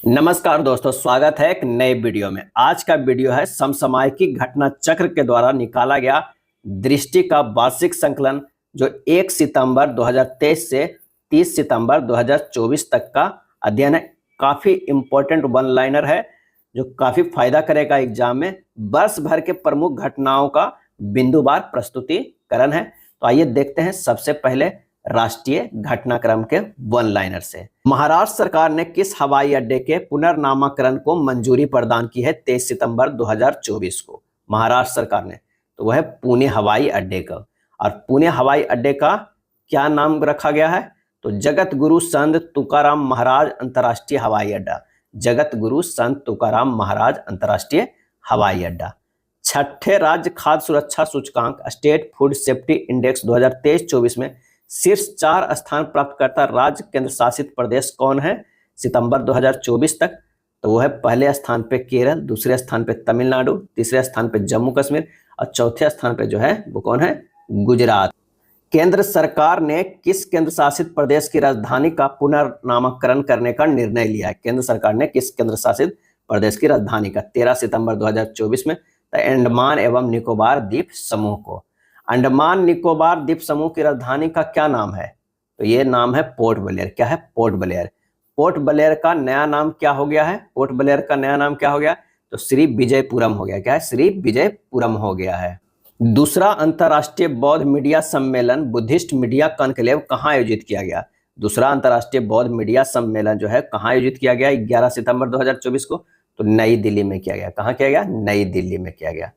नमस्कार दोस्तों, स्वागत है एक नए वीडियो में। आज का वीडियो है समसामयिक घटना चक्र के द्वारा निकाला गया दृष्टि का वार्षिक संकलन, जो 1 सितंबर 2023 से 30 सितंबर 2024 तक का अध्ययन है। काफी इंपॉर्टेंट वन लाइनर है जो काफी फायदा करेगा एग्जाम में। वर्ष भर के प्रमुख घटनाओं का बिंदुवार प्रस्तुतिकरण है। तो आइए देखते हैं सबसे पहले राष्ट्रीय घटनाक्रम के वन लाइनर से। महाराष्ट्र सरकार ने किस हवाई अड्डे के पुनर्नामकरण को मंजूरी प्रदान की है 23 सितंबर 2024 को? महाराष्ट्र सरकार ने, तो वह है पुणे हवाई अड्डे का। और पुणे हवाई अड्डे का क्या नाम रखा गया है? तो जगत गुरु संत तुकाराम महाराज अंतर्राष्ट्रीय हवाई अड्डा। जगत गुरु संत तुकाराम महाराज अंतर्राष्ट्रीय हवाई अड्डा। छठे राज्य खाद्य सुरक्षा सूचकांक स्टेट फूड सेफ्टी इंडेक्स 2023-24 में शीर्ष 4 स्थान प्राप्त करता राज्य केंद्र शासित प्रदेश कौन है सितंबर 2024 तक? तो वो है पहले स्थान पे केरल, दूसरे स्थान पे तमिलनाडु, तीसरे स्थान पे जम्मू कश्मीर और चौथे स्थान पे जो है वो कौन है? गुजरात। केंद्र सरकार ने किस केंद्र शासित प्रदेश की राजधानी का पुनर्नामकरण करने का निर्णय लिया है? केंद्र सरकार ने किस केंद्र शासित प्रदेश की राजधानी का 13 सितंबर 2024 में अंडमान एवं निकोबार द्वीप समूह को। अंडमान निकोबार द्वीप समूह की राजधानी का क्या नाम है? तो ये नाम है पोर्ट ब्लेयर। क्या है? Port Blair. पोर्ट ब्लेयर का नया नाम क्या हो गया है? पोर्ट ब्लेयर का नया नाम क्या हो गया? तो श्री विजयपुरम हो गया। क्या है? श्री विजयपुरम हो गया है। दूसरा अंतर्राष्ट्रीय बौद्ध मीडिया सम्मेलन बुद्धिस्ट मीडिया कॉन्क्लेव कहाँ आयोजित किया गया? दूसरा अंतर्राष्ट्रीय बौद्ध मीडिया सम्मेलन जो है कहाँ आयोजित किया गया? 11 सितंबर 2024 को। तो नई दिल्ली में किया गया। कहाँ किया गया? नई दिल्ली में किया गया।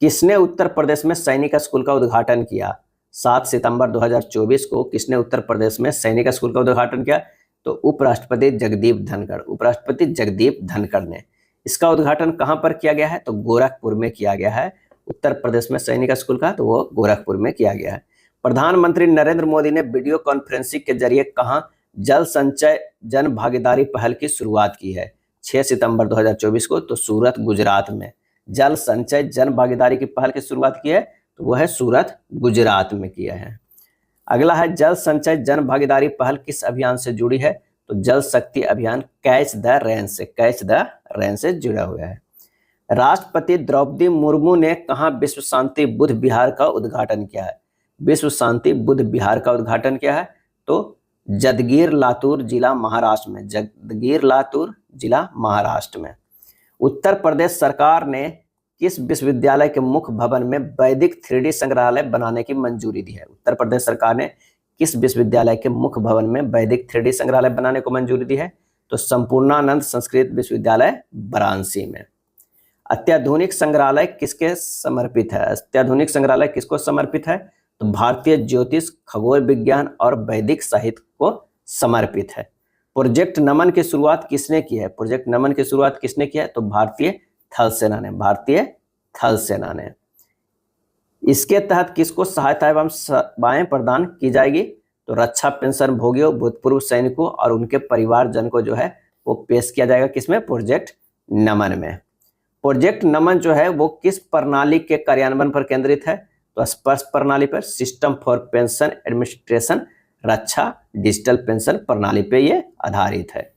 किसने उत्तर प्रदेश में सैनिक स्कूल का उद्घाटन किया? 7 सितंबर 2024 को किसने उत्तर प्रदेश में सैनिक स्कूल का उद्घाटन किया? तो उपराष्ट्रपति जगदीप धनखड़। उपराष्ट्रपति जगदीप धनखड़ ने। इसका उद्घाटन कहां पर किया गया है? तो गोरखपुर में किया गया है। उत्तर प्रदेश में सैनिक स्कूल का तो वो गोरखपुर में किया गया है। प्रधानमंत्री नरेंद्र मोदी ने वीडियो कॉन्फ्रेंसिंग के जरिए कहां जल संचय जन भागीदारी पहल की शुरुआत की है? 6 सितंबर 2024 को। तो सूरत, गुजरात में जल संचय जन भागीदारी की पहल की शुरुआत की है, तो वह है सूरत, गुजरात में किया है। अगला है जल संचय जन भागीदारी पहल किस अभियान से जुड़ी है? तो जल शक्ति अभियान कैच द रेन से, कैच द रेन से जुड़ा हुआ है। राष्ट्रपति द्रौपदी मुर्मू ने कहां विश्व शांति बुद्ध विहार का उद्घाटन किया है? विश्व शांति बुद्ध विहार का उद्घाटन किया है तो जदगीर लातूर जिला महाराष्ट्र में। जदगीर लातूर जिला महाराष्ट्र में। उत्तर प्रदेश सरकार ने किस विश्वविद्यालय के मुख्य भवन में वैदिक 3D संग्रहालय बनाने की मंजूरी दी है? उत्तर प्रदेश सरकार ने किस विश्वविद्यालय के मुख्य भवन में वैदिक 3D संग्रहालय बनाने को मंजूरी दी है? तो संपूर्णानंद संस्कृत विश्वविद्यालय वाराणसी में। अत्याधुनिक संग्रहालय किसके समर्पित है? अत्याधुनिक संग्रहालय किसको समर्पित है? तो भारतीय ज्योतिष, खगोल विज्ञान और वैदिक साहित्य को समर्पित है। प्रोजेक्ट नमन की शुरुआत किसने की है? प्रोजेक्ट नमन की शुरुआत किसने किया है? तो भारतीय थल सेना ने। भारतीय थल सेना ने। इसके तहत किसको सहायता एवं सेवाएं प्रदान की जाएगी? तो रक्षा पेंशन भोगियों, भूतपूर्व सैनिकों और उनके परिवारजन को जो है वो पेश किया जाएगा। किसमें? प्रोजेक्ट नमन में। प्रोजेक्ट नमन जो है वो किस प्रणाली के कार्यान्वयन पर केंद्रित है? तो स्पर्श प्रणाली पर, system for pension administration Raksha digital pension प्रणाली पे ये आधारित है।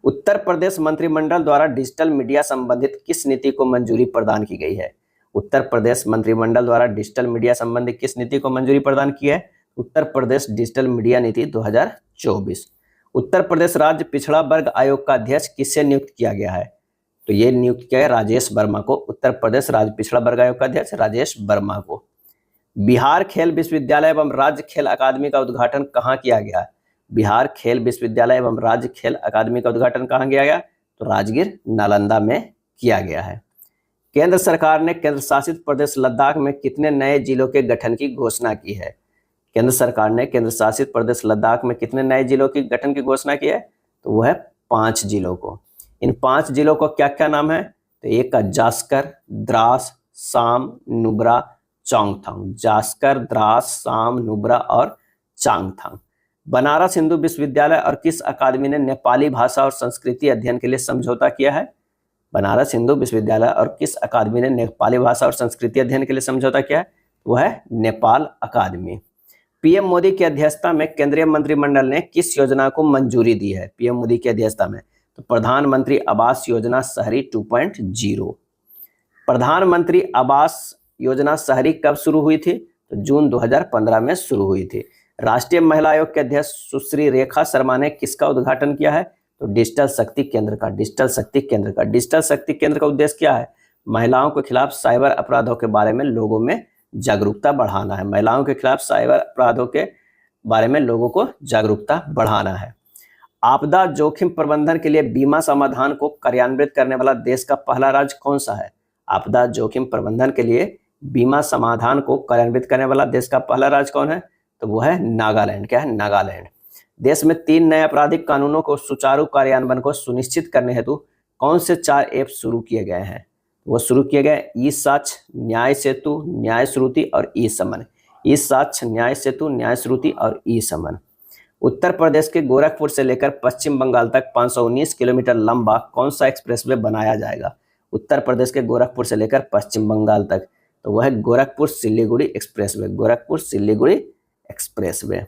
उत्तर प्रदेश मंत्रिमंडल द्वारा डिजिटल मीडिया संबंधित किस नीति को मंजूरी प्रदान की गई है? उत्तर प्रदेश मंत्रिमंडल द्वारा डिजिटल मीडिया संबंधित किस नीति को मंजूरी प्रदान की है? उत्तर प्रदेश डिजिटल मीडिया नीति 2024। उत्तर प्रदेश राज्य पिछड़ा वर्ग आयोग का अध्यक्ष किससे नियुक्त किया गया है? तो ये नियुक्त किया है राजेश वर्मा को। उत्तर प्रदेश राज्य पिछड़ा वर्ग आयोग का अध्यक्ष राजेश वर्मा को। बिहार खेल विश्वविद्यालय एवं राज्य खेल अकादमी का उद्घाटन कहाँ किया गया? बिहार खेल विश्वविद्यालय एवं राज्य खेल अकादमी का उद्घाटन कहाँ किया गया? तो राजगीर, नालंदा में किया गया है। केंद्र सरकार ने केंद्र शासित प्रदेश लद्दाख में कितने नए जिलों के गठन की घोषणा की है? केंद्र सरकार ने केंद्र शासित प्रदेश लद्दाख में कितने नए जिलों की गठन की घोषणा की है? तो वो है 5 जिलों को। इन 5 जिलों को क्या क्या नाम है? तो एक का जास्कर, द्रास, साम, नुब्रा, चोंगथांग। जास्कर, द्रास, साम, नुब्रा और चांगथांग। बनारस हिंदू विश्वविद्यालय और किस अकादमी ने नेपाली भाषा और संस्कृति अध्ययन के लिए समझौता किया है? बनारस हिंदू विश्वविद्यालय और किस अकादमी ने नेपाली भाषा और संस्कृति अध्ययन के लिए समझौता किया है? वह है नेपाल अकादमी। पीएम मोदी की अध्यक्षता में केंद्रीय मंत्रिमंडल ने किस योजना को मंजूरी दी है? पीएम मोदी की अध्यक्षता में तो प्रधानमंत्री आवास योजना शहरी 2.0। प्रधानमंत्री आवास योजना शहरी कब शुरू हुई थी? तो जून 2015 में शुरू हुई थी। राष्ट्रीय महिला आयोग के अध्यक्ष सुश्री रेखा शर्मा ने किसका उद्घाटन किया है? तो डिजिटल शक्ति केंद्र का। डिजिटल शक्ति केंद्र का उद्देश्य क्या है? महिलाओं के खिलाफ साइबर अपराधों के बारे में लोगों में जागरूकता बढ़ाना है। महिलाओं के खिलाफ साइबर अपराधों के बारे में लोगों को जागरूकता बढ़ाना है। आपदा जोखिम प्रबंधन के लिए बीमा समाधान को कार्यान्वित करने वाला देश का पहला राज्य कौन सा है? आपदा जोखिम प्रबंधन के लिए बीमा समाधान को कार्यान्वित करने वाला देश का पहला राज्य कौन है? तो वो है नागालैंड। क्या है? नागालैंड। देश में 3 नए आपराधिक कानूनों को सुचारू कार्यान्वयन को सुनिश्चित करने हेतु कौन से 4 ऐप शुरू किए गए हैं? वो शुरू किए गए ई साक्ष्य, न्याय सेतु, न्याय श्रुति और ई समन। ई साक्ष्य, न्याय सेतु, न्याय श्रुति और ई समन। उत्तर प्रदेश के गोरखपुर से लेकर पश्चिम बंगाल तक 519 किलोमीटर लंबा कौन सा एक्सप्रेसवे बनाया जाएगा? उत्तर प्रदेश के गोरखपुर से लेकर पश्चिम बंगाल तक, तो वह है Gorakhpur Siliguri expressway. Gorakhpur Siliguri expressway.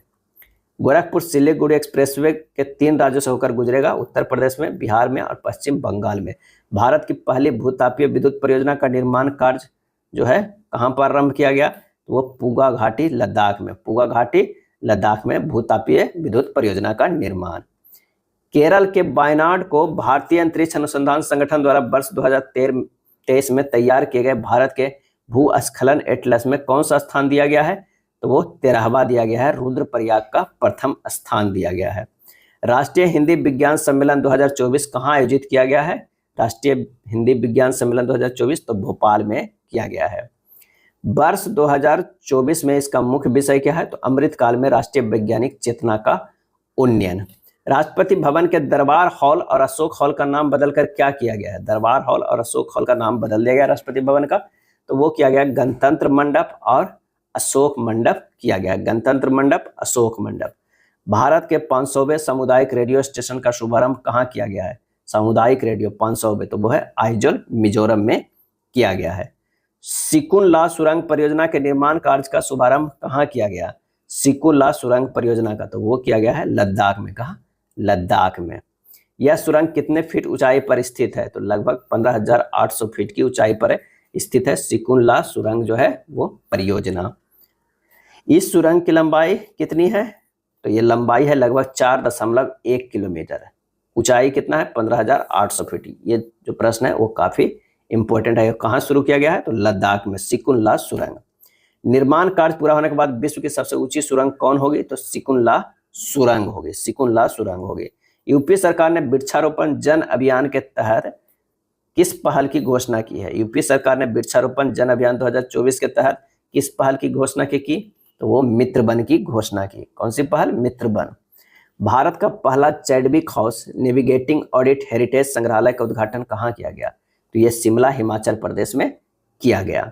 Gorakhpur Siliguri expressway के 3 राज्यों से होकर गुजरेगा, उत्तर प्रदेश में, बिहार में और पश्चिम बंगाल में। भारत की पहली भूतापीय विद्युत परियोजना का निर्माण कार्य जो है कहां पर आरंभ किया गया? तो वो पूगा घाटी लद्दाख में। पूगा घाटी लद्दाख में भूतापीय विद्युत परियोजना का निर्माण। केरल के वायनाड को भारतीय अंतरिक्ष अनुसंधान संगठन द्वारा वर्ष 2023 में तैयार किए गए भारत के भूस्खलन एटलस में कौन सा स्थान दिया गया है? तो वो 13वां दिया गया है। रुद्रप्रयाग का प्रथम स्थान दिया गया है। राष्ट्रीय हिंदी विज्ञान सम्मेलन 2024 कहाँ आयोजित किया गया है? राष्ट्रीय हिंदी विज्ञान सम्मेलन 2024 तो भोपाल में किया गया है। वर्ष 2024 में इसका मुख्य विषय क्या है? तो अमृतकाल में राष्ट्रीय वैज्ञानिक चेतना का उन्नयन। राष्ट्रपति भवन के दरबार हॉल और अशोक हॉल का नाम बदलकर क्या किया गया है? दरबार हॉल और अशोक हॉल का नाम बदल दिया गया राष्ट्रपति भवन का, तो वो किया गया गणतंत्र मंडप और अशोक मंडप किया गया। गणतंत्र मंडप, अशोक मंडप। भारत के 500वें सामुदायिक रेडियो स्टेशन का शुभारंभ कहाँ किया गया है? सामुदायिक रेडियो 500वें, तो वो है आइजोल मिजोरम में किया गया है। सिकुन ला सुरंग परियोजना के निर्माण कार्य का शुभारंभ कहाँ किया गया? सिकुन ला सुरंग परियोजना का, तो वो किया गया है लद्दाख में। कहा? लद्दाख में। यह सुरंग कितने फीट ऊंचाई पर स्थित है? तो लगभग 15,800 फीट की ऊंचाई पर स्थित है सिकुन ला सुरंग जो है वो परियोजना। इस सुरंग की लंबाई कितनी है? तो ये लंबाई है लगभग 4.1 किलोमीटर। ऊंचाई कितना है? 15,800 फीट। ये जो प्रश्न है वो काफी इंपॉर्टेंट है। कहाँ शुरू किया गया है? तो लद्दाख में, सिकुन ला सुरंग। निर्माण कार्य पूरा होने के बाद विश्व की सबसे ऊंची सुरंग कौन होगी? तो सिकुन ला सुरंग होगी। सिकुन ला सुरंग होगी। यूपी सरकार ने वृक्षारोपण जन अभियान के तहत किस पहल की घोषणा की है? यूपी सरकार ने वृक्षारोपण जन अभियान 2024 के तहत किस पहल की घोषणा की? तो वो मित्र वन की घोषणा की। कौन सी पहल? मित्र वन। भारत का पहला Chadwick house navigating audit heritage संग्रहालय का उद्घाटन कहाँ किया गया? तो ये शिमला, हिमाचल प्रदेश में किया गया।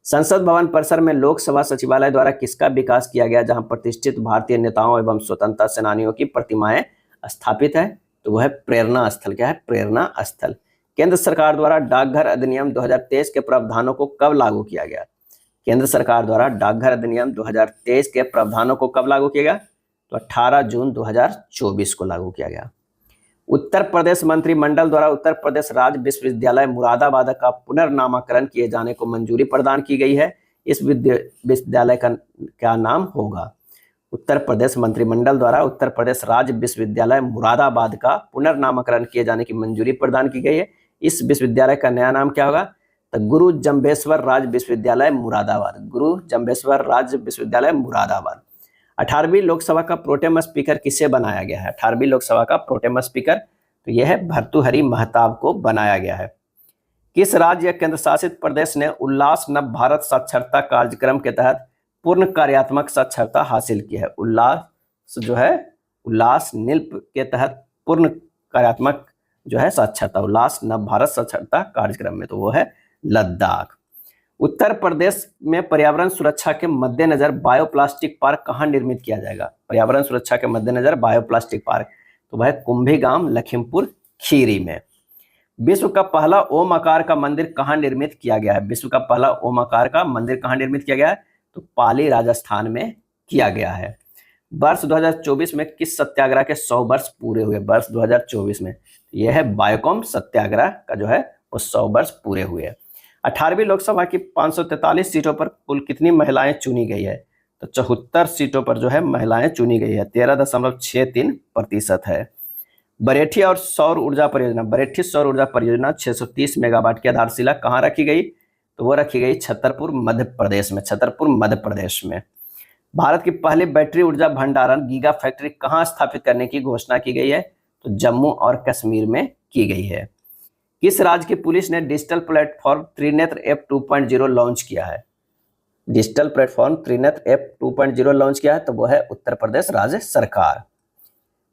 संसद भवन परिसर में लोकसभा सचिवालय द्वारा किसका विकास किया गया, जहां प्रतिष्ठित भारतीय नेताओं एवं स्वतंत्रता सेनानियों की प्रतिमाएं स्थापित है? तो वह है प्रेरणा स्थल। क्या है? प्रेरणा स्थल। केंद्र सरकार द्वारा डाकघर अधिनियम 2023 के प्रावधानों को कब लागू किया गया? केंद्र सरकार द्वारा डाकघर अधिनियम 2023 के प्रावधानों को कब लागू किया गया? तो 18 जून 2024 को लागू किया गया। उत्तर प्रदेश मंत्रिमंडल द्वारा उत्तर प्रदेश राज्य विश्वविद्यालय मुरादाबाद का पुनर्नामकरण किए जाने को मंजूरी प्रदान की गई है। इस विश्वविद्यालय का क्या नाम होगा? उत्तर प्रदेश मंत्रिमंडल द्वारा उत्तर प्रदेश राज्य विश्वविद्यालय मुरादाबाद का पुनर्नामकरण किए जाने की मंजूरी प्रदान की गई है। इस विश्वविद्यालय का नया नाम क्या होगा? तो गुरु जम्बेश्वर राज्य विश्वविद्यालय मुरादाबाद। गुरु जम्बेश्वर राज्य विश्वविद्यालय मुरादाबाद। 18वीं लोकसभा का प्रोटेम स्पीकर किसे बनाया गया है? 18वीं लोकसभा का प्रोटेम स्पीकर तो यह है भर्तृहरि महताब को बनाया गया है। किस राज्य या केंद्र शासित प्रदेश ने उल्लास नव भारत साक्षरता कार्यक्रम के तहत पूर्ण कार्यात्मक साक्षरता हासिल की है? उल्लास जो है, उल्लास निल्प के तहत पूर्ण कार्यात्मक जो है साक्षरता, उल्लास नव भारत साक्षरता कार्यक्रम में, तो वो है लद्दाख। उत्तर प्रदेश में पर्यावरण सुरक्षा के मद्देनजर बायोप्लास्टिक पार्क कहाँ निर्मित किया जाएगा? पर्यावरण सुरक्षा के मद्देनजर बायोप्लास्टिक पार्क, तो वह कुंभीगाम लखीमपुर खीरी में। विश्व का पहला ओम आकार का मंदिर कहाँ निर्मित किया गया है? विश्व का पहला ओम आकार का मंदिर कहाँ निर्मित किया गया है? तो पाली राजस्थान में किया गया है। वर्ष 2024 में किस सत्याग्रह के 100 वर्ष पूरे हुए? वर्ष 2024 में यह है बायोकॉम सत्याग्रह का जो है वो 100 वर्ष पूरे हुए। 18वीं लोकसभा की 543 सीटों पर कुल कितनी महिलाएं चुनी गई है? तो 74 सीटों पर जो है महिलाएं चुनी गई है, 13.63% है। बरेठी और सौर ऊर्जा परियोजना, बरेठी सौर ऊर्जा परियोजना 630 मेगावाट की आधारशिला कहाँ रखी गई? तो वो रखी गई छतरपुर मध्य प्रदेश में, छतरपुर मध्य प्रदेश में। भारत की पहली बैटरी ऊर्जा भंडारण गीगा फैक्ट्री कहाँ स्थापित करने की घोषणा की गई है? तो जम्मू और कश्मीर में की गई है। किस राज्य की पुलिस ने digital platform Trinetra app 2.0 launch किया है? Digital platform Trinetra app 2.0 launch किया है, तो वो है उत्तर प्रदेश राज्य सरकार।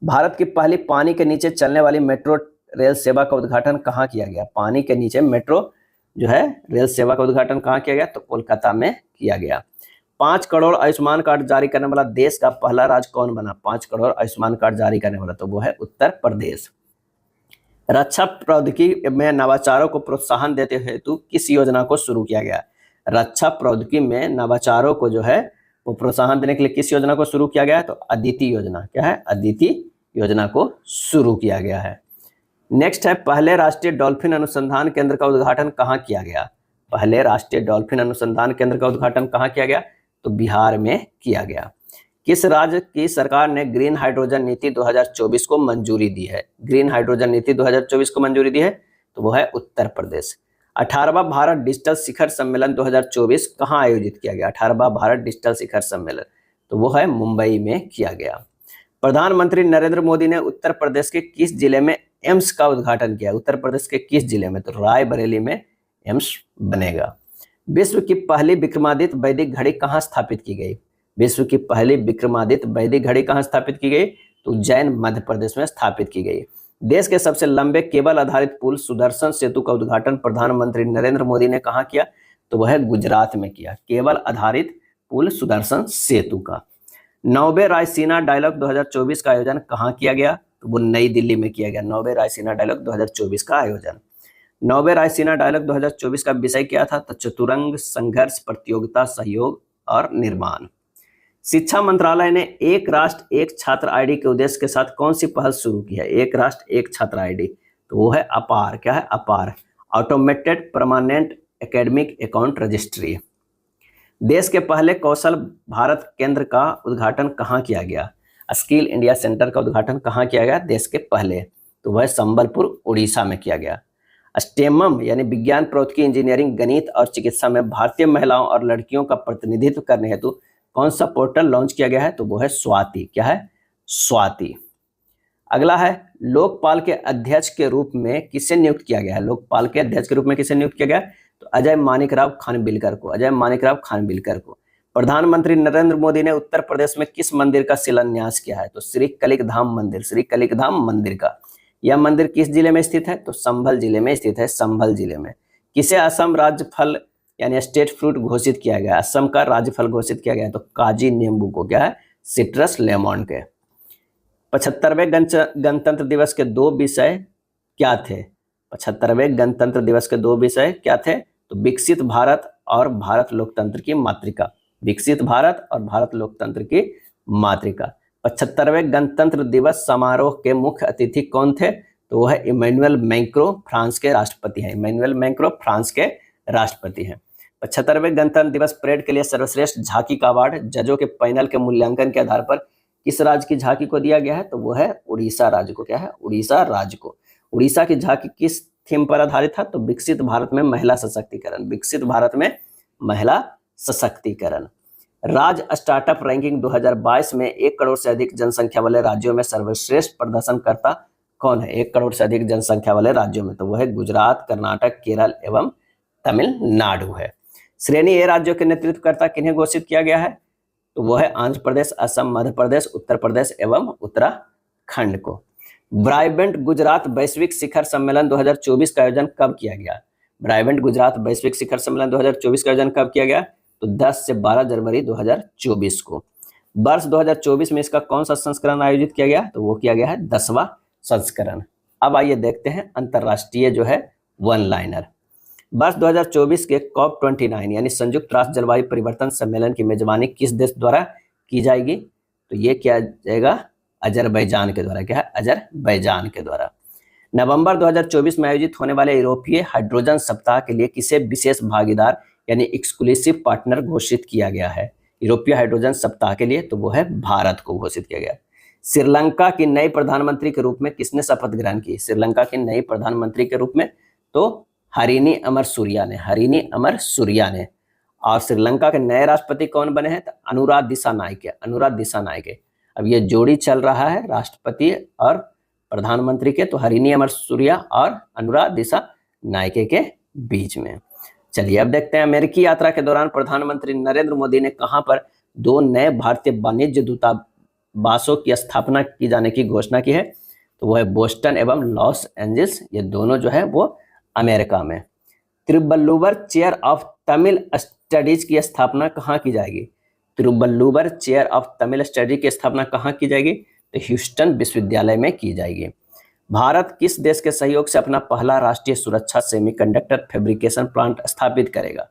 भारत की पहली पानी के नीचे चलने वाली मेट्रो रेल सेवा का उद्घाटन कहाँ किया गया? पानी के नीचे मेट्रो जो है रेल सेवा का उद्घाटन कहाँ किया गया? तो कोलकाता में किया गया। 5 करोड़ आयुष्मान कार्ड जारी करने वाला देश का पहला राज्य कौन बना? 5 करोड़ आयुष्मान कार्ड जारी करने वाला, तो वो है उत्तर प्रदेश। रक्षा प्रौद्योगिकी में नवाचारों को प्रोत्साहन देते हेतु किस योजना को शुरू किया गया? रक्षा प्रौद्योगिकी में नवाचारों को जो है वो प्रोत्साहन देने के लिए किस योजना को शुरू किया गया है? तो अदिति योजना। क्या है? अदिति योजना को शुरू किया गया है। नेक्स्ट है, पहले राष्ट्रीय डॉल्फिन अनुसंधान केंद्र का उद्घाटन कहाँ किया गया? पहले राष्ट्रीय डॉल्फिन अनुसंधान केंद्र का उद्घाटन कहाँ किया गया? तो बिहार में किया गया। किस राज्य की सरकार ने ग्रीन हाइड्रोजन नीति 2024 को मंजूरी दी है? ग्रीन हाइड्रोजन नीति 2024 को मंजूरी दी है, तो वो है उत्तर प्रदेश। 18वां भारत डिजिटल शिखर सम्मेलन 2024 कहाँ आयोजित किया गया? 18वां भारत डिजिटल शिखर सम्मेलन, तो वो है मुंबई में किया गया। प्रधानमंत्री नरेंद्र मोदी ने उत्तर प्रदेश के किस जिले में एम्स का उद्घाटन किया? उत्तर प्रदेश के किस जिले में? तो रायबरेली में एम्स बनेगा। विश्व की पहली विक्रमादित्य वैदिक घड़ी कहाँ स्थापित की गई? विश्व की पहली विक्रमादित्य वैदिक घड़ी कहाँ स्थापित की गई? तो उज्जैन मध्य प्रदेश में स्थापित की गई। देश के सबसे लंबे केबल आधारित पुल सुदर्शन सेतु का उद्घाटन प्रधानमंत्री नरेंद्र मोदी ने कहाँ किया? तो वह गुजरात में किया, केबल आधारित पुल सुदर्शन सेतु का। 9वें रायसीना डायलॉग 2024 का आयोजन कहाँ किया गया? तो वो नई दिल्ली में किया गया। 9वें रायसीना डायलॉग 2024 का आयोजन। 9वें रायसीना डायलॉग 2024 का विषय क्या था? तो चतुरंग संघर्ष, प्रतियोगिता, सहयोग और निर्माण। शिक्षा मंत्रालय ने एक राष्ट्र एक छात्र आईडी के उद्देश्य के साथ कौन सी पहल शुरू की है? एक राष्ट्र एक छात्र आईडी, तो वो है अपार। क्या है? अपार, automated permanent academic account registry. देश के पहले कौशल भारत केंद्र का उद्घाटन कहाँ किया गया? स्किल इंडिया सेंटर का उद्घाटन कहाँ किया गया देश के पहले? तो वह संबलपुर उड़ीसा में किया गया। स्टेमम यानी विज्ञान, प्रौद्योगिकी, इंजीनियरिंग, गणित और चिकित्सा में भारतीय महिलाओं और लड़कियों का प्रतिनिधित्व करने हेतु कौन सा पोर्टल लॉन्च किया गया है? तो वो है स्वाति। क्या है? स्वाति। अगला है, लोकपाल के अध्यक्ष के रूप में किसे नियुक्त किया गया है? लोकपाल के अध्यक्ष के रूप में किसे नियुक्त किया गया? तो अजय मानिकराव खानविलकर को, अजय मानिकराव खानविलकर को। प्रधानमंत्री नरेंद्र मोदी ने उत्तर प्रदेश में किस मंदिर का शिलान्यास किया है? तो श्री कलिक धाम मंदिर, श्री कलिक धाम मंदिर का। यह मंदिर किस जिले में स्थित है? तो संभल जिले में स्थित है, संभल जिले में। किसे असम राज्य फल यानी स्टेट फ्रूट घोषित किया गया? असम का राज्य फल घोषित किया गया है, तो काजी नींबू को। क्या है? सिट्रस लेमन के। 75वें गणतंत्र दिवस के 2 विषय क्या थे? 75वें गणतंत्र दिवस के 2 विषय क्या थे? तो विकसित भारत और भारत लोकतंत्र की मातृका। विकसित भारत और भारत लोकतंत्र की मातृका। 75वें गणतंत्र दिवस समारोह के मुख्य अतिथि कौन थे? तो वह है इमैनुअल मैक्रो, फ्रांस के राष्ट्रपति हैं। इमैनुअल मैक्रो फ्रांस के राष्ट्रपति हैं। 75वें गणतंत्र दिवस परेड के लिए सर्वश्रेष्ठ झांकी का अवार्ड जजों के पैनल के मूल्यांकन के आधार पर किस राज्य की झांकी को दिया गया है? तो वो है उड़ीसा राज्य को। क्या है? उड़ीसा राज्य को। उड़ीसा की झांकी किस थीम पर आधारित था? तो विकसित भारत में महिला सशक्तिकरण। विकसित भारत में महिला सशक्तिकरण। राज्य स्टार्टअप रैंकिंग 2022 में 1 करोड़ से अधिक जनसंख्या वाले राज्यों में सर्वश्रेष्ठ प्रदर्शनकर्ता कौन है? 1 करोड़ से अधिक जनसंख्या वाले राज्यों में, तो वह है गुजरात, कर्नाटक, केरल एवं तमिलनाडु है। श्रेणी ए राज्यों के नेतृत्वकर्ता किन्हें घोषित किया गया है? तो वह है आंध्र प्रदेश, असम, मध्य प्रदेश, उत्तर प्रदेश एवं उत्तराखंड को। ब्राइबेंट गुजरात वैश्विक शिखर सम्मेलन 2024 का आयोजन कब किया गया? ब्राइबेंट गुजरात वैश्विक शिखर सम्मेलन 2024 का आयोजन कब किया गया? तो 10 से 12 जनवरी 2024 को। वर्ष 2024 में इसका कौन सा संस्करण आयोजित किया गया? तो वो किया गया है 10वां संस्करण। अब आइए देखते हैं अंतरराष्ट्रीय जो है वन लाइनर। वर्ष 2024 के COP29 यानी संयुक्त राष्ट्र जलवायु परिवर्तन सम्मेलन की मेजबानी किस देश द्वारा की जाएगी? तो ये किया जाएगा अजरबैजान के द्वारा। क्या है? अजरबैजान के द्वारा। नवंबर 2024 में आयोजित होने वाले यूरोपीय हाइड्रोजन सप्ताह के लिए किसे विशेष भागीदार यानी एक्सक्लूसिव पार्टनर घोषित किया गया है? यूरोपीय हाइड्रोजन सप्ताह के लिए तो वो है भारत को घोषित किया गया। श्रीलंका की नई प्रधानमंत्री के रूप में किसने शपथ ग्रहण की? श्रीलंका की नई प्रधानमंत्री के रूप में तो हरिनी अमरसूरिया ने, हरिनी अमरसूरिया ने। और श्रीलंका के नए राष्ट्रपति कौन बने हैं? तो अनुराग दिसानायके, अनुराग दिसानायके। अब ये जोड़ी चल रहा है राष्ट्रपति और प्रधानमंत्री के, तो हरिनी अमरसूरिया और अनुराग दिसानायके के बीच में। चलिए अब देखते हैं अमेरिकी यात्रा के दौरान प्रधानमंत्री नरेंद्र मोदी ने कहां पर 2 नए भारतीय वाणिज्य दूतावासों की स्थापना की जाने की घोषणा की है? तो वो है बोस्टन एवं लॉस एंजल्स, ये दोनों जो है वो अमेरिका में। Thiruvalluvar chair of Tamil studies की स्थापना कहाँ की जाएगी? Thiruvalluvar chair of Tamil study की स्थापना कहाँ की जाएगी? तो ह्यूस्टन विश्वविद्यालय में की जाएगी। भारत किस देश के सहयोग से अपना पहला राष्ट्रीय सुरक्षा सेमीकंडक्टर फैब्रिकेशन प्लांट स्थापित करेगा?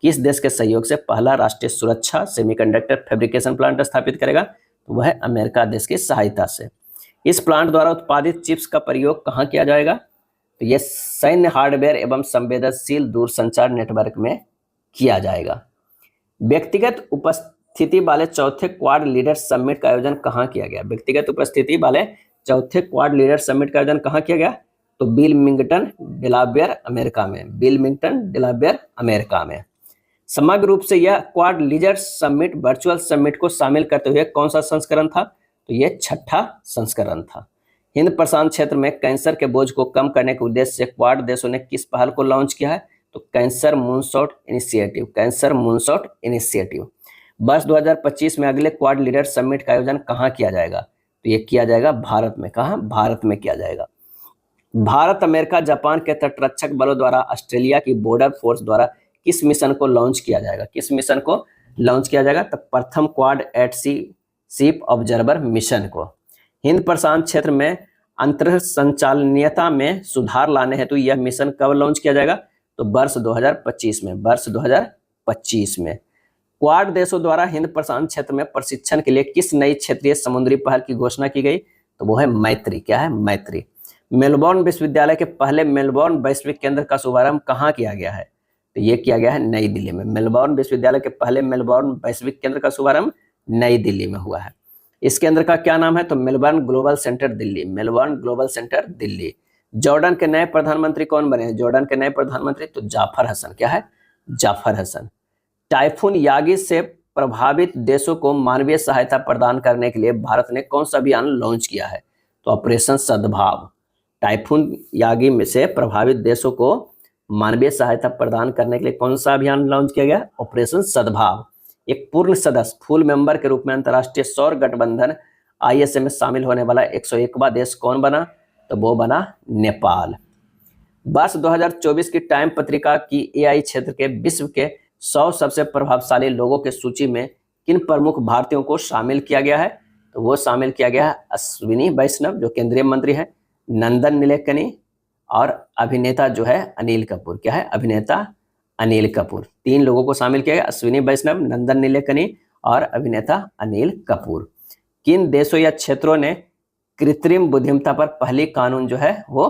किस देश के सहयोग से पहला राष्ट्रीय सुरक्षा सेमीकंडक्टर फैब्रिकेशन प्लांट स्थापित करेगा? तो वह है अमेरिका देश की सहायता से। इस प्लांट द्वारा उत्पादित चिप्स का प्रयोग कहाँ किया जाएगा? तो यह सैन्य हार्डवेयर एवं संवेदनशील दूरसंचार नेटवर्क में किया जाएगा। व्यक्तिगत उपस्थिति वाले चौथे क्वाड लीडर समिट का आयोजन कहाँ किया गया? व्यक्तिगत उपस्थिति वाले चौथे क्वाड लीडर समिट का आयोजन कहाँ किया गया? तो विल्मिंगटन, डेलावेयर, अमेरिका में। विल्मिंगटन, डेलावेयर, अमेरिका में। समग्र रूप से यह quad leader summit virtual summit को शामिल करते हुए कौन सा संस्करण था? तो यह 6ठा संस्करण था। हिंद प्रशांत क्षेत्र में कैंसर के बोझ को कम करने के उद्देश्य से क्वाड देशों ने किस पहल को लॉन्च किया है? तो cancer moonshot initiative, cancer moonshot initiative. वर्ष 2025 में अगले क्वाड लीडर समिट का आयोजन कहाँ किया जाएगा? तो ये किया जाएगा भारत में। कहाँ? भारत में किया जाएगा। भारत, अमेरिका, जापान के तटरक्षक बलों द्वारा ऑस्ट्रेलिया की बॉर्डर फोर्स द्वारा किस मिशन को लॉन्च किया जाएगा? किस मिशन को लॉन्च किया जाएगा? तो प्रथम क्वाड एट सी शिप ऑब्जर्वर मिशन को। हिंद प्रशांत क्षेत्र में अंतर संचालनीयता में सुधार लाने हेतु यह मिशन कब लॉन्च किया जाएगा? तो वर्ष 2025 में, वर्ष 2025 में। क्वाड देशों द्वारा हिंद प्रशांत क्षेत्र में प्रशिक्षण के लिए किस नई क्षेत्रीय समुद्री पहल की घोषणा की गई? तो वो है मैत्री। क्या है? मैत्री। मेलबोर्न विश्वविद्यालय के पहले मेलबोर्न वैश्विक केंद्र का शुभारंभ कहाँ किया गया है? तो ये किया गया है नई दिल्ली में। मेलबोर्न विश्वविद्यालय के पहले मेलबोर्न वैश्विक केंद्र का शुभारंभ नई दिल्ली में हुआ है। इस केंद्र का क्या नाम है? तो Melbourne global centre Delhi, Melbourne global centre Delhi. Jordan के नए प्रधानमंत्री कौन बने हैं? जॉर्डन के नए प्रधानमंत्री तो जाफर हसन। क्या है? जाफर हसन। टाइफून यागी से प्रभावित देशों को मानवीय सहायता प्रदान करने के लिए भारत ने कौन सा अभियान लॉन्च किया है? तो ऑपरेशन सद्भाव। टाइफून यागी में से प्रभावित देशों को मानवीय सहायता प्रदान करने के लिए कौन सा अभियान लॉन्च किया गया? ऑपरेशन सद्भाव। एक पूर्ण सदस्य फुल मेंबर के रूप में अंतर्राष्ट्रीय सौर गठबंधन ISA में शामिल होने वाला 101वां देश कौन बना? तो वो बना नेपाल। वर्ष 2024 की टाइम पत्रिका की AI क्षेत्र के विश्व के 100 सबसे प्रभावशाली लोगों के सूची में किन प्रमुख भारतीयों को शामिल किया गया है? तो वो शामिल किया गया है अश्विनी वैष्णव जो केंद्रीय मंत्री है, नंदन नीलेकनी और अभिनेता जो है अनिल कपूर। क्या है? अभिनेता अनिल कपूर। 3 लोगों को शामिल किया गया, अश्विनी वैष्णव, नंदन नीलेकनी और अभिनेता अनिल कपूर। किन देशों या क्षेत्रों ने कृत्रिम बुद्धिमत्ता पर पहली कानून जो है वो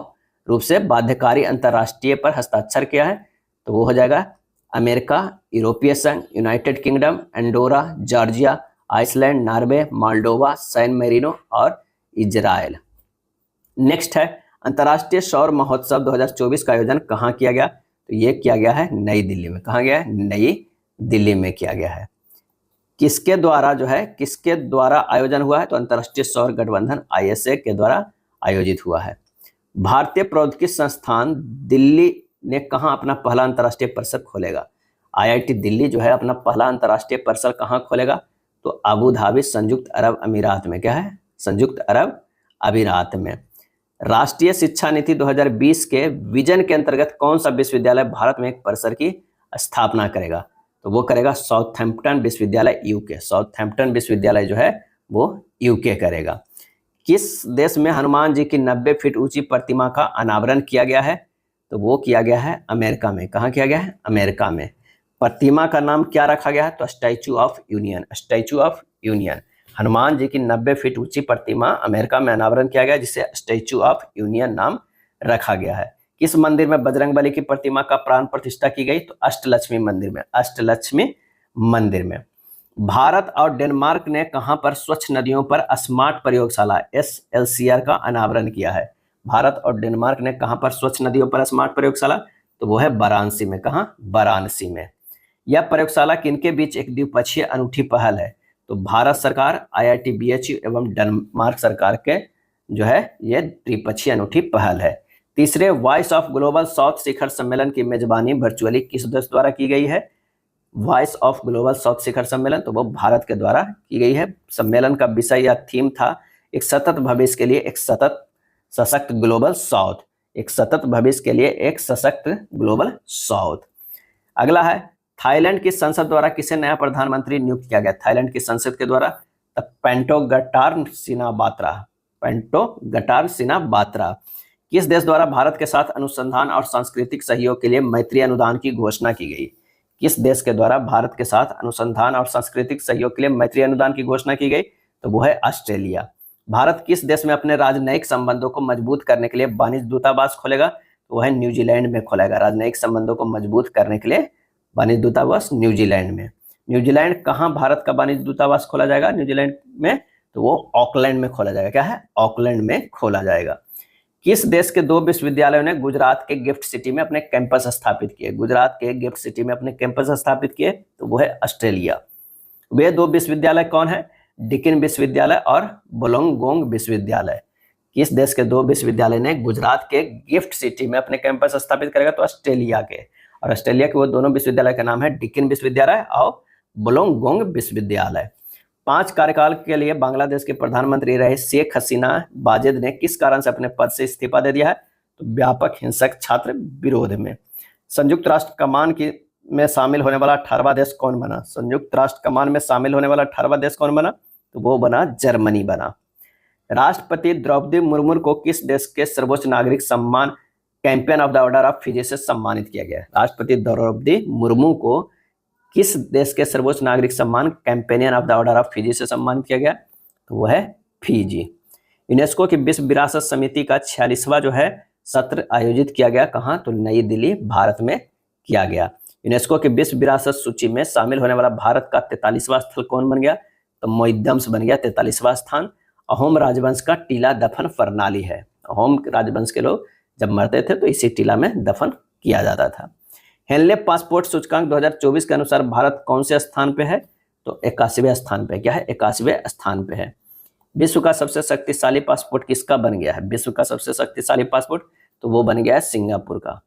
रूप से बाध्यकारी अंतर्राष्ट्रीय पर हस्ताक्षर किया है? तो वो हो जाएगा अमेरिका, यूरोपीय संघ, United Kingdom, Andorra, Georgia, Iceland, Norway, Moldova, San Marino और इजराइल। नेक्स्ट है अंतर्राष्ट्रीय सौर महोत्सव 2024 का आयोजन कहाँ किया गया? तो ये किया गया है नई दिल्ली में। कहाँ गया है? नई दिल्ली में किया गया है। किसके द्वारा जो है, किसके द्वारा आयोजन हुआ है? तो अंतर्राष्ट्रीय सौर गठबंधन ISA के द्वारा आयोजित हुआ है। भारतीय प्रौद्योगिकी संस्थान दिल्ली ने कहाँ अपना पहला अंतर्राष्ट्रीय परिसर खोलेगा? IIT दिल्ली जो है अपना पहला अंतर्राष्ट्रीय परिसर कहाँ खोलेगा? तो अबू धाबी, संयुक्त अरब अमीरात में। क्या है? संयुक्त अरब अमीरात में। राष्ट्रीय शिक्षा नीति 2020 के विजन के अंतर्गत कौन सा विश्वविद्यालय भारत में एक परिसर की स्थापना करेगा? तो वो करेगा साउथहैम्पटन विश्वविद्यालय UK। साउथहैम्पटन विश्वविद्यालय जो है वो UK करेगा। किस देश में हनुमान जी की 90 फीट ऊंची प्रतिमा का अनावरण किया गया है? तो वो किया गया है अमेरिका में। कहाँ किया गया है? अमेरिका में। प्रतिमा का नाम क्या रखा गया है? तो statue of union, statue of union. Hanuman ji की 90 फीट ऊंची प्रतिमा अमेरिका में अनावरण किया गया, जिसे स्टैच्यू ऑफ यूनियन नाम रखा गया है। किस मंदिर में बजरंगबली की प्रतिमा का प्राण प्रतिष्ठा की गई? तो अष्टलक्ष्मी मंदिर में, अष्टलक्ष्मी मंदिर में। भारत और डेनमार्क ने कहां पर स्वच्छ नदियों पर स्मार्ट प्रयोगशाला SLCR का अनावरण किया है? भारत और डेनमार्क ने कहां पर स्वच्छ नदियों पर स्मार्ट प्रयोगशाला? तो वो है वाराणसी में। कहां? वाराणसी में। यह प्रयोगशाला किनके बीच एक द्विपक्षीय अनूठी पहल है? तो भारत सरकार, IIT BHU एवं डेनमार्क सरकार के जो है ये त्रिपक्षीय अनूठी पहल है। तीसरे वॉइस ऑफ ग्लोबल साउथ शिखर सम्मेलन की मेजबानी वर्चुअली किस देश द्वारा की गई है? वॉइस ऑफ ग्लोबल साउथ शिखर सम्मेलन, तो वो भारत के द्वारा की गई है। सम्मेलन का विषय या थीम था एक सतत भविष्य के लिए एक सशक्त ग्लोबल साउथ, एक सतत भविष्य के लिए एक सशक्त ग्लोबल साउथ। अगला है, थाईलैंड की संसद द्वारा किसे नया प्रधानमंत्री नियुक्त किया गया? थाईलैंड की संसद के द्वारा पेंटोगटार्न सिनाबात्रा, पेंटोगटार्न सिनाबात्रा। किस देश द्वारा भारत के साथ अनुसंधान और सांस्कृतिक सहयोग के लिए मैत्री अनुदान की घोषणा की गई? किस देश के द्वारा भारत के साथ अनुसंधान और सांस्कृतिक सहयोग के लिए मैत्री अनुदान की घोषणा की गई? तो वो है ऑस्ट्रेलिया। भारत किस देश में अपने राजनयिक संबंधों को मजबूत करने के लिए वाणिज्य दूतावास खोलेगा? तो वो है न्यूजीलैंड में खोलेगा। राजनयिक संबंधों को मजबूत करने के लिए वाणिज्य दूतावास न्यूजीलैंड में। न्यूजीलैंड कहाँ भारत का वाणिज्य दूतावास खोला जाएगा न्यूजीलैंड में? तो वो ऑकलैंड में खोला जाएगा। क्या है? ऑकलैंड में खोला जाएगा। किस देश के 2 विश्वविद्यालयों ने गुजरात के गिफ्ट सिटी में अपने कैंपस स्थापित किए? गुजरात के गिफ्ट सिटी में अपने कैंपस स्थापित किए, तो वो है ऑस्ट्रेलिया। वे 2 विश्वविद्यालय कौन है? डिकिन विश्वविद्यालय और वोलोंगोंग विश्वविद्यालय। किस देश के 2 विश्वविद्यालय ने गुजरात के गिफ्ट सिटी में अपने कैंपस स्थापित करेगा? तो ऑस्ट्रेलिया के। और ऑस्ट्रेलिया के वो दोनों विश्वविद्यालय का नाम है डिकिन विश्वविद्यालय और वोलोंगोंग विश्वविद्यालय। 5 कार्यकाल के लिए बांग्लादेश के प्रधानमंत्री रहे शेख हसीना वाजेद ने किस कारण से अपने पद से इस्तीफा दे दिया है? तो व्यापक हिंसक छात्र विरोध में। संयुक्त राष्ट्र कमान की में शामिल होने वाला 18वां देश कौन बना? संयुक्त राष्ट्र कमान में शामिल होने वाला 18वां देश कौन बना? तो वो बना जर्मनी बना। राष्ट्रपति द्रौपदी मुर्मू को किस देश के सर्वोच्च नागरिक सम्मान champion of the order of Fiji से सम्मानित किया गया? राष्ट्रपति द्रौपदी मुर्मू को किस देश के सर्वोच्च नागरिक सम्मान companion of the order of Fiji से सम्मानित किया गया? तो वो है फिजी। यूनेस्को की विश्व विरासत समिति का 46वां जो है सत्र आयोजित किया गया कहाँ? तो नई दिल्ली, भारत में किया गया। यूनेस्को की विश्व विरासत सूची में शामिल होने वाला भारत का 43वां स्थल कौन बन गया? तो मोइदम्स बन गया 43वां स्थान। अहोम राजवंश का टीला दफन प्रणाली है। अहोम राजवंश के लोग जब मरते थे तो इसी टीला में दफन किया जाता था। हेनले पासपोर्ट सूचकांक 2024 के अनुसार भारत कौन से स्थान पे है? तो 81वें स्थान पे। क्या है? 81वें स्थान पे है। विश्व का सबसे शक्तिशाली पासपोर्ट किसका बन गया है? विश्व का सबसे शक्तिशाली पासपोर्ट तो वो बन गया है सिंगापुर का।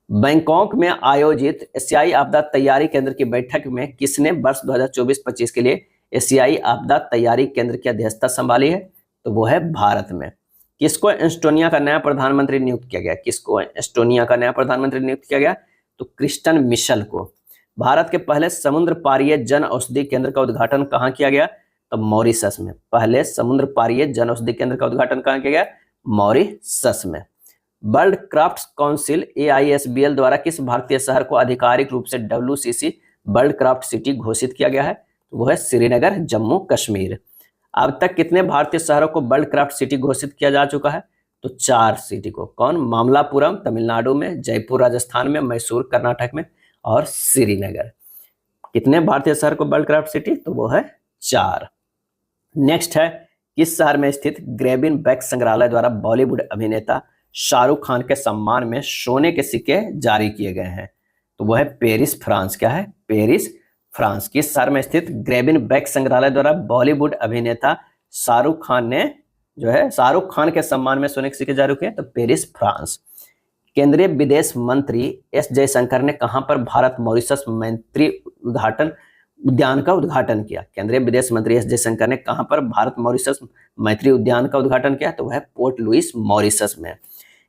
बैंकॉक में आयोजित एशियाई आपदा तैयारी केंद्र की बैठक में किसने वर्ष 2024-25 के लिए एशियाई आपदा तैयारी केंद्र की अध्यक्षता संभाली है? तो वो है भारत में। किसको एस्टोनिया का नया प्रधानमंत्री नियुक्त किया गया? किसको एस्टोनिया का नया प्रधानमंत्री नियुक्त किया गया? तो क्रिस्टन मिशेल को। भारत के पहले समुद्र पारीय जन औषधि केंद्र का उद्घाटन कहाँ किया गया? तो मॉरिशस में। पहले समुद्र पारीय जन औषधि केंद्र का उद्घाटन कहाँ किया गया? मॉरिशस में। वर्ल्ड क्राफ्ट काउंसिल AISBL द्वारा किस भारतीय शहर को आधिकारिक रूप से WCC वर्ल्ड क्राफ्ट सिटी घोषित किया गया है? तो वो है श्रीनगर, जम्मू कश्मीर। अब तक कितने भारतीय शहरों को वर्ल्ड क्राफ्ट सिटी घोषित किया जा चुका है? तो 4 सिटी को। कौन? मामलापुरम तमिलनाडु में, जयपुर राजस्थान में, मैसूर कर्नाटक में और श्रीनगर। कितने भारतीय शहर को वर्ल्ड क्राफ्ट सिटी? तो वो है 4। नेक्स्ट है, किस शहर में स्थित ग्रेबिन बैक संग्रहालय द्वारा बॉलीवुड अभिनेता शाहरुख खान के सम्मान में सोने के सिक्के जारी किए गए हैं? तो वो है पेरिस, फ्रांस। क्या है? Paris, France. किस शहर में स्थित ग्रेबिन बैक संग्रहालय द्वारा बॉलीवुड अभिनेता शाहरुख खान के सम्मान में सोने के सिक्के जारी किए? तो पेरिस, फ्रांस। केंद्रीय विदेश मंत्री S जयशंकर ने कहां पर भारत मॉरिशस मैत्री उद्यान का उद्घाटन किया? केंद्रीय विदेश मंत्री S जयशंकर ने कहां पर भारत मॉरिशस मैत्री उद्यान का उद्घाटन किया? तो वह पोर्ट लुइस, मॉरिशस में।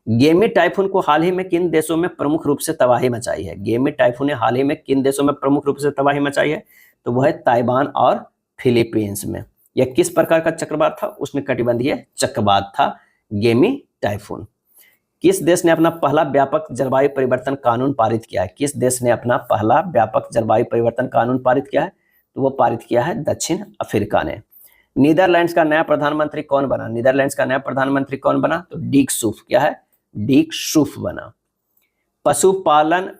गेमी टाइफून को हाल ही में किन देशों में प्रमुख रूप से तबाही मचाई है? गेमी टाइफून ने हाल ही में किन देशों में प्रमुख रूप से तबाही मचाई है? तो वह है ताइवान और फिलीपींस में। यह किस प्रकार का चक्रवात था? उष्णकटिबंधीय चक्रवात था गेमी टाइफून। किस देश ने अपना पहला व्यापक जलवायु परिवर्तन कानून पारित किया है? किस देश ने अपना पहला व्यापक जलवायु परिवर्तन कानून पारित किया है? तो वो पारित किया है दक्षिण अफ्रीका ने। नीदरलैंड्स का नया प्रधानमंत्री कौन बना? नीदरलैंड्स का नया प्रधानमंत्री कौन बना? तो डीक सूफ। क्या है? डीक सूफ बना। पशुपालन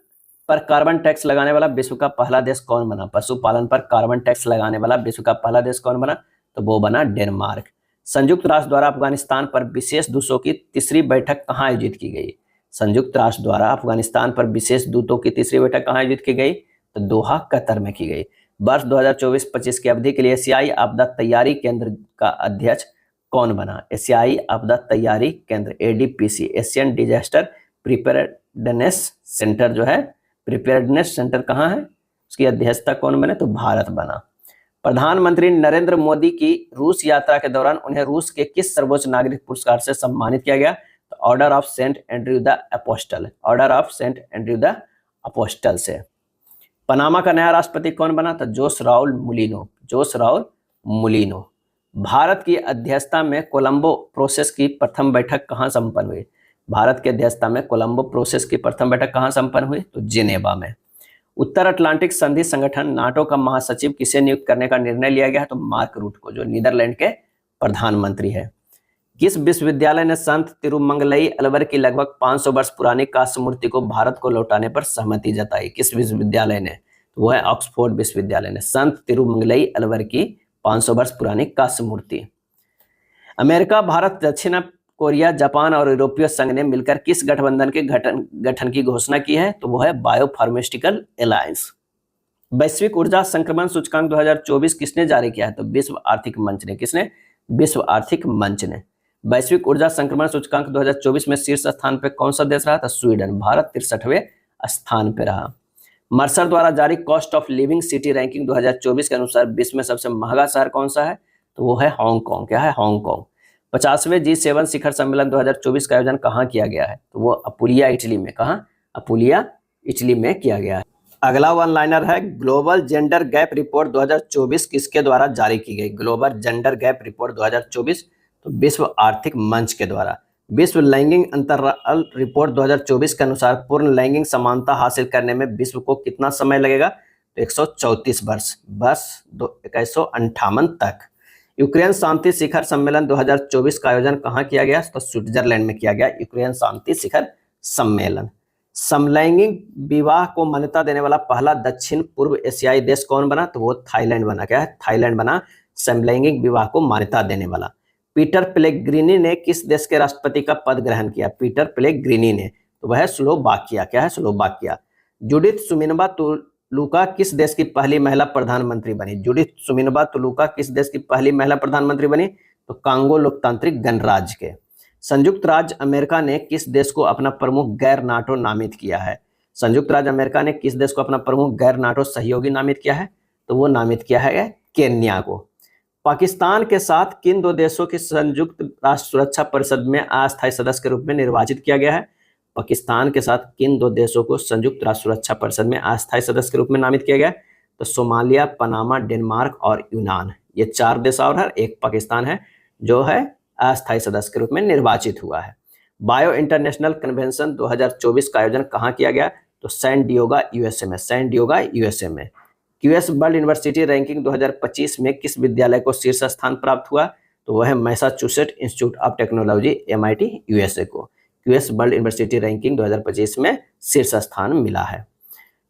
पर कार्बन टैक्स लगाने वाला विश्व का पहला देश कौन बना? पशुपालन पर कार्बन टैक्स लगाने वाला विश्व का पहला देश कौन बना? तो वो बना डेनमार्क। संयुक्त राष्ट्र द्वारा अफगानिस्तान पर विशेष दूतों की तीसरी बैठक कहाँ आयोजित की गई? संयुक्त राष्ट्र द्वारा अफगानिस्तान पर विशेष दूतों की तीसरी बैठक कहाँ आयोजित की गई? तो दोहा, कतर में की गई। वर्ष 2024-25 की अवधि के लिए एशियाई आपदा तैयारी केंद्र का अध्यक्ष कौन बना? एशियाई आपदा तैयारी केंद्र ADPC, Asian disaster preparedness centre जो है, प्रिपेयर्डनेस सेंटर कहाँ है, उसकी अध्यक्षता कौन बने? तो भारत बना। प्रधानमंत्री नरेंद्र मोदी की रूस यात्रा के दौरान उन्हें रूस के किस सर्वोच्च नागरिक पुरस्कार से सम्मानित किया गया? तो Order of Saint Andrew the Apostle, Order of Saint Andrew the Apostle से। पनामा का नया राष्ट्रपति कौन बना? तो Jose Raul Mulino, Jose Raul Mulino. Bharat की अध्यक्षता में कोलंबो प्रोसेस की प्रथम बैठक कहाँ संपन्न हुई? भारत की अध्यक्षता में कोलंबो प्रोसेस की प्रथम बैठक कहाँ संपन्न हुई? तो जिनेवा में। उत्तर अटलांटिक संधि संगठन नाटो का महासचिव किसे नियुक्त करने का निर्णय लिया गया है? तो मार्क रूट को, जो नीदरलैंड के प्रधानमंत्री है। किस विश्वविद्यालय ने संत तिरुमंगलई अलवर की लगभग 500 वर्ष पुरानी कांस्य मूर्ति को भारत को लौटाने पर सहमति जताई? किस विश्वविद्यालय ने? तो वो है ऑक्सफोर्ड विश्वविद्यालय ने संत तिरुमंगलई अलवर की 500 वर्ष पुरानी कांस्य मूर्ति। अमेरिका, भारत, दक्षिण कोरिया, जापान और यूरोपीय संघ ने मिलकर किस गठबंधन के गठन की घोषणा की है? तो वो है बायोफार्मास्यूटिकल एलायंस। वैश्विक ऊर्जा संक्रमण सूचकांक 2024 किसने जारी किया है? तो विश्व आर्थिक मंच ने। किसने? विश्व आर्थिक मंच ने। वैश्विक ऊर्जा संक्रमण सूचकांक 2024 में शीर्ष स्थान पर कौन सा देश रहा था? स्वीडन। भारत 63वें स्थान पर रहा। मर्सर द्वारा जारी cost of living city ranking 2024 के अनुसार विश्व में सबसे महंगा शहर कौन सा है? तो वो है हांगकांग। क्या है? हांगकांग। 50वें G7 शिखर सम्मेलन 2024 का आयोजन कहाँ किया गया है? तो वो अपुलिया, इटली में। कहाँ? अपुलिया, इटली में किया गया है। अगला वन लाइनर है, ग्लोबल जेंडर गैप रिपोर्ट 2024 किसके द्वारा जारी की गई? ग्लोबल जेंडर गैप रिपोर्ट 2024 तो विश्व आर्थिक मंच के द्वारा। विश्व लैंगिक अंतराल रिपोर्ट 2024 के अनुसार पूर्ण लैंगिक समानता हासिल करने में विश्व को कितना समय लगेगा? तो 134 वर्ष, बस 2158 तक। यूक्रेन शांति शिखर सम्मेलन 2024 का आयोजन कहाँ किया गया? तो स्विट्जरलैंड में किया गया यूक्रेन शांति शिखर सम्मेलन। समलैंगिक विवाह को मान्यता देने वाला पहला दक्षिण पूर्व एशियाई देश कौन बना? तो वो थाईलैंड बना। क्या है? थाईलैंड बना समलैंगिक विवाह को मान्यता देने वाला। पीटर पेलेग्रिनी ने किस देश के राष्ट्रपति का पद ग्रहण किया? पीटर पेलेग्रिनी ने, तो वह है स्लोवाकिया। क्या है? स्लोवाकिया। जुडिथ सुमिनबा तुलुका किस देश की पहली महिला प्रधानमंत्री बनी? जुडिथ सुमिनबा तुलुका किस देश की पहली महिला प्रधानमंत्री बनी? तो कांगो लोकतांत्रिक गणराज्य के। संयुक्त राज्य अमेरिका ने किस देश को अपना प्रमुख गैर नाटो नामित किया है? संयुक्त राज्य अमेरिका ने किस देश को अपना प्रमुख गैर नाटो सहयोगी नामित किया है? तो वो नामित किया है केन्या को। पाकिस्तान के साथ किन दो देशों की संयुक्त राष्ट्र सुरक्षा परिषद में अस्थायी सदस्य के रूप में निर्वाचित किया गया है? पाकिस्तान के साथ किन दो देशों को संयुक्त राष्ट्र सुरक्षा परिषद में अस्थायी सदस्य के रूप में नामित किया गया? तो सोमालिया, पनामा, डेनमार्क और यूनान। ये 4 देश और है, एक पाकिस्तान है जो है अस्थायी सदस्य के रूप में निर्वाचित हुआ है। बायो इंटरनेशनल कन्वेंशन 2024 का आयोजन कहाँ किया गया? तो सैन डिएगो यूएसए में। सैन डिएगो यूएसए में। क्यूएस वर्ल्ड यूनिवर्सिटी रैंकिंग 2025 में किस विद्यालय को शीर्ष स्थान प्राप्त हुआ? तो वह है Massachusetts institute of technology MIT USA को क्यूएस वर्ल्ड यूनिवर्सिटी रैंकिंग 2025 में शीर्ष स्थान मिला है।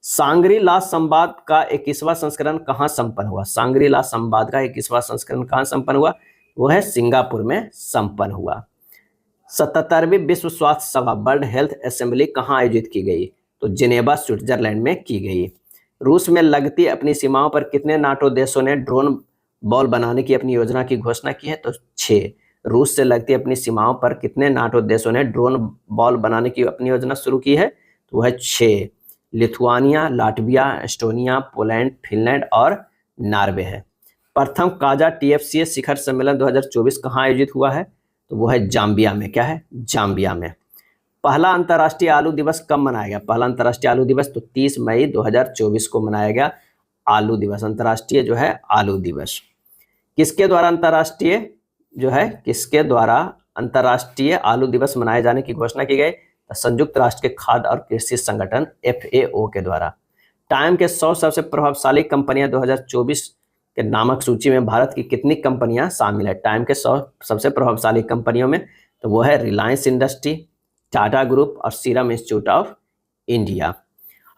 सांग्री-ला संवाद का 21वां संस्करण कहाँ संपन्न हुआ? सांग्री-ला संवाद का 21वां संस्करण कहाँ संपन्न हुआ? वो है सिंगापुर में संपन्न हुआ। 77वीं विश्व स्वास्थ्य सभा वर्ल्ड हेल्थ असेंबली कहाँ आयोजित की गई? तो जिनेवा, स्विट्जरलैंड में की गई। रूस में लगती अपनी सीमाओं पर कितने नाटो देशों ने ड्रोन बॉल बनाने की अपनी योजना की घोषणा की है? तो 6। रूस से लगती अपनी सीमाओं पर कितने नाटो देशों ने ड्रोन बॉल बनाने की अपनी योजना शुरू की है? तो वह 6। Lithuania, Latvia, Estonia, Poland, Finland और नॉर्वे है। प्रथम काजा TFCA शिखर सम्मेलन 2024 कहाँ आयोजित हुआ है? तो वो है जाम्बिया में। क्या है? जाम्बिया में। पहला अंतर्राष्ट्रीय आलू दिवस कब मनाया गया? पहला अंतर्राष्ट्रीय आलू दिवस तो 30 मई 2024 को मनाया गया। आलू दिवस, अंतर्राष्ट्रीय जो है आलू दिवस। किसके द्वारा अंतर्राष्ट्रीय आलू दिवस मनाए जाने की घोषणा की गई? संयुक्त राष्ट्र के खाद्य और कृषि संगठन FAO के द्वारा। टाइम के 100 सबसे प्रभावशाली कंपनियां 2024 के नामक सूची में भारत की कितनी कंपनियां शामिल है? टाइम के 100 सबसे प्रभावशाली कंपनियों में तो वो है रिलायंस इंडस्ट्री, टाटा ग्रुप और serum institute of India.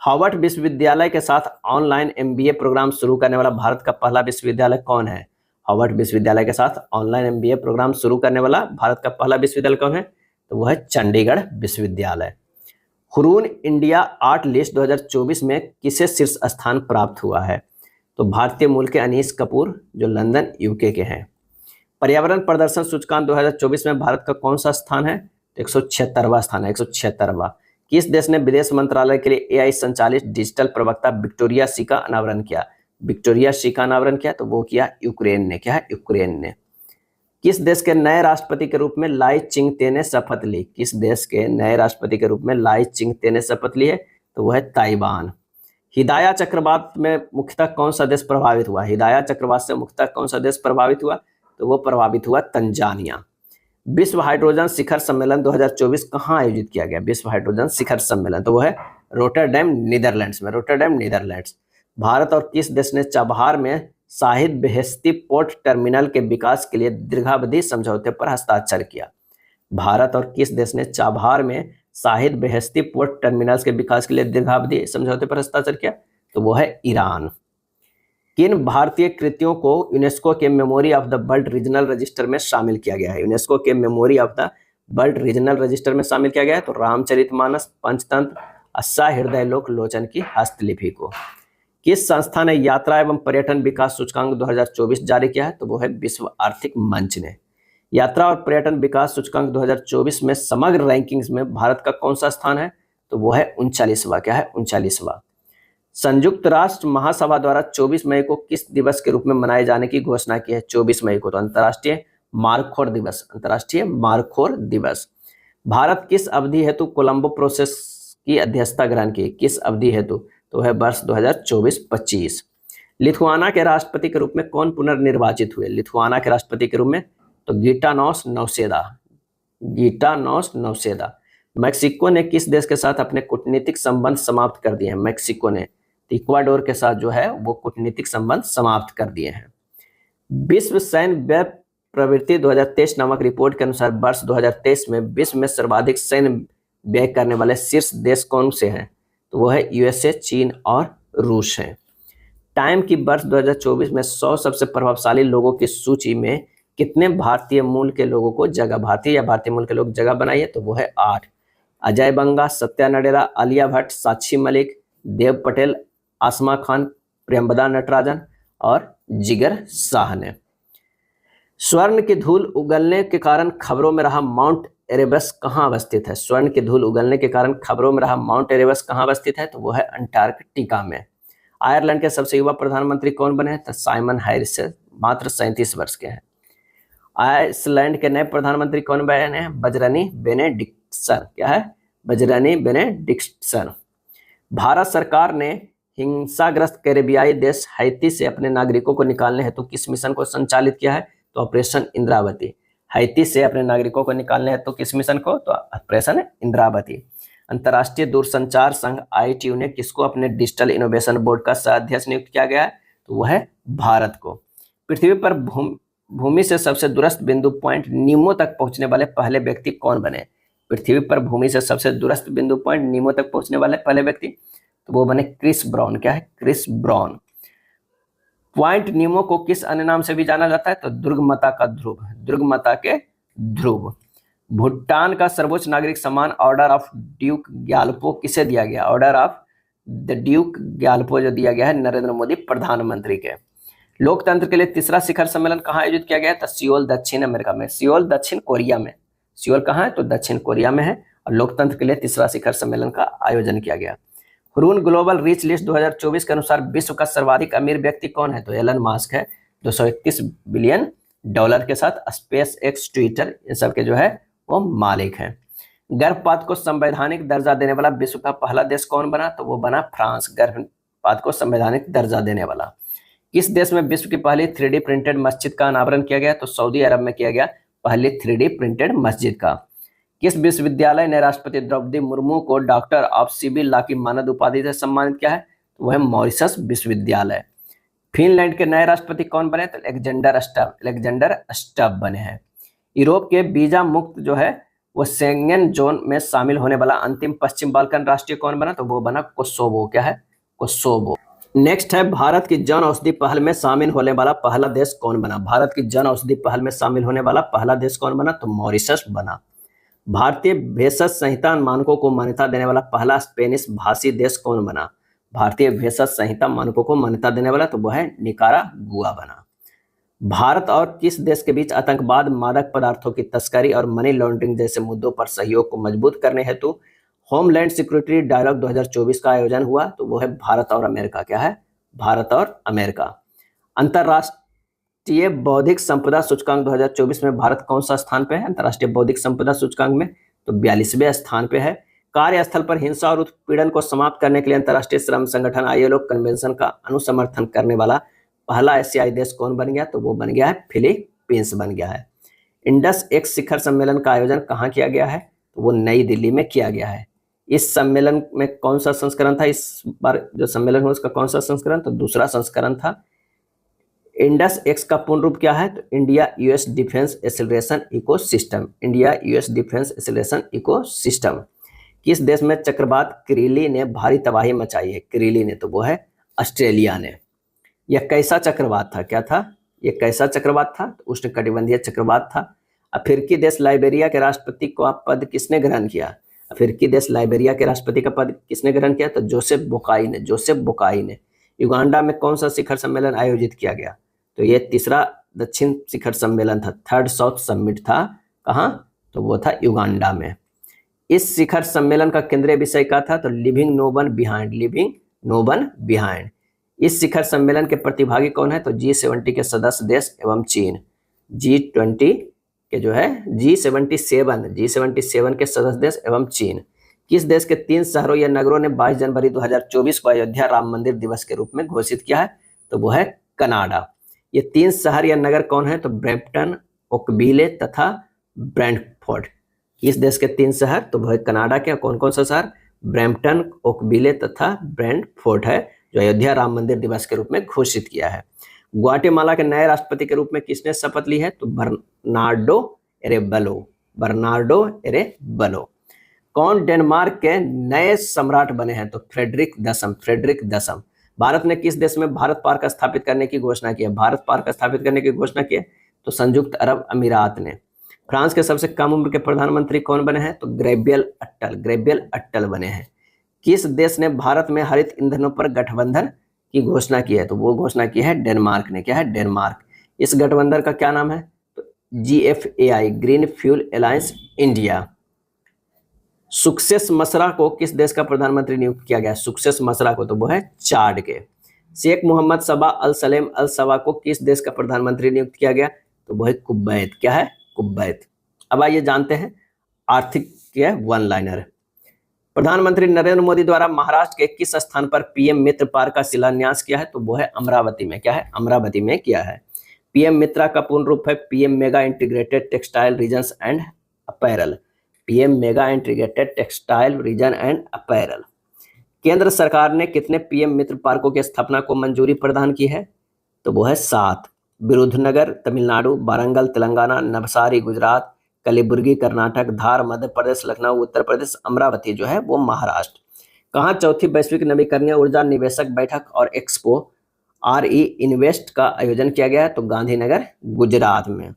Harvard विश्वविद्यालय के साथ ऑनलाइन एमबीए प्रोग्राम शुरू करने वाला भारत का पहला विश्वविद्यालय कौन है? हार्वर्ड विश्वविद्यालय के साथ ऑनलाइन एमबीए प्रोग्राम शुरू करने वाला भारत का पहला विश्वविद्यालय कौन है? तो वह है चंडीगढ़ विश्वविद्यालय। हुरून इंडिया आर्ट लिस्ट 2024 में किसे शीर्ष स्थान प्राप्त हुआ है? तो भारतीय मूल के अनीश कपूर जो लंदन यूके के हैं। पर्यावरण प्रदर्शन सूचकांक 2024 में भारत का कौन सा स्थान है? 176वां स्थान है, 176वां। किस देश ने विदेश मंत्रालय के लिए एआई संचालित डिजिटल प्रवक्ता विक्टोरिया सी का अनावरण किया? विक्टोरिया सी का अनावरण किया तो वो किया यूक्रेन ने। क्या है? यूक्रेन ने। किस देश के नए राष्ट्रपति के रूप में लाई चिंगते ने शपथ ली? किस देश के नए राष्ट्रपति के रूप में लाई चिंगते ने शपथ ली है? तो वह है ताइवान। हिदाया चक्रवात में मुख्यतः कौन सा देश प्रभावित हुआ? हिदाया चक्रवात से मुख्यतः कौन सा देश प्रभावित हुआ? तो वो प्रभावित हुआ तंजानिया। विश्व हाइड्रोजन शिखर सम्मेलन 2024 कहाँ आयोजित किया गया? विश्व हाइड्रोजन शिखर सम्मेलन तो वो है रोटरडैम नीदरलैंड्स में, रोटरडैम नीदरलैंड्स। भारत और किस देश ने चाबहार में शाहिद बेहेश्ती पोर्ट टर्मिनल के विकास के लिए दीर्घावधि समझौते पर हस्ताक्षर किया? भारत और किस देश ने चाबहार में शाहिद बेहेश्ती पोर्ट टर्मिनल्स के विकास के लिए दीर्घावधि समझौते पर हस्ताक्षर किया? तो वो है ईरान। किन भारतीय कृतियों को यूनेस्को के memory of the world regional register में शामिल किया गया है? यूनेस्को के memory of the world regional register में शामिल किया गया है तो रामचरितमानस, पंचतंत्र, अस्सा हृदय लोक लोचन की हस्तलिपि को। किस संस्था ने यात्रा एवं पर्यटन विकास सूचकांक 2024 जारी किया है? तो वो है विश्व आर्थिक मंच ने। यात्रा और पर्यटन विकास सूचकांक 2024 में समग्र रैंकिंग्स में भारत का कौन सा स्थान है? तो वो है 39वां। क्या है? 39वां। संयुक्त राष्ट्र महासभा द्वारा 24 मई को किस दिवस के रूप में मनाए जाने की घोषणा की है? 24 मई को तो अंतर्राष्ट्रीय मारखोर दिवस, अंतर्राष्ट्रीय मारखोर दिवस। भारत किस अवधि हेतु कोलंबो प्रोसेस की अध्यक्षता ग्रहण की? किस अवधि हेतु? तो है वर्ष 2024-25। लिथुआना के राष्ट्रपति के रूप में कौन पुनर्निर्वाचित हुए? लिथुआना के राष्ट्रपति के रूप में तो गीटानोस नौसेदा, गीटानोस नौसेदा। मैक्सिको ने किस देश के साथ अपने कूटनीतिक संबंध समाप्त कर दिए हैं? मैक्सिको ने इक्वाडोर के साथ जो है वो कूटनीतिक संबंध समाप्त कर दिए हैं। विश्व सैन्य व्यय प्रवृत्ति 2023 नामक रिपोर्ट के अनुसार वर्ष 2023 में विश्व में सर्वाधिक सैन्य व्यय करने वाले शीर्ष देश कौन से हैं? तो वो है यूएसए, चीन और रूस हैं। टाइम की वर्ष 2024 में 100 सबसे प्रभावशाली लोगों की सूची में कितने भारतीय मूल के लोगों को जगह, भारतीय या भारतीय मूल के लोग जगह बनाई है? तो वो है 8। अजय बंगा, सत्या नडेला, आलिया भट्ट, साक्षी मलिक, देव पटेल, आसमा खान, प्रियंवदा नटराजन और जिगर शाह ने। स्वर्ण की धूल उगलने के कारण खबरों में रहा माउंट एरेबस कहाँ अवस्थित है? स्वर्ण की धूल उगलने के कारण खबरों में रहा माउंट एरेबस कहाँ अवस्थित है? तो वो है अंटार्कटिका में। आयरलैंड के सबसे युवा प्रधानमंत्री कौन बने हैं? तो साइमन हैरिस से मात्र 37 वर्ष के हैं। आइसलैंड के नए प्रधानमंत्री कौन बने हैं? Bjarni Benediktsson. क्या है? Bjarni Benediktsson. भारत सरकार ने हिंसाग्रस्त कैरेबियाई देश हैती से अपने नागरिकों को निकालने हेतु किस मिशन को संचालित किया है? तो ऑपरेशन इंद्रावती। हैती से अपने नागरिकों को निकालने हेतु किस मिशन को? तो ऑपरेशन इंद्रावती। अंतर्राष्ट्रीय दूरसंचार संघ ITU ने किसको अपने डिजिटल इनोवेशन बोर्ड का सह अध्यक्ष नियुक्त किया गया है? तो वह है भारत को। पृथ्वी पर भूमि से सबसे दूरस्थ बिंदु पॉइंट नीमो तक पहुंचने वाले पहले व्यक्ति कौन बने? पृथ्वी पर भूमि से सबसे दूरस्थ बिंदु पॉइंट नीमो तक पहुंचने वाले पहले व्यक्ति तो वो बने क्रिस ब्राउन। क्या है? Chris brown. पॉइंट नीमो को किस अन्य नाम से भी जाना जाता है? तो दुर्गमता का ध्रुव, दुर्गमता के ध्रुव। भूटान का सर्वोच्च नागरिक सम्मान ऑर्डर ऑफ ड्यूक ग्यालपो किसे दिया गया? Order of the Duke Gyalpo जो दिया गया है नरेंद्र मोदी प्रधानमंत्री के। लोकतंत्र के लिए तीसरा शिखर सम्मेलन कहाँ आयोजित किया गया? तो सियोल दक्षिण अमेरिका में, सियोल दक्षिण कोरिया में। सियोल कहाँ है? तो दक्षिण कोरिया में है। और लोकतंत्र के लिए तीसरा शिखर सम्मेलन का आयोजन किया गया। हुरून ग्लोबल रिच लिस्ट 2024 के अनुसार विश्व का सर्वाधिक अमीर व्यक्ति कौन है? तो एलन मास्क है, 231 बिलियन डॉलर के साथ स्पेस एक्स, ट्विटर, इन सब के जो है वो मालिक है। गर्भपात को संवैधानिक दर्जा देने वाला विश्व का पहला देश कौन बना? तो वो बना फ्रांस, गर्भपात को संवैधानिक दर्जा देने वाला। किस देश में विश्व की पहली 3D प्रिंटेड मस्जिद का अनावरण किया गया? तो सऊदी अरब में किया गया पहली 3D प्रिंटेड मस्जिद का। किस विश्वविद्यालय ने राष्ट्रपति द्रौपदी मुर्मू को डॉक्टर ऑफ सिविल लॉ की मानद उपाधि से सम्मानित किया है? तो वह है मॉरिशस विश्वविद्यालय। फिनलैंड के नए राष्ट्रपति कौन बने? तो अलेक्जेंडर स्टब बने हैं। यूरोप के वीजा मुक्त जो है वो शेंगेन जोन में शामिल होने वाला अंतिम पश्चिम बाल्कन राष्ट्रीय कौन बना? तो वो बना कोसोवो। क्या है? कोसोवो। नेक्स्ट है भारत की जन औषधि पहल में शामिल होने वाला पहला देश कौन बना? भारत की जन औषधि पहल में शामिल होने वाला पहला देश कौन बना? तो मॉरिशस बना। भारतीय भेषज संहिता मानकों को मान्यता देने वाला पहला स्पेनिश भाषी देश कौन बना? भारतीय भेषज संहिता मानकों को मान्यता देने वाला तो वह है निकारागुआ बना। भारत और किस देश के बीच आतंकवाद, मादक पदार्थों की तस्करी और मनी लॉन्ड्रिंग जैसे मुद्दों पर सहयोग को मजबूत करने हेतु होमलैंड सिक्योरिटी डायलॉग 2024 का आयोजन हुआ? तो वो है भारत और अमेरिका। क्या है? भारत और अमेरिका। अंतरराष्ट्रीय बौद्धिक संपदा सूचकांक 2024 में भारत कौन सा स्थान पे है? अंतरराष्ट्रीय बौद्धिक संपदा सूचकांक में तो 42वें स्थान पे है। कार्यस्थल पर हिंसा और उत्पीड़न को समाप्त करने के लिए अंतरराष्ट्रीय श्रम संगठन ILO कन्वेंशन का अनुसमर्थन करने वाला पहला एशियाई देश कौन बन गया? तो वो बन गया है फिलीपींस बन गया है। इंडस एक्स शिखर सम्मेलन का आयोजन कहाँ किया गया है? तो वो नई दिल्ली में किया गया है। इस सम्मेलन में कौन सा संस्करण था? इस बार जो सम्मेलन हुआ उसका कौन सा संस्करण? तो दूसरा संस्करण था। इंडस एक्स का पूर्ण रूप क्या है? तो India US defence acceleration ecosystem. India US defence acceleration ecosystem. किस देश में चक्रवात क्रिली ने भारी तबाही मचाई है? क्रिली ने तो वो है ऑस्ट्रेलिया ने। यह कैसा चक्रवात था? क्या था? यह कैसा चक्रवात था? तो उष्णकटिबंधीय चक्रवात था। अफ्रीकी देश लाइबेरिया के राष्ट्रपति का पद किसने ग्रहण किया? अफ्रीकी देश लाइबेरिया के राष्ट्रपति का पद किसने ग्रहण किया? तो जोसेफ बोकाई ने। युगांडा में कौन सा शिखर सम्मेलन आयोजित किया गया? तो ये तीसरा दक्षिण शिखर सम्मेलन था, थर्ड साउथ समिट था। कहाँ? तो वो था युगांडा में। इस शिखर सम्मेलन का केंद्रीय विषय क्या था? तो लिविंग नो वन बिहाइंड। इस शिखर सम्मेलन के प्रतिभागी कौन है? तो G70 के सदस्य देश एवं चीन। G20 के जो है G77 के सदस्य देश एवं चीन। किस देश के 3 शहरों या नगरों ने 22 जनवरी 2024 को अयोध्या राम मंदिर दिवस के रूप में घोषित किया है? तो वो है कनाडा। ये 3 शहर या नगर कौन है? तो ब्रैम्पटन, ओकविले तथा ब्रैंडफोर्ड। किस देश के 3 शहर? तो वो है कनाडा के। कौन कौन सा शहर? ब्रैम्पटन, ओकविले तथा ब्रैंडफोर्ड है, जो अयोध्या राम मंदिर दिवस के रूप में घोषित किया है। ग्वाटेमाला के नए राष्ट्रपति के रूप में किसने शपथ ली है? तो बर्नार्डो एरेबलो। कौन डेनमार्क के नए सम्राट बने हैं? तो फ्रेडरिक दसम। भारत ने किस देश में भारत पार्क स्थापित करने की घोषणा की है? भारत पार्क स्थापित करने की घोषणा की है तो संयुक्त अरब अमीरात ने। फ्रांस के सबसे कम उम्र के प्रधानमंत्री कौन बने हैं? तो गैब्रियल अट्टल बने हैं। किस देश ने भारत में हरित ईंधनों पर गठबंधन की घोषणा की है? तो वो घोषणा की है डेनमार्क ने। क्या है? डेनमार्क। इस गठबंधन का क्या नाम है? तो GFAI, green fuel alliance India. Success मसरा को किस देश का प्रधानमंत्री नियुक्त किया गया? सक्सेस मसरा को तो वो है चाड के। शेख मोहम्मद सबा अल सलेम अल सबा को किस देश का प्रधानमंत्री नियुक्त किया गया? तो वो है कुवैत। क्या है? कुवैत। अब आइए जानते हैं आर्थिक के वन लाइनर। प्रधानमंत्री नरेंद्र मोदी द्वारा महाराष्ट्र के किस स्थान पर PM मित्र पार्क का शिलान्यास किया है? तो वो है अमरावती में। क्या है? अमरावती में किया है। PM मित्रा का पूर्ण रूप है PM mega integrated textile regions and apparel. PM mega integrated textile region and apparel. केंद्र सरकार ने कितने PM मित्र पार्कों की स्थापना को मंजूरी प्रदान की है? तो वो है 7। विरुधनगर तमिलनाडु, वारंगल तेलंगाना, नवसारी गुजरात, कलिबुर्गी कर्नाटक, धार मध्य प्रदेश, लखनऊ उत्तर प्रदेश, अमरावती जो है वो महाराष्ट्र। कहाँ चौथी वैश्विक नवीकरणीय ऊर्जा निवेशक बैठक और एक्सपो RE इन्वेस्ट का आयोजन किया गया है? तो गांधीनगर गुजरात में।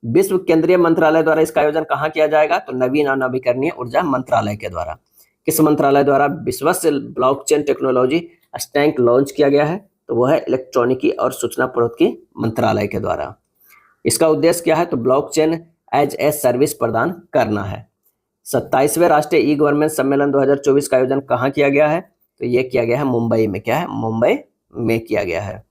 विश्व केंद्रीय मंत्रालय द्वारा इसका आयोजन कहाँ किया जाएगा? तो नवीन और नवीकरणीय ऊर्जा मंत्रालय के द्वारा। किस मंत्रालय द्वारा विश्वस्त ब्लॉकचेन टेक्नोलॉजी स्टैंक लॉन्च किया गया है? तो वह है इलेक्ट्रॉनिकी और सूचना प्रौद्योगिकी मंत्रालय के द्वारा। इसका उद्देश्य क्या है? तो ब्लॉकचेन एज ए सर्विस प्रदान करना है। 27वें राष्ट्रीय ई-गवर्नेंस सम्मेलन 2024 का आयोजन कहाँ किया गया है? तो ये किया गया है मुंबई में। क्या है? मुंबई में किया गया है।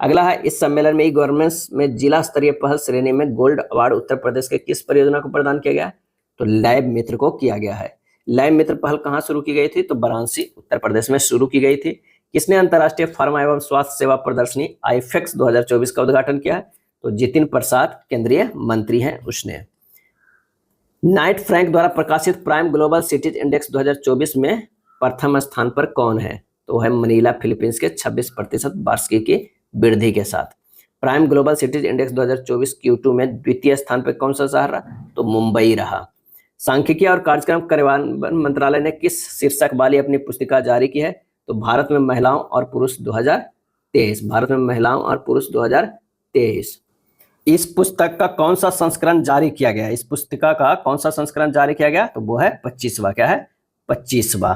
अगला है, इस सम्मेलन में ई-गवर्नेंस में जिला स्तरीय पहल श्रेणी में गोल्ड अवार्ड उत्तर प्रदेश के किस परियोजना को प्रदान किया गया है? तो लैब मित्र को किया गया है। लैब मित्र पहल कहाँ शुरू की गई थी? तो वाराणसी उत्तर प्रदेश में शुरू की गई थी। किसने अंतर्राष्ट्रीय फार्मा एवं स्वास्थ्य सेवा प्रदर्शनी IFEX 2024 का उद्घाटन किया है? तो जितिन प्रसाद केंद्रीय मंत्री हैं उसने। नाइट फ्रैंक द्वारा प्रकाशित प्राइम ग्लोबल सिटीज इंडेक्स 2024 में प्रथम स्थान पर कौन है? तो है मनीला, फिलीपींस के 26% वार्षिकी की वृद्धि के साथ। Prime global cities index 2024 Q2 में द्वितीय स्थान पर कौन सा शहर रहा? तो मुंबई रहा। सांख्यिकी और कार्यक्रम कार्यान्वयन मंत्रालय ने किस शीर्षक वाली अपनी पुस्तिका जारी की है? तो भारत में महिलाओं और पुरुष 2023। भारत में महिलाओं और पुरुष 2023। इस पुस्तक का कौन सा संस्करण जारी किया गया? इस पुस्तिका का कौन सा संस्करण जारी किया गया? तो वो है 25वां। क्या है? 25वां।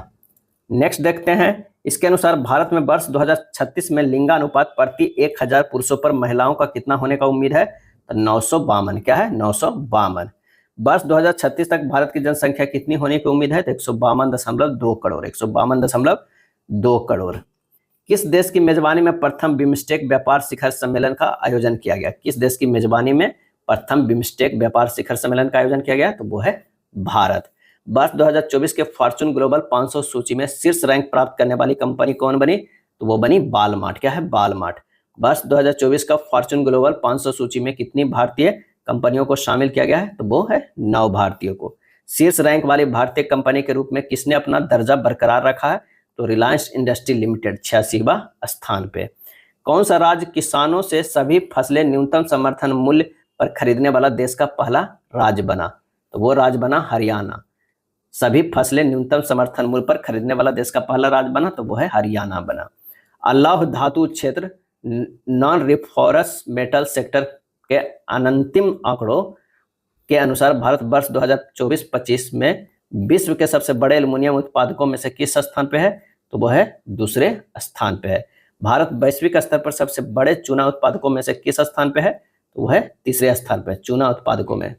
नेक्स्ट देखते हैं। इसके अनुसार भारत में वर्ष 2036 में लिंगानुपात प्रति 1000 पुरुषों पर महिलाओं का कितना होने का उम्मीद है? तो 952। क्या है? 952। वर्ष 2036 तक भारत की जनसंख्या कितनी होने की उम्मीद है? तो 152.2 करोड़। 152.2 करोड़। किस देश की मेजबानी में प्रथम बिम्स्टेक व्यापार शिखर सम्मेलन का आयोजन किया गया? किस देश की मेजबानी में प्रथम बिम्स्टेक व्यापार शिखर सम्मेलन का आयोजन किया गया? तो वो है भारत। वर्ष 2024 के फॉर्चून ग्लोबल 500 सूची में शीर्ष रैंक प्राप्त करने वाली कंपनी कौन बनी? तो वो बनी वालमार्ट। क्या है? वालमार्ट। वर्ष 2024 का फॉर्चून ग्लोबल 500 सूची में कितनी भारतीय कंपनियों को शामिल किया गया है? तो वो है 9 भारतीयों को। शीर्ष रैंक वाली भारतीय कंपनी के रूप में किसने अपना दर्जा बरकरार रखा है? तो रिलायंस इंडस्ट्री लिमिटेड 86वां स्थान पे। कौन सा राज्य किसानों से सभी फसलें न्यूनतम समर्थन मूल्य पर खरीदने वाला देश का पहला राज्य बना? तो वो राज्य बना हरियाणा। सभी फसलें न्यूनतम समर्थन मूल्य पर खरीदने वाला देश का पहला राज्य बना, तो वो है हरियाणा बना। अलौह धातु क्षेत्र नॉन रिफॉरस मेटल सेक्टर के अनंतिम आंकड़ों के अनुसार भारत वर्ष 2024-25 में विश्व के सबसे बड़े एल्युमिनियम उत्पादकों में से किस स्थान पे है? तो वह है दूसरे स्थान पे है। भारत वैश्विक स्तर पर सबसे बड़े चूना उत्पादकों में से किस स्थान पे है? तो वह है तीसरे स्थान पे। चूना उत्पादकों में।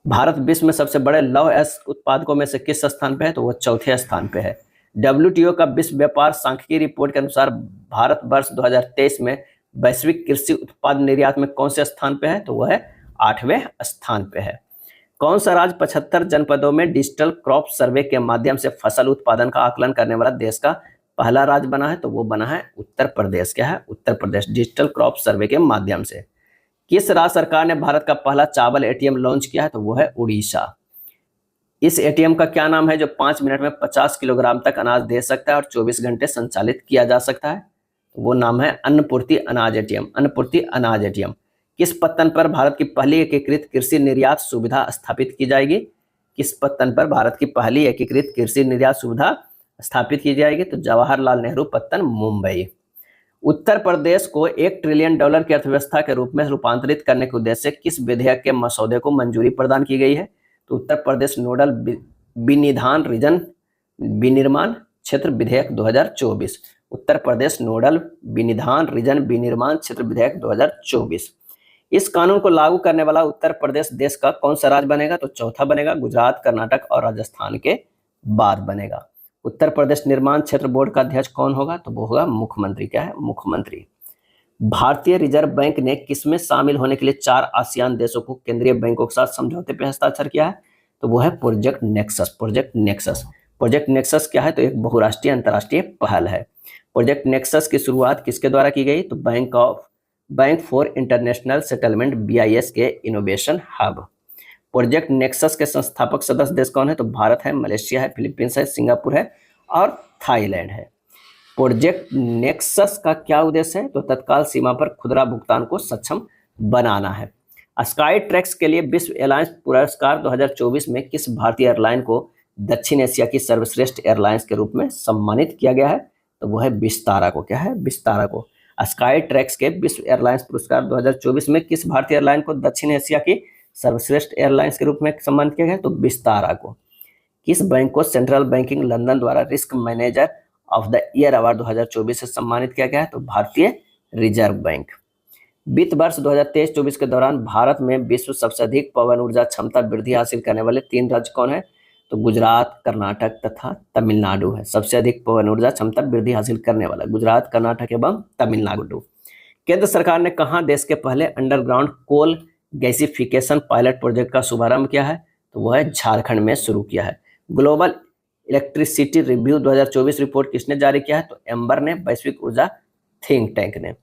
भारत विश्व में सबसे बड़े लौह अयस्क उत्पादकों में से किस स्थान पे है? तो वह चौथे स्थान पे है। WTO का विश्व व्यापार सांख्यिकी रिपोर्ट के अनुसार भारत वर्ष 2023 में वैश्विक कृषि उत्पाद निर्यात में कौन से स्थान पे है? तो वह है 8वें स्थान पे है। कौन सा राज्य 75 जनपदों में डिजिटल क्रॉप सर्वे के माध्यम से फसल उत्पादन का आकलन करने वाला देश का पहला राज्य बना है? तो वो बना है उत्तर प्रदेश। क्या है? Uttar Pradesh. Digital crop survey के माध्यम से। किस राज्य सरकार ने भारत का पहला चावल ATM लॉन्च किया है? तो वो है उड़ीसा। इस ATM का क्या नाम है जो 5 मिनट में 50 किलोग्राम तक अनाज दे सकता है और 24 घंटे संचालित किया जा सकता है? तो वो नाम है अन्नपूर्ति अनाज ATM। अन्नपूर्ति अनाज ATM। किस पत्तन पर भारत की पहली एकीकृत कृषि निर्यात सुविधा स्थापित की जाएगी? किस पत्तन पर भारत की पहली एकीकृत कृषि निर्यात सुविधा स्थापित की जाएगी? तो जवाहरलाल नेहरू पत्तन, मुंबई। उत्तर प्रदेश को $1 ट्रिलियन की अर्थव्यवस्था के रूप में रूपांतरित करने के उद्देश्य से किस विधेयक के मसौदे को मंजूरी प्रदान की गई है? तो उत्तर प्रदेश नोडल विनिधान रीजन विनिर्माण क्षेत्र विधेयक 2024। उत्तर प्रदेश नोडल विनिधान रीजन विनिर्माण क्षेत्र विधेयक 2024। इस कानून को लागू करने वाला उत्तर प्रदेश देश का कौन सा राज्य बनेगा? तो चौथा बनेगा। गुजरात, कर्नाटक और राजस्थान के बाद बनेगा। उत्तर प्रदेश निर्माण क्षेत्र बोर्ड का अध्यक्ष कौन होगा? तो वो होगा मुख्यमंत्री। क्या है? मुख्यमंत्री। भारतीय रिजर्व बैंक ने किसमें शामिल होने के लिए 4 आसियान देशों को केंद्रीय बैंकों के साथ समझौते पर हस्ताक्षर किया है? तो वो है project nexus. Project nexus. Project nexus क्या है? तो एक बहुराष्ट्रीय अंतर्राष्ट्रीय पहल है। प्रोजेक्ट नेक्सस की शुरुआत किसके द्वारा की गई? तो bank for international settlement BIS के इनोवेशन हब। प्रोजेक्ट नेक्सस के संस्थापक सदस्य देश कौन है? तो भारत है, मलेशिया है, फिलीपींस है, सिंगापुर है और थाईलैंड है। प्रोजेक्ट नेक्सस का क्या उद्देश्य है? तो तत्काल सीमा पर खुदरा भुगतान को सक्षम बनाना है। स्काई ट्रैक्स के लिए विश्व एयरलाइंस पुरस्कार 2024 में किस भारतीय एयरलाइन को दक्षिण एशिया की सर्वश्रेष्ठ एयरलाइंस के रूप में सम्मानित किया गया है? तो वो है विस्तारा को। क्या है? विस्तारा को। स्काई ट्रैक्स के विश्व एयरलाइंस पुरस्कार 2024 में किस भारतीय एयरलाइन को दक्षिण एशिया की सर्वश्रेष्ठ एयरलाइंस के रूप में सम्मानित किया गया? तो विस्तारा को। किस बैंक को सेंट्रल बैंकिंग लंदन द्वारा risk manager of the year award 2024 से सम्मानित किया गया है? तो भारतीय रिजर्व बैंक। वित्त वर्ष 2023-24 के दौरान भारत में विश्व सबसे अधिक पवन ऊर्जा क्षमता वृद्धि हासिल करने वाले 3 राज्य कौन है? तो गुजरात, कर्नाटक तथा तमिलनाडु है। सबसे अधिक पवन ऊर्जा क्षमता वृद्धि हासिल करने वाला गुजरात, कर्नाटक एवं तमिलनाडु। केंद्र सरकार ने कहां देश के पहले underground coal gasification pilot project का शुभारंभ किया है? तो वह है झारखंड में शुरू किया है। ग्लोबल इलेक्ट्रिसिटी रिव्यू 2024 रिपोर्ट किसने जारी किया है? तो एम्बर ने, वैश्विक ऊर्जा थिंक टैंक ने।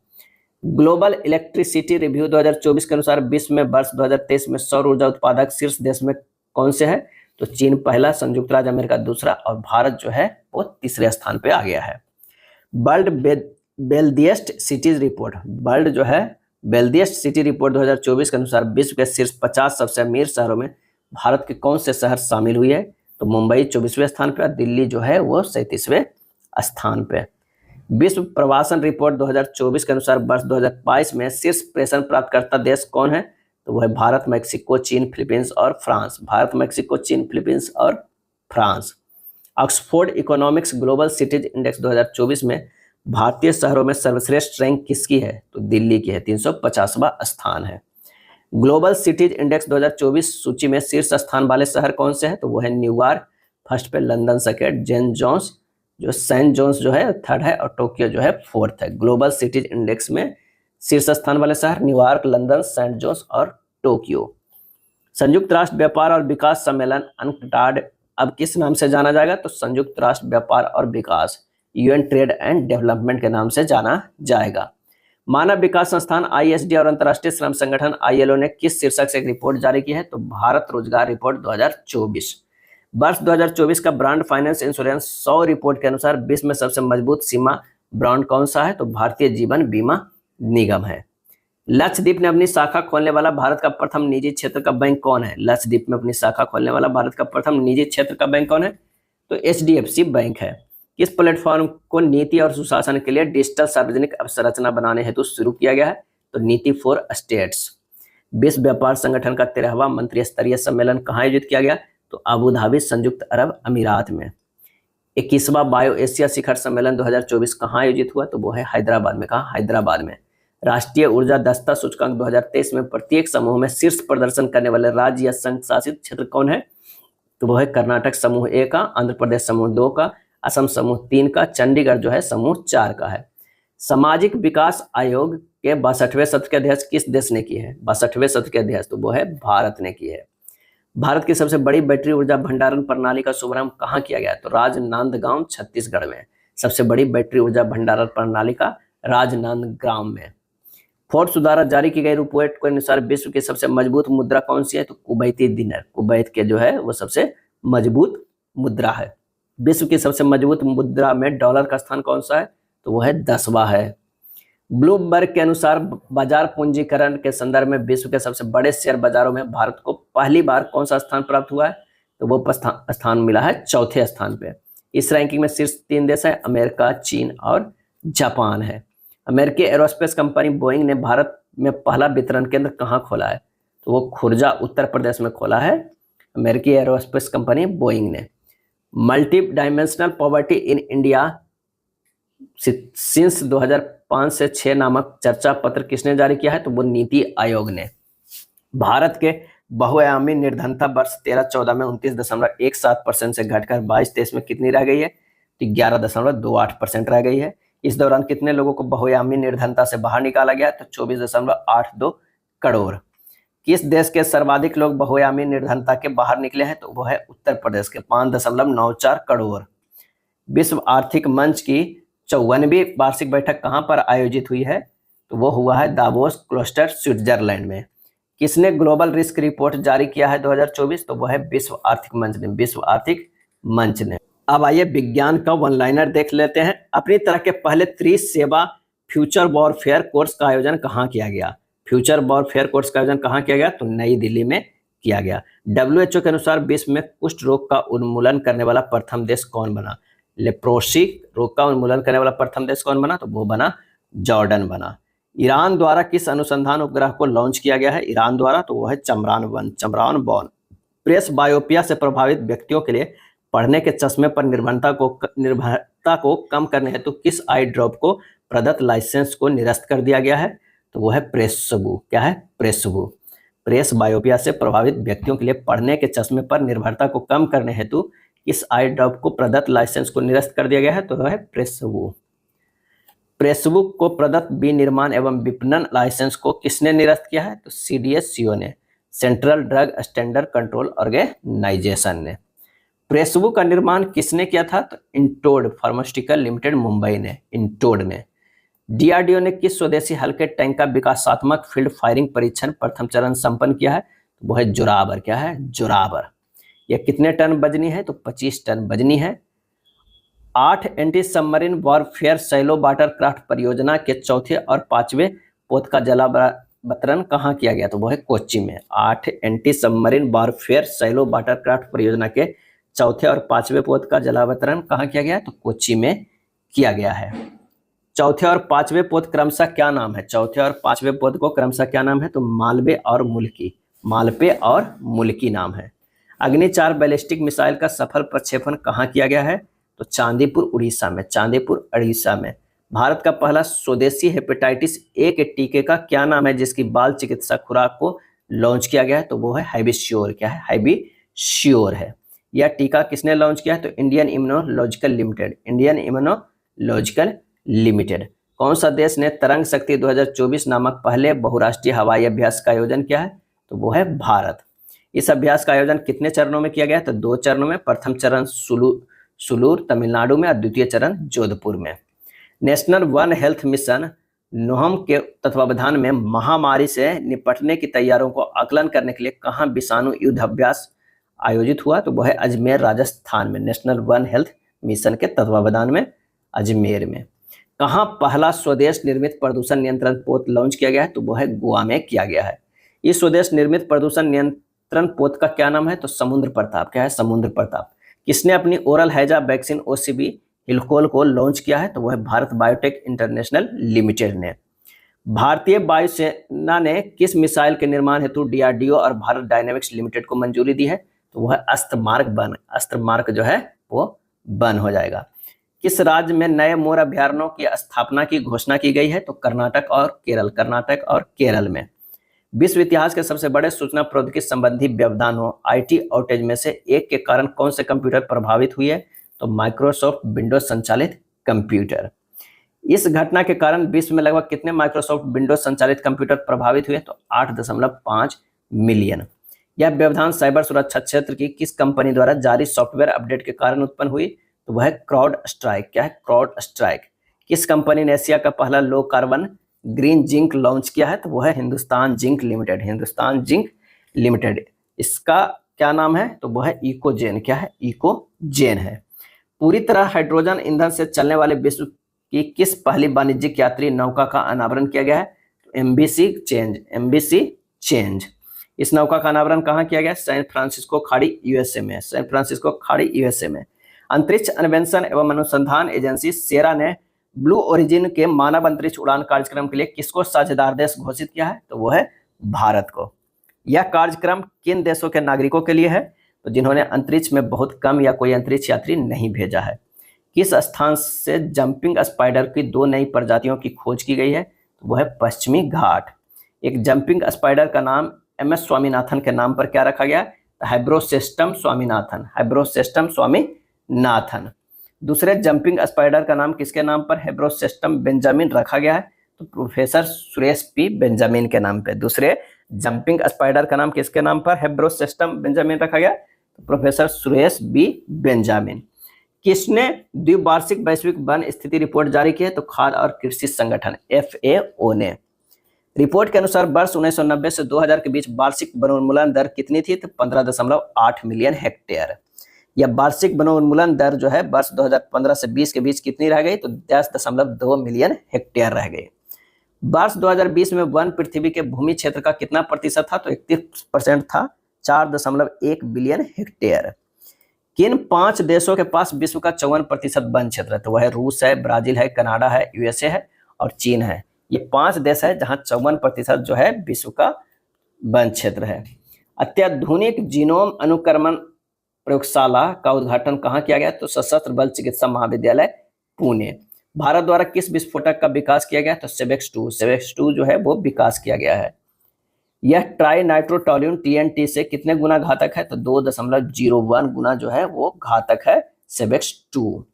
ग्लोबल इलेक्ट्रिसिटी रिव्यू 2024 के अनुसार विश्व में वर्ष 2023 में सौर ऊर्जा उत्पादक शीर्ष देश में कौन से है? तो चीन पहला, संयुक्त राज्य अमेरिका दूसरा और भारत जो है वो तीसरे स्थान पे आ गया है। World wealthiest cities report, world जो है वेल्दिएस्ट सिटी रिपोर्ट 2024 के अनुसार विश्व के शीर्ष 50 सबसे अमीर शहरों में भारत के कौन से शहर शामिल हुई है? तो मुंबई 24वें स्थान पे, दिल्ली जो है वो 37वें स्थान पे। विश्व प्रवासन रिपोर्ट 2024 के अनुसार वर्ष 2022 में शीर्ष प्रेषण प्राप्तकर्ता देश कौन है? तो वह है भारत, मैक्सिको, चीन, फिलीपींस और फ्रांस। भारत, मैक्सिको, चीन, फिलीपींस और France. Oxford economics global cities index 2024 में भारतीय शहरों में सर्वश्रेष्ठ रैंक किसकी है? तो दिल्ली की है, 350वां स्थान है। ग्लोबल सिटीज इंडेक्स 2024 सूची में शीर्ष स्थान वाले शहर कौन से हैं? तो वो है न्यूयॉर्क फर्स्ट पे, लंदन सेकेंड, सेंट जोन्स जो है थर्ड है और टोक्यो जो है फोर्थ है। ग्लोबल सिटीज इंडेक्स में शीर्ष स्थान वाले शहर न्यूयॉर्क, लंदन, सेंट जोन्स और टोक्यो। संयुक्त राष्ट्र व्यापार और विकास सम्मेलन अनक्टाड अब किस नाम से जाना जाएगा? तो संयुक्त राष्ट्र व्यापार और विकास, यूएन ट्रेड एंड डेवलपमेंट के नाम से जाना जाएगा। मानव विकास संस्थान आईएसडी और अंतर्राष्ट्रीय श्रम संगठन आईएलओ ने किस शीर्षक से एक रिपोर्ट जारी की है? तो भारत रोजगार रिपोर्ट 2024। वर्ष 2024 का ब्रांड फाइनेंस इंश्योरेंस 100 रिपोर्ट के अनुसार विश्व में सबसे मजबूत सीमा ब्रांड कौन सा है? तो भारतीय जीवन बीमा निगम है। लक्षद्वीप ने अपनी शाखा खोलने वाला भारत का प्रथम निजी क्षेत्र का बैंक कौन है? लक्षद्वीप में अपनी शाखा खोलने वाला भारत का प्रथम निजी क्षेत्र का बैंक कौन है? तो एचडीएफसी बैंक है। किस प्लेटफॉर्म को नीति और सुशासन के लिए डिजिटल सार्वजनिक अवसंरचना बनाने हेतु शुरू किया गया है? तो नीति फॉर स्टेट्स। विश्व व्यापार संगठन का 13वां मंत्री स्तरीय सम्मेलन कहाँ आयोजित किया गया? तो अबू धाबी, संयुक्त अरब अमीरात में। 21वां बायो एशिया शिखर सम्मेलन 2024 कहाँ आयोजित हुआ? तो वो है हैदराबाद में। कहाँ? हैदराबाद में। राष्ट्रीय ऊर्जा दक्षता सूचकांक 2023 में प्रत्येक समूह में शीर्ष प्रदर्शन करने वाले राज्य या संघ शासित क्षेत्र कौन है? तो वो है कर्नाटक समूह ए का, आंध्र प्रदेश समूह 2 का, असम समूह 3 का, चंडीगढ़ जो है समूह 4 का है। सामाजिक विकास आयोग के 62वें सत्र के अध्यक्ष किस देश ने की है? 62वें सत्र के अध्यक्ष तो वो है भारत ने की है। भारत की सबसे बड़ी बैटरी ऊर्जा भंडारण प्रणाली का शुभारंभ कहाँ किया गया? तो राजनांदगांव छत्तीसगढ़ में। सबसे बड़ी बैटरी ऊर्जा भंडारण प्रणाली का राजनांदगांव में। फोर्ब्स द्वारा जारी की गई रिपोर्ट के अनुसार विश्व की सबसे मजबूत मुद्रा कौन सी है? तो कुवैती दिनार। कुवैत के जो है वो सबसे मजबूत मुद्रा है। विश्व की सबसे मजबूत मुद्रा में डॉलर का स्थान कौन सा है? तो वो है 10वां है। ब्लूमबर्ग के अनुसार बाजार पूंजीकरण के संदर्भ में विश्व के सबसे बड़े शेयर बाजारों में भारत को पहली बार कौन सा स्थान प्राप्त हुआ है? तो वो स्थान मिला है 4थे स्थान पे। इस रैंकिंग में शीर्ष 3 देश है, अमेरिका, चीन और जापान है। अमेरिकी एरोस्पेस कंपनी बोइंग ने भारत में पहला वितरण केंद्र कहाँ खोला है? तो वो खुर्जा, उत्तर प्रदेश में खोला है अमेरिकी एरोस्पेस कंपनी बोइंग ने। Multi dimensional poverty in India since 2005 से 6 नामक चर्चा पत्र किसने जारी किया है? तो वो नीति आयोग ने। भारत के बहुआयामी निर्धनता वर्ष 13-14 में 29.17% से घटकर 22-23 में कितनी रह गई है? तो 11.28% रह गई है। इस दौरान कितने लोगों को बहुआयामी निर्धनता से बाहर निकाला गया? तो 24.82 करोड़। किस देश के सर्वाधिक लोग बहुआयामी निर्धनता के बाहर निकले हैं? तो वो है उत्तर प्रदेश के, 5.94 करोड़। विश्व आर्थिक मंच की 54वीं वार्षिक बैठक कहां पर आयोजित हुई है? तो वो हुआ है दावोस क्लोस्टर, स्विट्जरलैंड में। किसने ग्लोबल रिस्क रिपोर्ट जारी किया है 2024? तो वो है विश्व आर्थिक मंच ने। विश्व आर्थिक मंच ने। अब आइए विज्ञान का वन लाइनर देख लेते हैं। अपनी तरह के पहले त्रिसेवा फ्यूचर वॉरफेयर कोर्स का आयोजन कहाँ किया गया? फ्यूचर वॉरफेयर कोर्स का आयोजन कहाँ किया गया? तो नई दिल्ली में किया गया। WHO के अनुसार विश्व में कुष्ठ रोग का उन्मूलन करने वाला प्रथम देश कौन बना? लेप्रोसी रोग का उन्मूलन करने वाला प्रथम देश कौन बना? तो वो बना जॉर्डन बना। ईरान द्वारा किस अनुसंधान उपग्रह को लॉन्च किया गया है? ईरान द्वारा तो वो है चमरान-1। प्रेस बायोपिया से प्रभावित व्यक्तियों के लिए पढ़ने के चश्मे पर निर्भरता को कम करने हेतु किस आई ड्रॉप को प्रदत्त लाइसेंस को निरस्त कर दिया गया है? तो वो है प्रेसबू। क्या है? प्रेसबू। प्रेस बायोपिया से प्रभावित व्यक्तियों के लिए पढ़ने के चश्मे पर निर्भरता को कम करने हेतु इस आई ड्रॉप को प्रदत्त लाइसेंस को निरस्त कर दिया गया है? तो है प्रेसबू। प्रेसबू को प्रदत्त विनिर्माण एवं विपणन लाइसेंस को किसने निरस्त किया है? तो CDSCO ने, Central Drug Standard Control Organisation ने। प्रेसबू का निर्माण किसने किया था? तो इंटोड फार्मास्यूटिकल लिमिटेड, मुंबई ने, इंटोड ने। DRDO ने किस स्वदेशी हल्के टैंक का विकासात्मक फील्ड फायरिंग परीक्षण प्रथम चरण संपन्न किया है? तो वो है जोरावर। क्या है? जोरावर। यह कितने टन वजनी है? तो 25 टन वजनी है। 8 anti submarine warfare shallow water craft परियोजना के चौथे और 5वें पोत का जलावतरण कहाँ किया गया? तो वो है कोच्चि में। 8 anti submarine warfare shallow water craft परियोजना के चौथे और 5वें पोत का जलावतरण कहाँ किया गया? तो कोच्चि में किया गया है। चौथे और 5वें पोत क्रमशः क्या नाम है? चौथे और 5वें पोत को क्रमशः क्या नाम है? तो मालवे और मुल्की, मालपे और मुल्की नाम है। अग्नि 4 बैलिस्टिक मिसाइल का सफल प्रक्षेपण कहाँ किया गया है? तो चांदीपुर उड़ीसा में, चांदीपुर उड़ीसा में। भारत का पहला स्वदेशी हेपेटाइटिस ए के टीके का क्या नाम है जिसकी बाल चिकित्सा खुराक को लॉन्च किया गया है? तो वो है हैबिश्योर। क्या है? हैबिश्योर है। यह टीका किसने लॉन्च किया है? तो Indian immunological limited, Indian immunological limited. कौन सा देश ने तरंग शक्ति 2024 नामक पहले बहुराष्ट्रीय हवाई अभ्यास का आयोजन किया है? तो वो है भारत। इस अभ्यास का आयोजन कितने चरणों में किया गया है? तो 2 चरणों में। प्रथम चरण सुलूर तमिलनाडु में और द्वितीय चरण जोधपुर में। नेशनल वन हेल्थ मिशन नोहम के तत्वावधान में महामारी से निपटने की तैयारियों को आकलन करने के लिए कहाँ विषाणु युद्ध अभ्यास आयोजित हुआ? तो वह है अजमेर राजस्थान में। नेशनल वन हेल्थ मिशन के तत्वावधान में अजमेर में। कहाँ पहला स्वदेश निर्मित प्रदूषण नियंत्रण पोत लॉन्च किया गया है? तो वह है गोवा में किया गया है। इस स्वदेश निर्मित प्रदूषण नियंत्रण पोत का क्या नाम है? तो समुद्र प्रताप। क्या है? समुद्र प्रताप। किसने अपनी ओरल हैजा वैक्सीन ओसीबी हिलकोल को लॉन्च किया है? तो वह भारत बायोटेक इंटरनेशनल लिमिटेड ने। भारतीय वायुसेना ने किस मिसाइल के निर्माण हेतु डीआरडीओ और भारत डायनेमिक्स लिमिटेड को मंजूरी दी है? तो वह अस्त्रमार्क वन, अस्त्रमार्क जो है वो बन हो जाएगा। किस राज्य में नए मोर अभयारण्यों की स्थापना की घोषणा की गई है? तो कर्नाटक और केरल, कर्नाटक और केरल में। विश्व इतिहास के सबसे बड़े सूचना प्रौद्योगिकी संबंधी व्यवधानों आईटी आउटेज में से एक के कारण कौन से कंप्यूटर प्रभावित हुई है? तो माइक्रोसॉफ्ट विंडोज संचालित कंप्यूटर। इस घटना के कारण विश्व में लगभग कितने माइक्रोसॉफ्ट विंडोज संचालित कंप्यूटर प्रभावित हुए? तो 8.5 मिलियन। यह व्यवधान साइबर सुरक्षा क्षेत्र की किस कंपनी द्वारा जारी सॉफ्टवेयर अपडेट के कारण उत्पन्न हुई? तो वह है क्राउड स्ट्राइक। क्या है? Crowd strike. किस कंपनी ने एशिया का पहला low carbon green zinc launch किया है? तो वो है Hindustan zinc limited, Hindustan zinc limited. इसका क्या नाम है? तो वो है इकोजेन। क्या है? इकोजेन है। पूरी तरह हाइड्रोजन ईंधन से चलने वाले विश्व की किस पहली वाणिज्यिक यात्री नौका का अनावरण किया गया है? तो एमबीसी चेंज, एमबीसी चेंज। इस नौका का अनावरण कहाँ किया गया? सैन फ्रांसिस्को खाड़ी यूएसए में, सैन फ्रांसिस्को खाड़ी यूएसए में। अंतरिक्ष अन्वेषण एवं अनुसंधान एजेंसी सेरा ने ब्लू ओरिजिन के मानव अंतरिक्ष उड़ान कार्यक्रम के लिए किसको साझेदार देश घोषित किया है? तो वो है भारत को। यह कार्यक्रम किन देशों के नागरिकों के लिए है? तो जिन्होंने अंतरिक्ष में बहुत कम या कोई अंतरिक्ष यात्री नहीं भेजा है। किस स्थान से जंपिंग स्पाइडर की 2 नई प्रजातियों की खोज की गई है? तो वो है पश्चिमी घाट। एक जंपिंग स्पाइडर का नाम MS स्वामीनाथन के नाम पर क्या रखा गया? हाइब्रोसेस्टम स्वामीनाथन, हाइब्रोसेस्टम स्वामीनाथन। दूसरे जंपिंग स्पाइडर का नाम किसके नाम पर हाइब्रोसेस्टम बेंजामिन रखा गया है? तो प्रोफेसर सुरेश पी बेंजामिन के नाम पे। दूसरे जंपिंग स्पाइडर का नाम किसके नाम पर हाइब्रोसेस्टम बेंजामिन रखा गया? तो प्रोफेसर सुरेश बी बेंजामिन। किसने द्विवार्षिक वैश्विक वन स्थिति रिपोर्ट जारी की है? तो खाद्य और कृषि संगठन FAO ने। रिपोर्ट के अनुसार वर्ष 1990 से 2000 के बीच वार्षिक वनोन्मूलन दर कितनी थी? तो 15.8 मिलियन हेक्टेयर। यह वार्षिक वनोन्मूलन दर जो है वर्ष 2015 से 20 के बीच कितनी रह गई? तो 10.2 मिलियन हेक्टेयर रह गई। वर्ष 2020 में वन पृथ्वी के भूमि क्षेत्र का कितना प्रतिशत था? तो 31% था, 4.1 बिलियन हेक्टेयर। किन 5 देशों के पास विश्व का 54% वन क्षेत्र है? तो वह है रूस है, ब्राजील है, कनाडा है, USA है और चीन है। ये 5 देश है जहां 54% जो है विश्व का वन क्षेत्र है। अत्याधुनिक जीनोम अनुक्रमण प्रयोगशाला का उद्घाटन कहाँ किया गया? तो सशस्त्र बल चिकित्सा महाविद्यालय पुणे। भारत द्वारा किस विस्फोटक का विकास किया गया? तो सेवेक्स 2, सेवेक्स 2 जो है वो विकास किया गया है। यह ट्राई नाइट्रोटोल्यून TNT से कितने गुना घातक है? तो 2.01 गुना जो है वो घातक है सेवेक्स 2।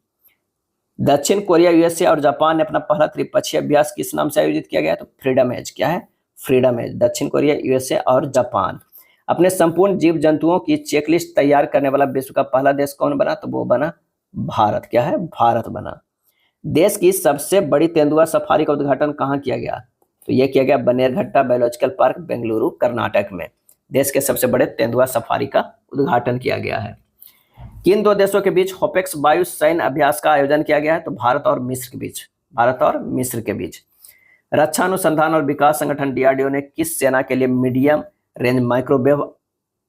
दक्षिण कोरिया, USA और जापान ने अपना पहला त्रिपक्षीय अभ्यास किस नाम से आयोजित किया गया? तो फ्रीडम एज। क्या है? Freedom Edge. दक्षिण कोरिया, USA और जापान। अपने संपूर्ण जीव जंतुओं की चेकलिस्ट तैयार करने वाला विश्व का पहला देश कौन बना? तो वो बना भारत। क्या है? भारत बना। देश की सबसे बड़ी तेंदुआ सफारी का उद्घाटन कहाँ किया गया? तो यह किया गया बनेरघट्टा बायोलॉजिकल पार्क, बेंगलुरु, कर्नाटक में। देश के सबसे बड़े तेंदुआ सफारी का उद्घाटन किया गया है। किन दो देशों के बीच होपेक्स वायु सैन्य अभ्यास का आयोजन किया गया है? तो भारत और मिस्र के बीच। भारत और मिस्र के बीच। रक्षा अनुसंधान और विकास संगठन डीआरडीओ ने किस सेना के लिए medium range microwave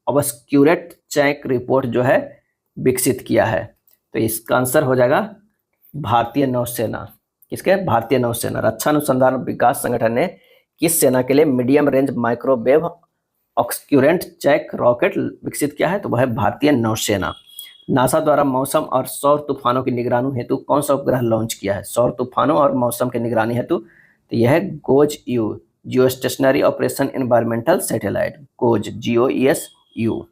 obscurant check report जो है विकसित किया है? तो इसका आंसर हो जाएगा भारतीय नौसेना। किसके? भारतीय नौसेना। रक्षा अनुसंधान और विकास संगठन ने किस सेना के लिए medium range microwave obscurant check rocket विकसित किया है? तो वह है भारतीय नौसेना। नासा द्वारा मौसम और सौर तूफानों की निगरानी हेतु कौन सा उपग्रह लॉन्च किया है? सौर तूफानों और मौसम की निगरानी हेतु तो यह है goes you, Jio stationery operation environmental satellite, goes GOES-U।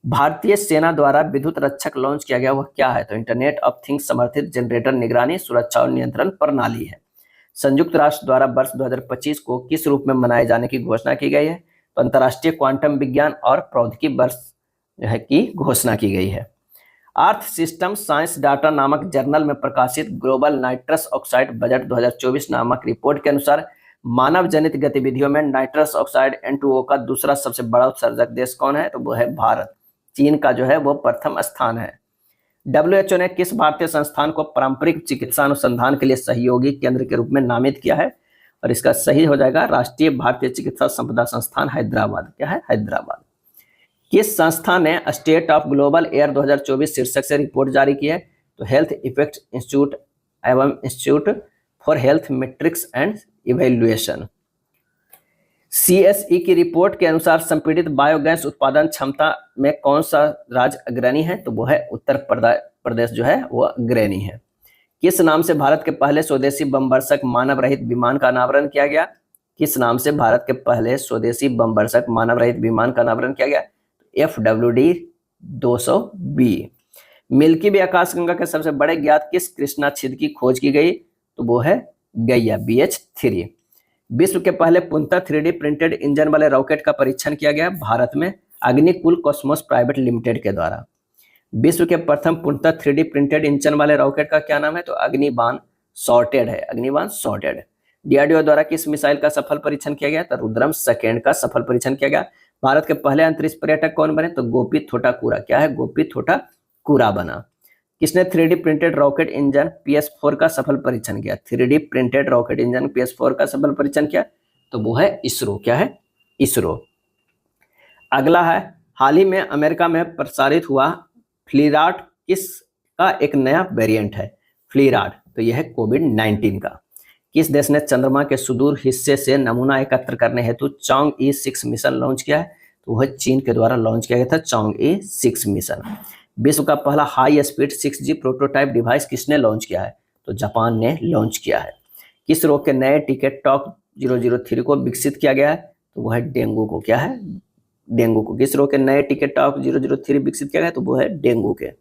भारतीय सेना द्वारा विद्युत रक्षक लॉन्च किया गया वह क्या है? तो इंटरनेट ऑफ थिंग्स समर्थित जनरेटर निगरानी, सुरक्षा और नियंत्रण प्रणाली है। संयुक्त राष्ट्र द्वारा वर्ष 2025 को किस रूप में मनाए जाने की घोषणा की गई है? तो अंतर्राष्ट्रीय क्वांटम विज्ञान और प्रौद्योगिकी वर्ष की घोषणा की गई है। अर्थ सिस्टम साइंस डाटा नामक जर्नल में प्रकाशित ग्लोबल नाइट्रस ऑक्साइड बजट 2024 नामक रिपोर्ट के अनुसार मानव जनित गतिविधियों में नाइट्रस ऑक्साइड N2O का दूसरा सबसे बड़ा उत्सर्जक देश कौन है? तो वो है भारत। चीन का जो है वो प्रथम स्थान है। WHO ने किस भारतीय संस्थान को पारंपरिक चिकित्सा अनुसंधान के लिए सहयोगी केंद्र के रूप में नामित किया है? और इसका सही हो जाएगा राष्ट्रीय भारतीय चिकित्सा संपदा संस्थान हैदराबाद। क्या है? हैदराबाद। किस संस्था ने स्टेट ऑफ ग्लोबल एयर 2024 शीर्षक से रिपोर्ट जारी की है? तो हेल्थ इफेक्ट इंस्टीट्यूट एवं institute for health matrix and evaluation. CSE की रिपोर्ट के अनुसार संपीड़ित बायोगैस उत्पादन क्षमता में कौन सा राज्य अग्रणी है? तो वो है उत्तर प्रदेश जो है वो अग्रणी है। किस नाम से भारत के पहले स्वदेशी बमवर्षक मानव रहित विमान का अनावरण किया गया? किस नाम से भारत के पहले स्वदेशी बमवर्षक मानव रहित विमान का अनावरण किया गया? FWD-200B। मिल्की वे आकाशगंगा के सबसे बड़े ज्ञात किस कृष्णा छिद्र की खोज की गई? तो वो है गैया, BH3। विश्व के पहले पूर्णतः 3D प्रिंटेड इंजन वाले रॉकेट का परीक्षण किया गया भारत में अग्निकुल कॉस्मोस प्राइवेट लिमिटेड के द्वारा। विश्व के प्रथम पूर्णतः 3D प्रिंटेड इंजन वाले रॉकेट का क्या नाम है? तो अग्निबाण सॉर्टेड है, अग्निबाण सॉर्टेड। डीआरडीओ द्वारा किस मिसाइल का सफल परीक्षण किया गया? तो रुद्रम 2 का सफल परीक्षण किया गया। भारत के पहले अंतरिक्ष पर्यटक कौन बने? तो गोपी थोटाकुरा। क्या है? गोपी थोटाकुरा बना। किसने 3D printed rocket engine PS4 का सफल परीक्षण किया? 3D printed rocket engine PS4 का सफल परीक्षण किया? तो वो है इसरो। क्या है? इसरो। अगला है हाल ही में अमेरिका में प्रसारित हुआ फ्लीराट किस का एक नया वेरिएंट है? फ्लीराट तो यह है कोविड-19 का। किस देश ने चंद्रमा के सुदूर हिस्से से नमूना एकत्र करने हेतु चांग-E6 मिशन लॉन्च किया है? तो वह चीन के द्वारा लॉन्च किया गया था चांग-E6 मिशन। विश्व का पहला high speed 6G prototype device किसने लॉन्च किया है? तो जापान ने लॉन्च किया है। किस रोग के नए टीके टॉक 003 को विकसित किया गया है? तो वह है डेंगू को। क्या है? डेंगू को। किस रोग के नए टीके टॉक 003 विकसित किया गया? तो वो है डेंगू के।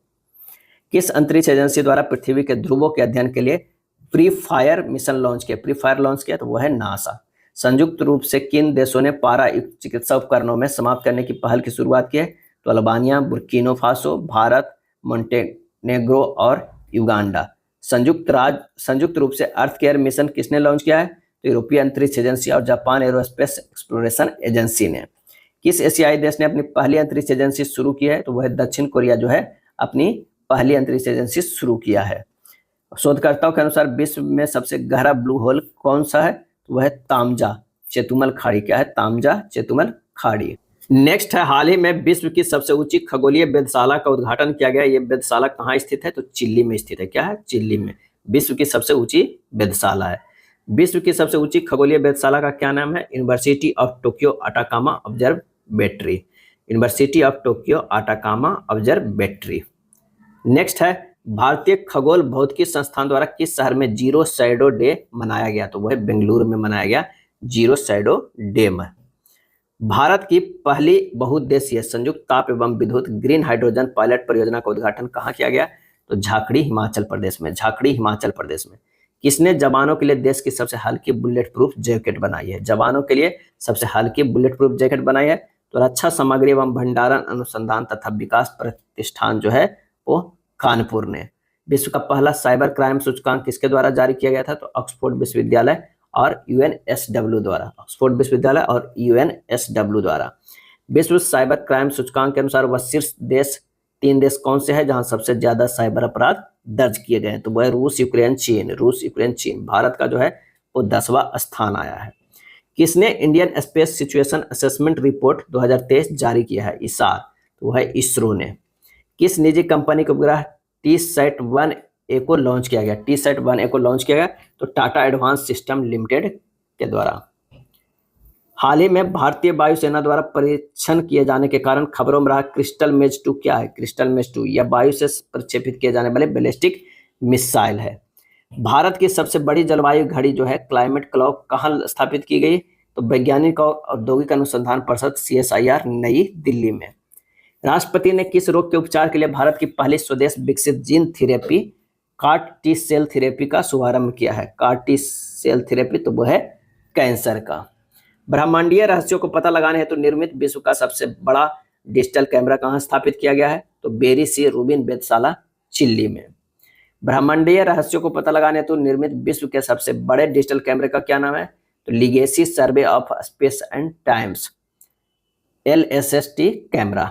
किस अंतरिक्ष एजेंसी द्वारा पृथ्वी के ध्रुवों के अध्ययन के लिए प्री फायर मिशन लॉन्च किया? प्री फायर लॉन्च किया तो वो है नासा। संयुक्त रूप से किन देशों ने पारा चिकित्सा उपकरणों में समाप्त करने की पहल की शुरुआत की है? तो Albania, Burkina Faso, Bharat, Montenegro और युगांडा। संयुक्त रूप से अर्थ केयर मिशन किसने लॉन्च किया है? तो यूरोपीय अंतरिक्ष एजेंसी और जापान एरोस्पेस एक्सप्लोरेशन एजेंसी ने। किस एशियाई देश ने अपनी पहली अंतरिक्ष एजेंसी शुरू की है? तो वह दक्षिण कोरिया जो है अपनी पहली अंतरिक्ष एजेंसी शुरू किया है। शोधकर्ताओं के अनुसार विश्व में सबसे गहरा ब्लू होल कौन सा है? तो वह है तामजा चेतुमल खाड़ी। क्या है? तामजा चेतुमल खाड़ी। नेक्स्ट है हाल ही में विश्व की सबसे ऊंची खगोलीय वेधशाला का उद्घाटन किया गया। ये वेधशाला कहाँ स्थित है? तो चिल्ली में स्थित है। क्या है? चिल्ली में विश्व की सबसे ऊंची वेधशाला है। विश्व की सबसे ऊंची खगोलीय वेधशाला का क्या नाम है? University of Tokyo Atacama observatory. University of Tokyo Atacama observatory. Next है भारतीय खगोल भौतिकी संस्थान द्वारा किस शहर में जीरो शैडो डे मनाया गया? तो वह बेंगलुरु में मनाया गया जीरो शैडो डे में। भारत की पहली बहुउद्देशीय संयुक्त ताप एवं विद्युत ग्रीन हाइड्रोजन पायलट परियोजना का उद्घाटन कहाँ किया गया? तो झाकड़ी हिमाचल प्रदेश में। झाकड़ी हिमाचल प्रदेश में। किसने जवानों के लिए देश की सबसे हल्की बुलेट प्रूफ जैकेट बनाई है? जवानों के लिए सबसे हल्की बुलेट प्रूफ जैकेट बनाई है तो रक्षा सामग्री एवं भंडारण अनुसंधान तथा विकास प्रतिष्ठान जो है वो कानपुर ने। विश्व का पहला साइबर क्राइम सूचकांक किसके द्वारा जारी किया गया था? तो ऑक्सफोर्ड विश्वविद्यालय और UNSW द्वारा। ऑक्सफोर्ड विश्वविद्यालय और UNSW द्वारा। विश्व साइबर क्राइम सूचकांक के अनुसार वह शीर्ष देश 3 देश कौन से हैं जहां सबसे ज्यादा साइबर अपराध दर्ज किए गए हैं? तो वो है रूस, यूक्रेन, चीन। रूस, यूक्रेन, चीन। भारत का जो है वो 10वां स्थान आया है। किसने Indian space situation assessment report 2023 जारी किया है? इसार। तो वह है इसरो ने। किस निजी कंपनी के उपग्रह TSAT-1A को लॉन्च किया गया? TSAT-1A को लॉन्च किया गया तो टाटा एडवांस सिस्टम लिमिटेड के द्वारा। हाल ही में भारतीय वायुसेना द्वारा परीक्षण किए जाने के कारण खबरों में रहा क्रिस्टल मेज 2 क्या है? क्रिस्टल मेज 2 यह वायु से प्रक्षेपित किए जाने वाले बैलिस्टिक मिसाइल है। भारत की सबसे बड़ी जलवायु घड़ी जो है क्लाइमेट क्लॉक कहाँ स्थापित की गई? तो वैज्ञानिक और औद्योगिक अनुसंधान परिषद CSIR नई दिल्ली में। राष्ट्रपति ने किस रोग के उपचार के लिए भारत की पहली स्वदेश विकसित gene therapy CAR T cell therapy का शुभारंभ किया है? CAR T सेल थेरेपी तो वो है कैंसर का। ब्रह्मांडीय रहस्यों को पता लगाने हेतु निर्मित विश्व का सबसे बड़ा डिजिटल कैमरा कहाँ स्थापित किया गया है? तो बेरी सी रूबिन वेधशाला चिल्ली में। ब्रह्मांडीय रहस्यों को पता लगाने हेतु निर्मित विश्व के सबसे बड़े डिजिटल कैमरे का क्या नाम है? तो legacy survey of space and times LSST camera.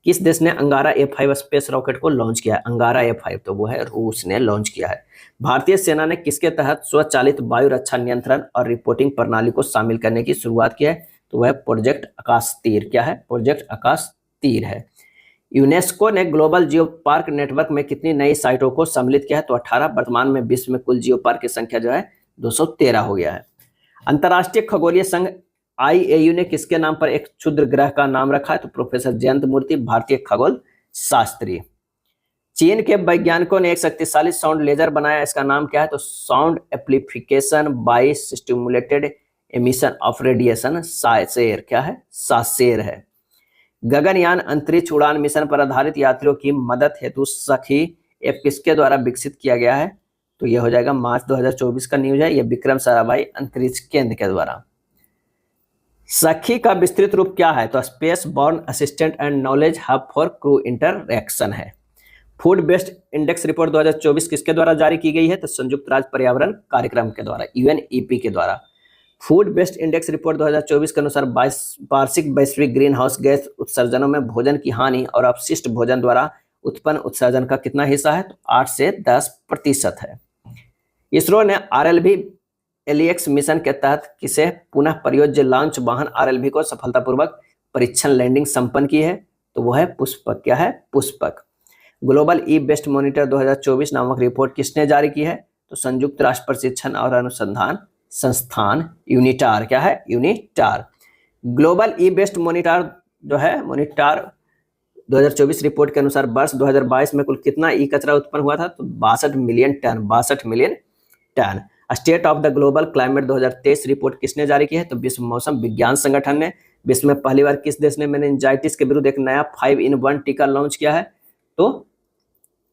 किस देश ने अंगारा A5 स्पेस रॉकेट को लॉन्च किया है? अंगारा A5 तो वो है रूस ने लॉन्च किया है। भारतीय सेना ने किसके तहत स्वचालित वायु रक्षा नियंत्रण और रिपोर्टिंग प्रणाली को शामिल करने की शुरुआत की है? तो वह प्रोजेक्ट आकाश तीर। क्या है? प्रोजेक्ट आकाश तीर है। यूनेस्को ने ग्लोबल जियो पार्क नेटवर्क में कितनी नई साइटों को सम्मिलित किया है? तो 18। वर्तमान में विश्व में कुल जियो पार्क की संख्या जो है 213 हो गया है। अंतर्राष्ट्रीय खगोलीय संघ IAU ने किसके नाम पर एक क्षुद्र ग्रह का नाम रखा है? तो प्रोफेसर जयंत मूर्ति, भारतीय खगोल शास्त्री। चीन के वैज्ञानिकों ने एक शक्तिशाली साउंड लेजर बनाया, इसका नाम क्या है? तो sound amplification by stimulated emission of radiation, saser. क्या है? सासेर है। गगनयान अंतरिक्ष उड़ान मिशन पर आधारित यात्रियों की मदद हेतु सखी ऐप किसके द्वारा विकसित किया गया है? तो यह हो जाएगा मार्च 2024 का न्यूज है, यह विक्रम साराभाई अंतरिक्ष केंद्र के द्वारा। सखी का विस्तृत रूप क्या है? तो space born assistant and knowledge hub for crew interaction है। फूड बेस्ड इंडेक्स रिपोर्ट 2024 किसके द्वारा जारी की गई है? तो संयुक्त राज्य पर्यावरण कार्यक्रम के द्वारा, UNEP के द्वारा। फूड बेस्ड इंडेक्स रिपोर्ट 2024 के अनुसार वार्षिक वैश्विक ग्रीन हाउस गैस उत्सर्जनों में भोजन की हानि और अपशिष्ट भोजन द्वारा उत्पन्न उत्सर्जन का कितना हिस्सा है? तो 8 से 10% है। इसरो ने RLV LEX मिशन के तहत किसे पुनः प्रयोज्य लॉन्च वाहन RLV को सफलतापूर्वक परीक्षण लैंडिंग संपन्न की है? तो वो है पुष्पक। क्या है? Pushpak. Global e best monitor 2024 नामक रिपोर्ट किसने जारी की है? तो संयुक्त राष्ट्र प्रशिक्षण और अनुसंधान संस्थान यूनिटार। क्या है? UNITAR. Global e best monitor जो है मॉनिटर 2024 रिपोर्ट के अनुसार वर्ष 2022 में कुल कितना ई कचरा उत्पन्न हुआ था? तो 62 million ton. 62 million ton. State of the global climate 2023 report किसने जारी की है? तो विश्व मौसम विज्ञान संगठन ने। विश्व में पहली बार किस देश ने मेनिंजाइटिस के विरुद्ध एक नया 5-in-1 टीका लॉन्च किया है? तो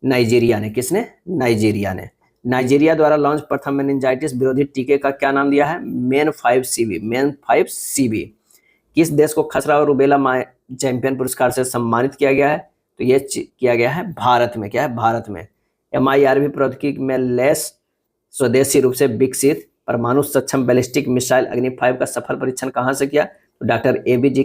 नाइजीरिया ने। किसने? नाइजीरिया ने। नाइजीरिया द्वारा लॉन्च प्रथम मेनिंजाइटिस विरोधी टीके का क्या नाम दिया है? MEN 5CV। MEN 5CV। किस देश को खसरा और रूबेला चैंपियन पुरस्कार से सम्मानित किया गया है? तो ये किया गया है भारत में। क्या है? भारत में। MIRV प्रौद्योगिकी में लैस स्वदेशी रूप से विकसित परमाणु सक्षम बैलिस्टिक मिसाइल अग्नि 5 का सफल परीक्षण कहां से किया? तो डॉक्टर ABJ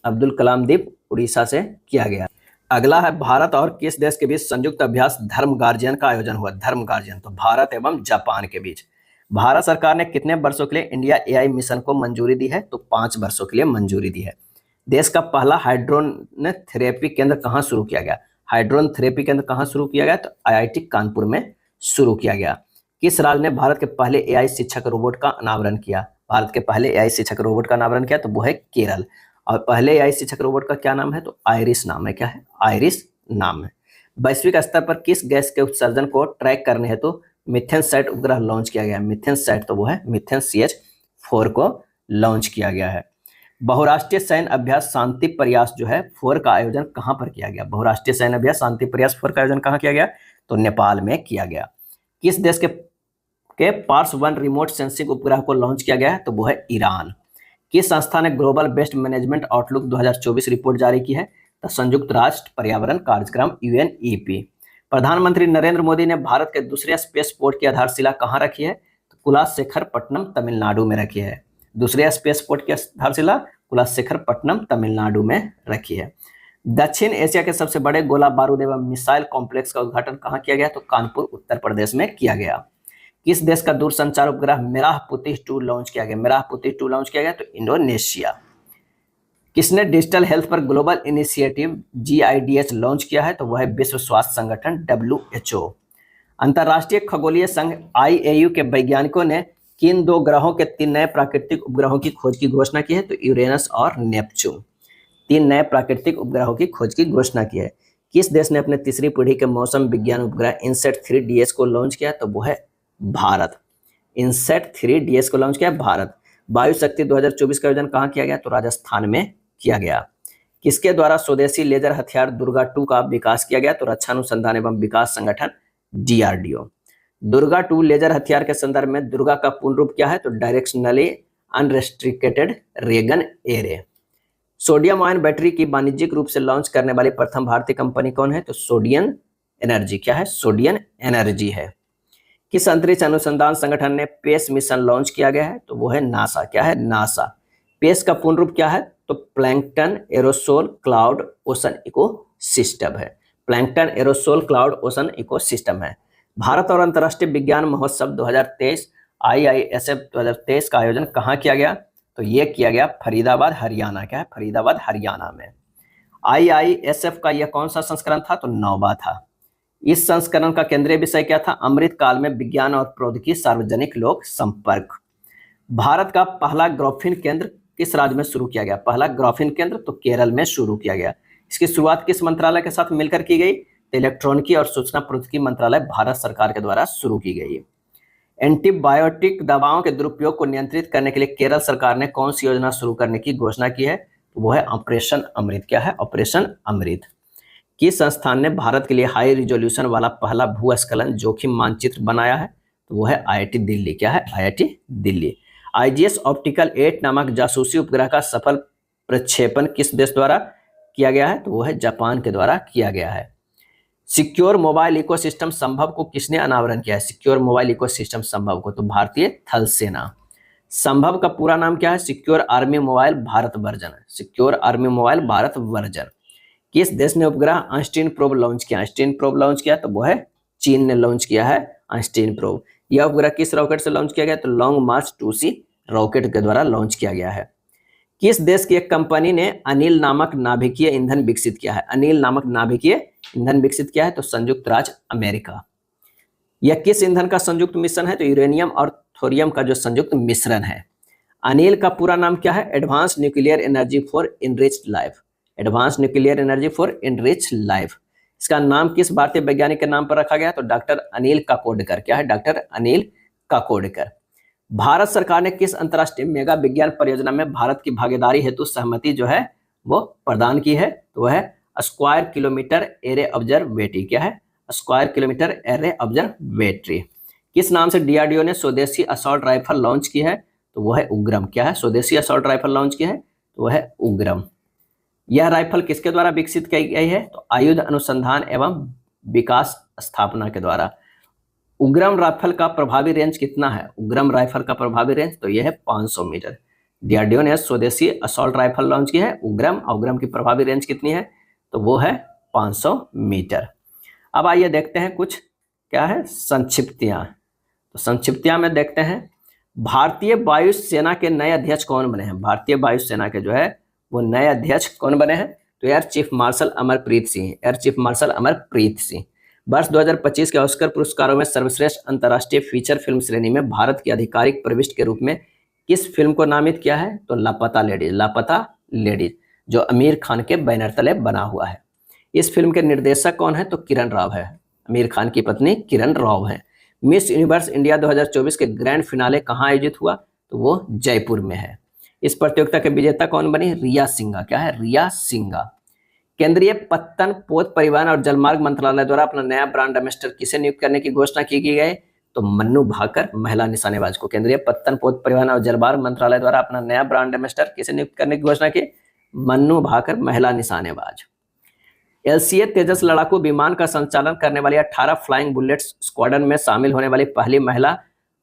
अब्दुल कलाम द्वीप उड़ीसा से किया गया। अगला है भारत और किस देश के बीच संयुक्त अभ्यास धर्म गार्जियन का आयोजन हुआ? धर्म गार्जियन तो भारत एवं जापान के बीच। भारत सरकार ने कितने वर्षों के लिए इंडिया AI मिशन को मंजूरी दी है? तो 5 वर्षों के लिए मंजूरी दी है। देश का पहला हाइड्रोन थेरेपी केंद्र कहाँ शुरू किया गया? हाइड्रोन थेरेपी केंद्र कहाँ शुरू किया गया? तो IIT कानपुर में शुरू किया गया। किस राज्य ने भारत के पहले AI शिक्षक रोबोट का अनावरण किया? भारत के पहले AI शिक्षक रोबोट का अनावरण किया तो वो है केरल। और पहले AI शिक्षक रोबोट का क्या नाम है? तो आयरिस नाम है। क्या है? आयरिस नाम है। वैश्विक स्तर पर किस गैस के उत्सर्जन को ट्रैक करने हेतु मिथेनसैट उपग्रह लॉन्च किया गया है? मिथेनसैट तो वो है मिथेन CH4 को लॉन्च किया गया है। बहुराष्ट्रीय सैन्य अभ्यास शांति प्रयास जो है 4 का आयोजन कहां पर किया गया? बहुराष्ट्रीय सैन्य अभ्यास शांति प्रयास 4 का आयोजन कहां किया गया? तो नेपाल में किया गया। किस देश के पार्स 1 रिमोट सेंसिंग उपग्रह को लॉन्च किया गया है? तो वो है ईरान। किस संस्था ने global best management outlook 2024 report जारी की है? तो संयुक्त राष्ट्र पर्यावरण कार्यक्रम UNEP। प्रधानमंत्री नरेंद्र मोदी ने भारत के दूसरे स्पेस पोर्ट की आधारशिला कहां रखी है? तो कुलाशेखरपट्टनम तमिलनाडु में रखी है। दूसरे स्पेस पोर्ट की आधारशिला कुलाशेखरपट्टनम तमिलनाडु में रखी है। दक्षिण एशिया के सबसे बड़े गोला बारूद एवं मिसाइल कॉम्प्लेक्स का उद्घाटन कहाँ किया गया? तो कानपुर उत्तर प्रदेश में किया गया। किस देश का दूरसंचार उपग्रह मेराहपुती 2 लॉन्च किया गया? मेराहपुती 2 लॉन्च किया गया तो इंडोनेशिया। किसने डिजिटल हेल्थ पर ग्लोबल इनिशिएटिव GIDH लॉन्च किया है? तो वह है विश्व स्वास्थ्य संगठन WHO। अंतर्राष्ट्रीय खगोलीय संघ IAU के वैज्ञानिकों ने किन 2 ग्रहों के 3 नए प्राकृतिक उपग्रहों की खोज की घोषणा की है? तो यूरेनस और नेपच्यून। 3 नए प्राकृतिक उपग्रहों की खोज की घोषणा की है। किस देश ने अपने तीसरी पीढ़ी के मौसम विज्ञान उपग्रह इनसेट 3DS को लॉन्च किया? तो वो है भारत। इनसेट 3DS को लॉन्च किया भारत। वायु शक्ति 2024 का आयोजन कहाँ किया गया? तो राजस्थान में किया गया। किसके द्वारा स्वदेशी लेजर हथियार दुर्गा 2 का विकास किया गया? तो रक्षा अनुसंधान एवं विकास संगठन DRDO। दुर्गा 2 लेजर हथियार के संदर्भ में दुर्गा का पूर्ण रूप क्या है? तो directionally unrestricted ray gun array. Sodium ion battery की वाणिज्यिक रूप से लॉन्च करने वाली प्रथम भारतीय कंपनी कौन है? तो सोडियन एनर्जी। क्या है? सोडियन एनर्जी है। किस अंतरिक्ष अनुसंधान संगठन ने पेस मिशन लॉन्च किया गया है? तो वो है नासा। क्या है? नासा। पेस का पूर्ण रूप क्या है? तो plankton aerosol cloud ocean ecosystem है। Plankton aerosol cloud ocean ecosystem है। भारत और अंतर्राष्ट्रीय विज्ञान महोत्सव 2023 IISF 2023 का आयोजन कहाँ किया गया? तो ये किया गया फरीदाबाद हरियाणा। क्या है? फरीदाबाद हरियाणा में। IISF का यह कौन सा संस्करण था? तो 9वां था। इस संस्करण का केंद्रीय विषय क्या था? अमृत काल में विज्ञान और प्रौद्योगिकी सार्वजनिक लोक संपर्क। भारत का पहला ग्राफीन केंद्र किस राज्य में शुरू किया गया? पहला ग्राफीन केंद्र तो केरल में शुरू किया गया। इसकी शुरुआत किस मंत्रालय के साथ मिलकर की गई? तो इलेक्ट्रॉनिकी और सूचना प्रौद्योगिकी मंत्रालय भारत सरकार के द्वारा शुरू की गई। एंटीबायोटिक दवाओं के दुरुपयोग को नियंत्रित करने के लिए केरल सरकार ने कौन सी योजना शुरू करने की घोषणा की है? तो वो है ऑपरेशन अमृत। क्या है? ऑपरेशन अमृत। किस संस्थान ने भारत के लिए हाई रिजोल्यूशन वाला पहला भूस्खलन जोखिम मानचित्र बनाया है? तो वो है IIT दिल्ली। क्या है? IIT दिल्ली। IGS ऑप्टिकल 8 नामक जासूसी उपग्रह का सफल प्रक्षेपण किस देश द्वारा किया गया है? तो वो है जापान के द्वारा किया गया है। सिक्योर मोबाइल इकोसिस्टम संभव को किसने अनावरण किया है? सिक्योर मोबाइल इकोसिस्टम संभव को तो भारतीय थल सेना। संभव का पूरा नाम क्या है? Secure army mobile Bharat version. Secure army mobile Bharat version. किस देश ने उपग्रह आइंस्टीन प्रोब लॉन्च किया? आइंस्टीन प्रोब लॉन्च किया तो वो है चीन ने लॉन्च किया है आइंस्टीन प्रोब। यह उपग्रह किस रॉकेट से लॉन्च किया गया? तो लॉन्ग मार्च 2C रॉकेट के द्वारा लॉन्च किया गया है। किस देश की एक कंपनी ने अनिल नामक नाभिकीय ईंधन विकसित किया है? अनिल नामक नाभिकीय ईंधन विकसित किया है तो संयुक्त राज्य अमेरिका। यह किस ईंधन का संयुक्त मिश्रण है? तो यूरेनियम और थोरियम का जो संयुक्त मिश्रण है। अनिल का पूरा नाम क्या है? Advance nuclear energy for enriched life. Advance nuclear energy for enriched life. इसका नाम किस भारतीय वैज्ञानिक के नाम पर रखा गया? तो डॉक्टर अनिल काकोडकर। क्या है? डॉक्टर अनिल काकोडकर। भारत सरकार ने किस अंतर्राष्ट्रीय मेगा विज्ञान परियोजना में भारत की भागीदारी हेतु सहमति जो है वो प्रदान की है? तो वह है स्क्वायर किलोमीटर एरे ऑब्जर्वेटरी। क्या है? Square kilometre array observatory. किस नाम से DRDO ने स्वदेशी असॉल्ट राइफल लॉन्च की है? तो वह है उग्रम। क्या है? स्वदेशी असॉल्ट राइफल लॉन्च की है तो वह है उग्रम। यह राइफल किसके द्वारा विकसित की गई है? तो आयुध अनुसंधान एवं विकास स्थापना के द्वारा। उग्रम राइफल का प्रभावी रेंज कितना है? उग्रम राइफल का प्रभावी रेंज तो यह है 500 मीटर। DRDO ने स्वदेशी असॉल्ट राइफल लॉन्च की है उग्रम। उग्रम की प्रभावी रेंज कितनी है? तो वो है 500 मीटर। अब आइए देखते हैं कुछ क्या है संक्षिप्तियां। तो संक्षिप्तियां में देखते हैं भारतीय वायुसेना के नए अध्यक्ष कौन बने हैं? भारतीय वायुसेना के जो है वो नए अध्यक्ष कौन बने हैं? तो air chief marshal Amarpreet Singh. Air chief marshal Amarpreet Singh. वर्ष 2025 के ऑस्कर पुरस्कारों में सर्वश्रेष्ठ अंतर्राष्ट्रीय फीचर फिल्म श्रेणी में भारत की आधिकारिक प्रविष्टि के रूप में किस फिल्म को नामित किया है? तो लापता लेडीज। लापता लेडीज जो आमिर खान के बैनर तले बना हुआ है। इस फिल्म के निर्देशक कौन है? तो किरण राव है। आमिर खान की पत्नी किरण राव है। मिस यूनिवर्स इंडिया 2024 के ग्रैंड फिनाले कहाँ आयोजित हुआ? तो वो जयपुर में है। इस प्रतियोगिता के विजेता कौन बनी? रिया सिंघा। क्या है? रिया सिंघा। केंद्रीय पत्तन पोत परिवहन और जलमार्ग मंत्रालय द्वारा अपना नया ब्रांड एम्बेसडर किसे नियुक्त करने की घोषणा की गई? तो मन्नू भाकर महिला निशानेबाज को। केंद्रीय पत्तन पोत परिवहन और जलमार्ग मंत्रालय द्वारा अपना नया ब्रांड एम्बेसडर किसे नियुक्त करने की घोषणा की? मन्नू भाकर महिला निशानेबाज। LCA तेजस लड़ाकू विमान का संचालन करने वाली 18 फ्लाइंग बुलेट्स स्क्वाड्रन में शामिल होने वाली पहली महिला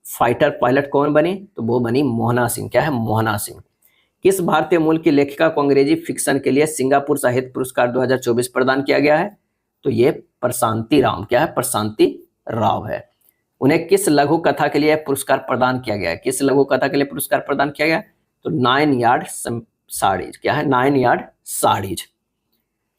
फाइटर पायलट कौन बनी? तो वो बनी मोहना सिंह। क्या है? मोहना सिंह। किस भारतीय मूल की लेखिका को अंग्रेजी फिक्शन के लिए सिंगापुर साहित्य पुरस्कार 2024 प्रदान किया गया है? तो ये प्रशांति राव, क्या है? प्रशांति राव है। उन्हें किस लघु कथा के लिए पुरस्कार प्रदान किया गया है? किस लघु कथा के लिए पुरस्कार प्रदान किया गया? तो 9 यार्ड साड़ीज, क्या है? 9 यार्ड साड़ीज।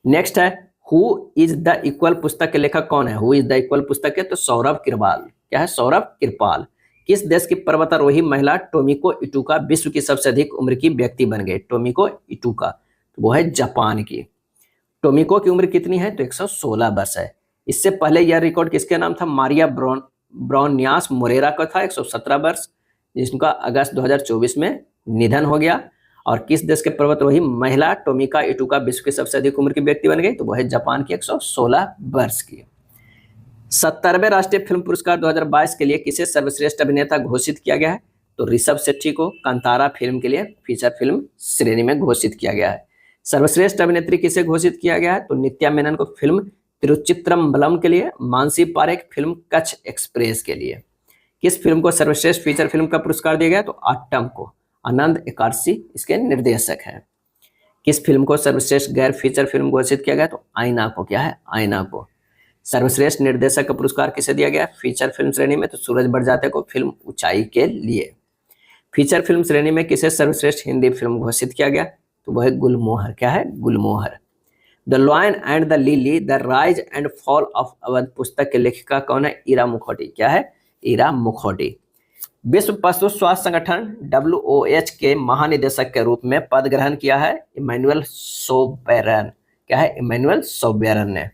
नेक्स्ट है हु इज द इक्वल पुस्तक के लेखक कौन है? हु इज द इक्वल पुस्तक है तो सौरभ कृपाल, क्या है? सौरभ कृपाल। किस देश की पर्वतारोही महिला टोमिको इटुका विश्व की सबसे अधिक उम्र की व्यक्ति बन गई? टोमिको इटुका, तो वो है जापान की। टोमिको की उम्र कितनी है? तो 116 वर्ष है। इससे पहले यह रिकॉर्ड किसके नाम था? मारिया ब्रोनियास मोरेरा का था, 117 वर्ष, जिसका अगस्त 2024 में निधन हो गया। और किस देश के पर्वतारोही महिला टोमिका इटुका विश्व की सबसे अधिक उम्र की व्यक्ति बन गई? तो वह है जापान की, 116 वर्ष की। 70वें राष्ट्रीय फिल्म पुरस्कार 2022 के लिए किसे सर्वश्रेष्ठ अभिनेता घोषित किया गया है? तो ऋषभ शेट्टी को कांतारा फिल्म के लिए फीचर फिल्म श्रेणी में घोषित किया गया है। सर्वश्रेष्ठ अभिनेत्री किसे घोषित किया गया है? तो नित्या मेनन को फिल्म तिरुचित्रम्बलम के लिए, मानसी पारेख फिल्म कच्छ एक्सप्रेस के लिए। किस फिल्म को सर्वश्रेष्ठ फीचर फिल्म का पुरस्कार दिया गया? तो आट्टम को, आनंद एकादशी इसके निर्देशक हैं। किस फिल्म को सर्वश्रेष्ठ गैर फीचर फिल्म घोषित किया गया? तो आईना को, क्या है? आईना को। सर्वश्रेष्ठ निर्देशक का पुरस्कार किसे दिया गया फीचर फिल्म श्रेणी में? तो सूरज बड़जात्या को फिल्म ऊंचाई के लिए। फीचर फिल्म श्रेणी में किसे सर्वश्रेष्ठ हिंदी फिल्म घोषित किया गया? तो वह है गुलमोहर, क्या है? Gulmohar. The lion and the lily the rise and fall of Awadh पुस्तक के लेखिका कौन है? इरा मुखर्जी, क्या है? इरा मुखर्जी। विश्व पशु स्वास्थ्य संगठन WOH के महानिदेशक के रूप में पद ग्रहण किया है इमैनुअल सोबेरन, क्या है? इमैनुअल सोबेरन ने।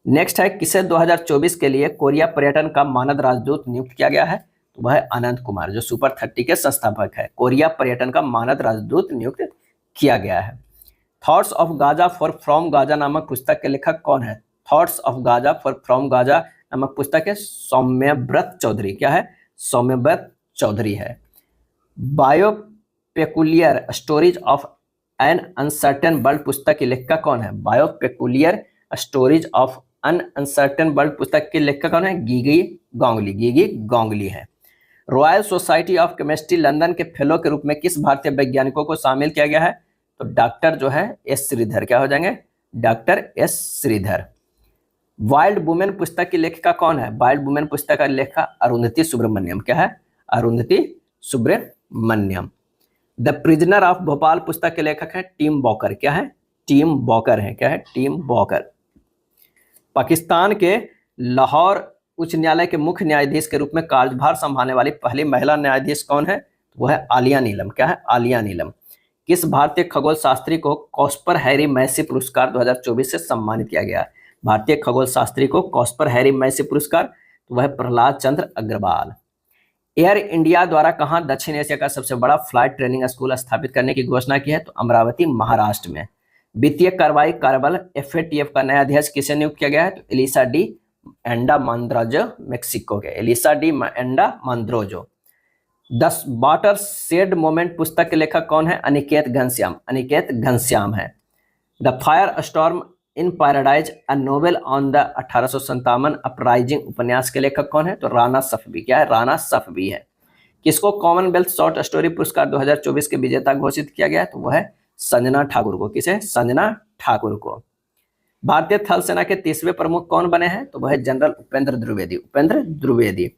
नेक्स्ट है किसे 2024 के लिए कोरिया पर्यटन का मानद राजदूत नियुक्त किया गया है? तो वह है अनंत कुमार, जो सुपर 30 के संस्थापक है। कोरिया पर्यटन का मानद राजदूत नियुक्त किया गया है। Thoughts of Gaza for from Gaza नामक पुस्तक के लेखक कौन है? Thoughts of Gaza for from Gaza नामक पुस्तक है सौम्यव्रत चौधरी, क्या है? सौम्यव्रत चौधरी है। Biopeculiar stories of an uncertain world पुस्तक की लेखिका कौन है? Biopeculiar stories of an uncertain world पुस्तक की लेखिका कौन है? गीगी गोंगली, गीगी गोंगली है। Royal society of chemistry London के फेलो के रूप में किस भारतीय वैज्ञानिकों को शामिल किया गया है? तो डॉक्टर जो है एस श्रीधर, क्या हो जाएंगे? Doctor S Sridhar. Wild Women पुस्तक की लेखिका कौन है? वाइल्ड वुमेन पुस्तक का लेखिका अरुंधति सुब्रमण्यम, क्या है? Arundhati Subramaniam. The prisoner of Bhopal पुस्तक के लेखक है टिम वॉकर, क्या है? टिम वॉकर है, क्या है? Tim walker. पाकिस्तान के लाहौर उच्च न्यायालय के मुख्य न्यायाधीश के रूप में कार्यभार संभालने वाली पहली महिला न्यायाधीश कौन है? वो है आलिया नीलम, क्या है? आलिया नीलम। किस भारतीय खगोल शास्त्री को कॉस्पर हैरी मैसी पुरस्कार 2024 से सम्मानित किया गया? भारतीय खगोल शास्त्री को कॉस्पर हैरी मैसी पुरस्कार, तो वह प्रहलाद चंद्र अग्रवाल। एयर इंडिया द्वारा कहां दक्षिण एशिया का सबसे बड़ा फ्लाइट ट्रेनिंग स्कूल स्थापित करने की घोषणा की है? तो अमरावती, महाराष्ट्र में। वित्तीय कार्रवाई कार्यबल FATF का नया अध्यक्ष किसे नियुक्त किया गया है? तो Elisa de Anda Madrazo, Mexico के Elisa de Anda Madrazo. The watershed moment पुस्तक के लेखक कौन है? अनिकेत घनश्याम, अनिकेत घनश्याम है। The fire storm in paradise a novel on the 1857 uprising उपन्यास के लेखक कौन है? तो राणा सफवी, क्या है? राणा सफवी है। किसको कॉमनवेल्थ शॉर्ट स्टोरी पुरस्कार 2024 के विजेता घोषित किया गया है? तो वह है संजना ठाकुर को। किसे? संजना ठाकुर को। भारतीय थल सेना के 30वें प्रमुख कौन बने हैं? तो वह है जनरल उपेंद्र द्विवेदी, उपेंद्र द्विवेदी।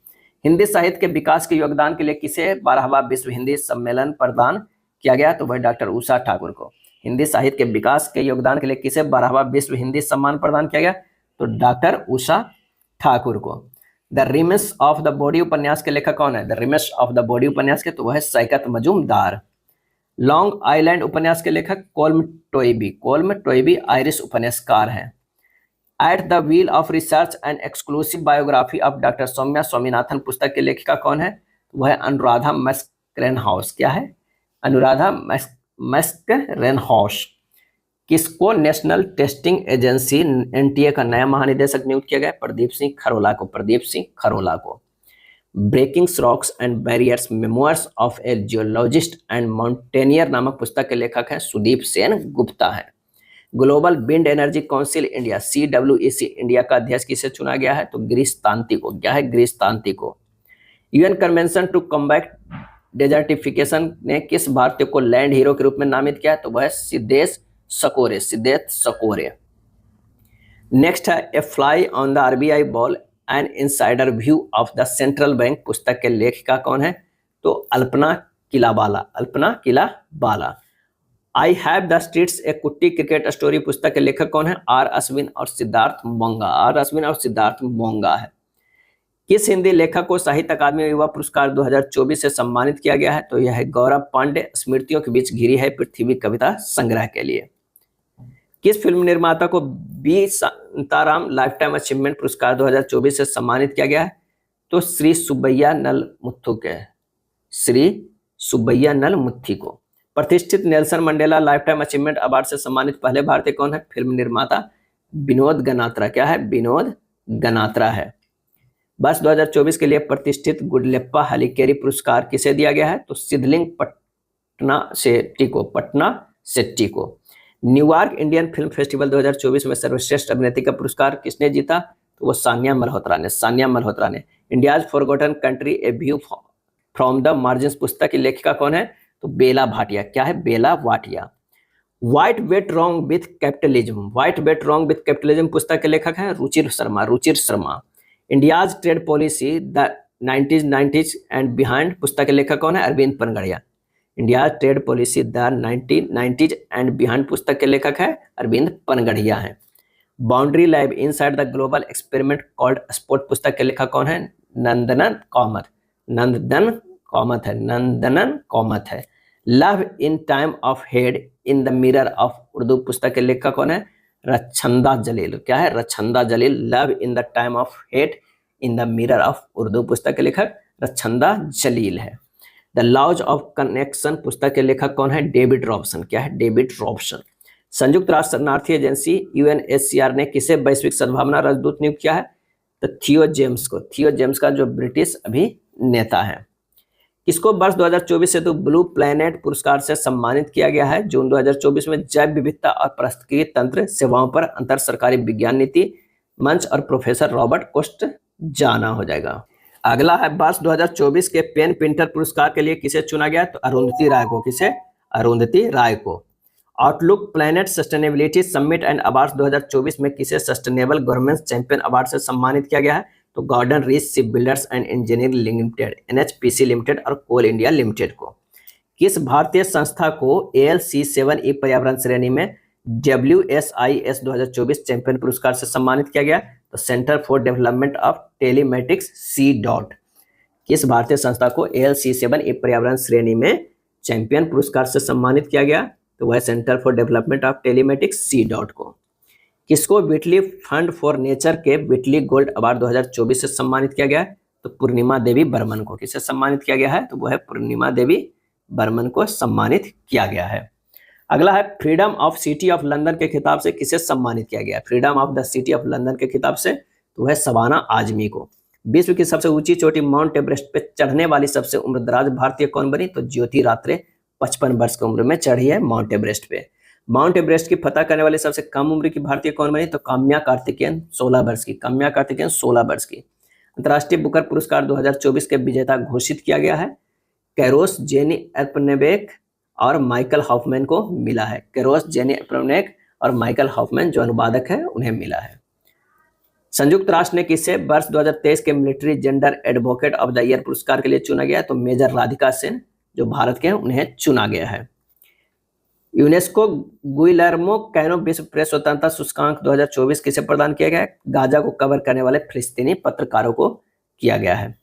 हिंदी साहित्य के विकास के योगदान के लिए किसे 12वां विश्व हिंदी सम्मेलन प्रदान किया गया? तो वह डॉक्टर उषा ठाकुर को। हिंदी साहित्य के विकास के योगदान के लिए किसे 12वां विश्व हिंदी सम्मान प्रदान किया गया? तो डॉक्टर उषा ठाकुर को। द रिमेस ऑफ द बॉडी उपन्यास के लेखक कौन है? द रिमेस ऑफ द बॉडी उपन्यास के, तो वह है शैकत मजूमदार। लॉन्ग आइलैंड उपन्यास के लेखक Colm Toibin, Colm Toibin Irish उपन्यासकार हैं। At the wheel of research and exclusive biography of doctor Soumya Swaminathan पुस्तक की लेखिका कौन है? वह है अनुराधा मैस्करेनहाउस, क्या है? अनुराधा मैस्करेनहाउस। किसको नेशनल टेस्टिंग एजेंसी NTA का नया महानिदेशक नियुक्त किया गया? प्रदीप सिंह खरोला को, प्रदीप सिंह खरोला को। Breaking rocks and barriers memoirs of a geologist and mountaineer नामक पुस्तक के लेखक हैं सुदीप सेन गुप्ता है। Global wind energy council India CWEC India का अध्यक्ष किसे चुना गया है? तो ग्रीस तांती को, क्या है? ग्रीस तांती को। UN convention to combat desertification ने किस भारतीय को लैंड हीरो के रूप में नामित किया है? तो वह है सिद्धेश सकोरे, सिद्धेश सकोरे। नेक्स्ट है a fly on the RBI wall an insider view of the central bank पुस्तक के लेखिका कौन है? तो Alpana Killawala, Alpana Killawala. I have the streets a kutty cricket story पुस्तक के लेखक कौन है? आर अश्विन और सिद्धार्थ मोंगा, आर अश्विन और सिद्धार्थ मोंगा है। किस हिंदी लेखक को साहित्य अकादमी युवा पुरस्कार 2024 से सम्मानित किया गया है? तो यह है गौरव पांडे, स्मृतियों के बीच घिरी है पृथ्वी कविता संग्रह के लिए। किस फिल्म निर्माता को बी शांताराम लाइफटाइम अचीवमेंट पुरस्कार 2024 से सम्मानित किया गया है? तो श्री सुब्बैया नलमुथु के, श्री सुब्बैया नलमुथी को। प्रतिष्ठित Nelson Mandela lifetime achievement award से सम्मानित पहले भारतीय कौन है? फिल्म निर्माता विनोद गनात्रा। क्या है? विनोद गनात्रा है। वर्ष 2024 के लिए प्रतिष्ठित गुडलेप्पा हलीकेरी पुरस्कार किसे दिया गया है? तो सिद्धलिंग पटना शेट्टी को, पटना शेट्टी को। न्यूयॉर्क इंडियन फिल्म फेस्टिवल 2024 में सर्वश्रेष्ठ अभिनेत्री का पुरस्कार किसने जीता? तो वो सानिया मल्होत्रा ने, सानिया मल्होत्रा ने। India's forgotten country A view from the margins पुस्तक की लेखिका कौन है? तो बेला भाटिया। क्या है? Bela Bhatia. What went wrong with capitalism, what went wrong with capitalism पुस्तक के लेखक है Ruchir Sharma, Ruchir Sharma. India's trade policy the 1990s and behind पुस्तक के लेखक कौन है? Arvind Panagariya. India trade policy the 1990s and behind पुस्तक के लेखक है अरविंद पनगड़िया है। Boundary lab inside the global experiment called sport पुस्तक के लेखक कौन है? नंदनन कामत, नंदन कामत है, नंदनन कामत है। Love in time of head in the mirror of Urdu पुस्तक के लेखक कौन है? रछंदा जलील। क्या है? Rakhshanda Jalil. Love in the time of head in the mirror of Urdu पुस्तक के लेखक रछंदा जलील है। द लॉज ऑफ कनेक्शन पुस्तक के लेखक कौन है? David Robson. क्या है? David Robson. संयुक्त राष्ट्र शरणार्थी एजेंसी यूएनएचसीआर ने किसे वैश्विक सद्भावना राजदूत नियुक्त किया है? तो थियो जेम्स को, थियो जेम्स का जो ब्रिटिश अभिनेता है। किसको वर्ष 2024 से तो ब्लू प्लैनेट पुरस्कार से सम्मानित किया गया है? जून 2024 में जैव विविधता और पारिस्थितिकी तंत्र सेवाओं पर अंतर सरकारी विज्ञान नीति मंच और प्रोफेसर रॉबर्ट कोस्ट जाना हो जाएगा। अगला है वर्ष 2024 के पेन प्रिंटर पुरस्कार के लिए किसे चुना गया? तो अरुंधति राय को। किसे? अरुंधति राय को। Outlook planet sustainability summit and awards 2024 में किसे सस्टेनेबल गवर्नेंस चैंपियन अवार्ड से सम्मानित किया गया है? तो Garden reach ship builders and engineering limited, NHPC limited और कोल इंडिया लिमिटेड को। किस भारतीय संस्था को ALC7E पर्यावरण श्रेणी में WSIS 2024 चैंपियन पुरस्कार से सम्मानित किया गया? तो centre for development of telematics C. किस भारतीय संस्था को ALC7E पर्यावरण श्रेणी में चैंपियन पुरस्कार से सम्मानित किया गया? तो वह centre for development of telematics C. को। किसको विटली फंड फॉर नेचर के विटली गोल्ड अवार्ड 2024 से सम्मानित किया गया है? तो पूर्णिमा देवी बर्मन को। किसे सम्मानित किया गया है? तो वो है पूर्णिमा देवी बर्मन को सम्मानित किया गया है। अगला है freedom of city of London के खिताब से किसे सम्मानित किया गया? Freedom of the city of London के खिताब से तो वह शबाना आजमी को। विश्व की सबसे ऊंची चोटी माउंट एवरेस्ट पे चढ़ने वाली सबसे उम्रदराज भारतीय कौन बनी? तो ज्योति रात्रे 55 वर्ष की उम्र में चढ़ी है माउंट एवरेस्ट पे। माउंट एवरेस्ट की फतह करने वाली सबसे कम उम्र की भारतीय कौन बनी? तो काम्या कार्तिकेयन 16 वर्ष की, काम्या कार्तिकेयन 16 वर्ष की। अंतर्राष्ट्रीय बुकर पुरस्कार 2024 के विजेता घोषित किया गया है। कैरोस जेनी एर्पनेबेक और माइकल हॉफमैन को मिला है। कैरोस जेनी एर्पनेबेक और माइकल हॉफमैन जो अनुवादक है उन्हें मिला है। संयुक्त राष्ट्र ने किसे वर्ष 2023 के military gender advocate of the year पुरस्कार के लिए चुना गया है? तो मेजर राधिका सेन जो भारत के हैं उन्हें चुना गया है। यूनेस्को गुइलर्मो कैनो विश्व प्रेस स्वतंत्रता सूचकांक 2024 किसे प्रदान किया गया है? गाजा को कवर करने वाले फिलिस्तीनी पत्रकारों को किया गया है।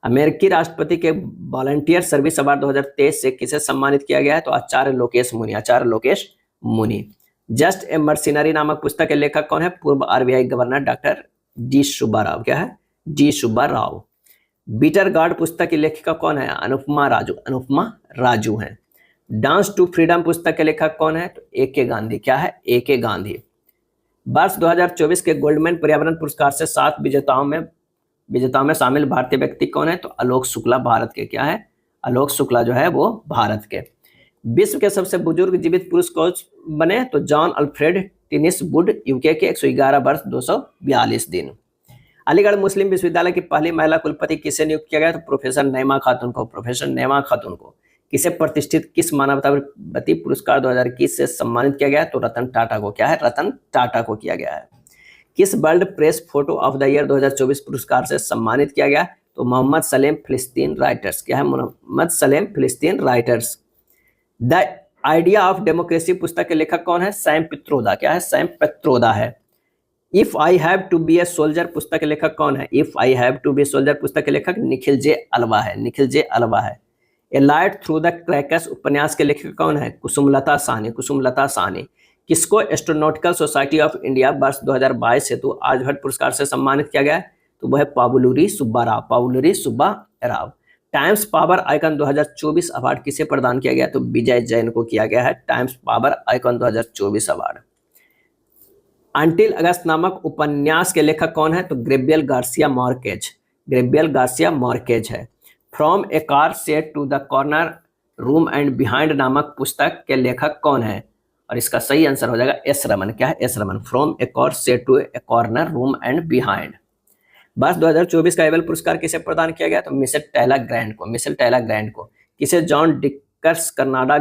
अमेरिकी राष्ट्रपति के वॉलंटियर सर्विस अवार्ड 2023 से किसे सम्मानित किया गया है? तो आचार्य लोकेश मुनि, आचार्य लोकेश मुनि। जस्ट ए मर्सिनरी नामक पुस्तक के लेखक कौन है? पूर्व RBI governor doctor D Subba Rao. क्या है? D Subba Rao. Bitter guard पुस्तक की लेखिका कौन है? अनुपमा राजू, अनुपमा राजू हैं। डांस टू फ्रीडम पुस्तक के लेखक कौन है? तो A.K. गांधी। क्या है? A.K. गांधी। वर्ष 2024 के गोल्डमैन पर्यावरण पुरस्कार से 7 विजेताओं में शामिल भारतीय व्यक्ति कौन है? तो आलोक शुक्ला भारत के। क्या है? आलोक शुक्ला जो है वो भारत के। विश्व के सबसे बुजुर्ग जीवित पुरुष कोच बने? तो जॉन अल्फ्रेड टिनिस वुड, यूके के 111 वर्ष 242 दिन। अलीगढ़ मुस्लिम विश्वविद्यालय की पहली महिला कुलपति किसे नियुक्त किया गया? तो प्रोफेसर नईमा खातून को। प्रोफेसर नईमा खातून को। किसे प्रतिष्ठित किस मानवतावादी पुरस्कार 2021 से सम्मानित किया गया? तो रतन टाटा को। क्या है? रतन टाटा को किया गया है। किस world press photo of the year 2024 पुरस्कार से सम्मानित किया गया? तो मोहम्मद सलेम फिलिस्तीन राइटर्स। क्या है? मोहम्मद सलेम फिलिस्तीन writers. The idea of democracy पुस्तक के लेखक कौन है? सैम पित्रोदा। क्या है? सैम पित्रोदा है। If I have to be a soldier पुस्तक के लेखक कौन है? If I have to be a soldier पुस्तक के लेखक निखिल जे अल्वा है। निखिल जे अल्वा है। ए लाइट थ्रू द क्रैकर्स उपन्यास के लेखक कौन है? कुसुमलता साहनी। कुसुमलता साहनी। किसको एस्ट्रोनॉटिकल सोसाइटी ऑफ इंडिया वर्ष 2022 हेतु आर्यभट्ट पुरस्कार से सम्मानित किया गया है? तो वह है Pavuluri Subba Rao. Pavuluri Subba Rao. Times Power Icon 2024 award किसे प्रदान किया गया? तो विजय जैन को किया गया है Times Power Icon 2024 award. Until August नामक उपन्यास के लेखक कौन है? तो Gabriel Garcia Marquez. Gabriel Garcia Marquez है। From a car set to the corner room and behind नामक पुस्तक के लेखक कौन है? और इसका सही आंसर हो जाएगा एस रमन। क्या है? S Raman. From a car set to a corner room and behind. वर्ष 2024 का एबल पुरस्कार किसे प्रदान किया गया? तो मिशेल टेलर ग्रैंड को। मिशेल टेलर ग्रैंड को। किसे John Dickers Canada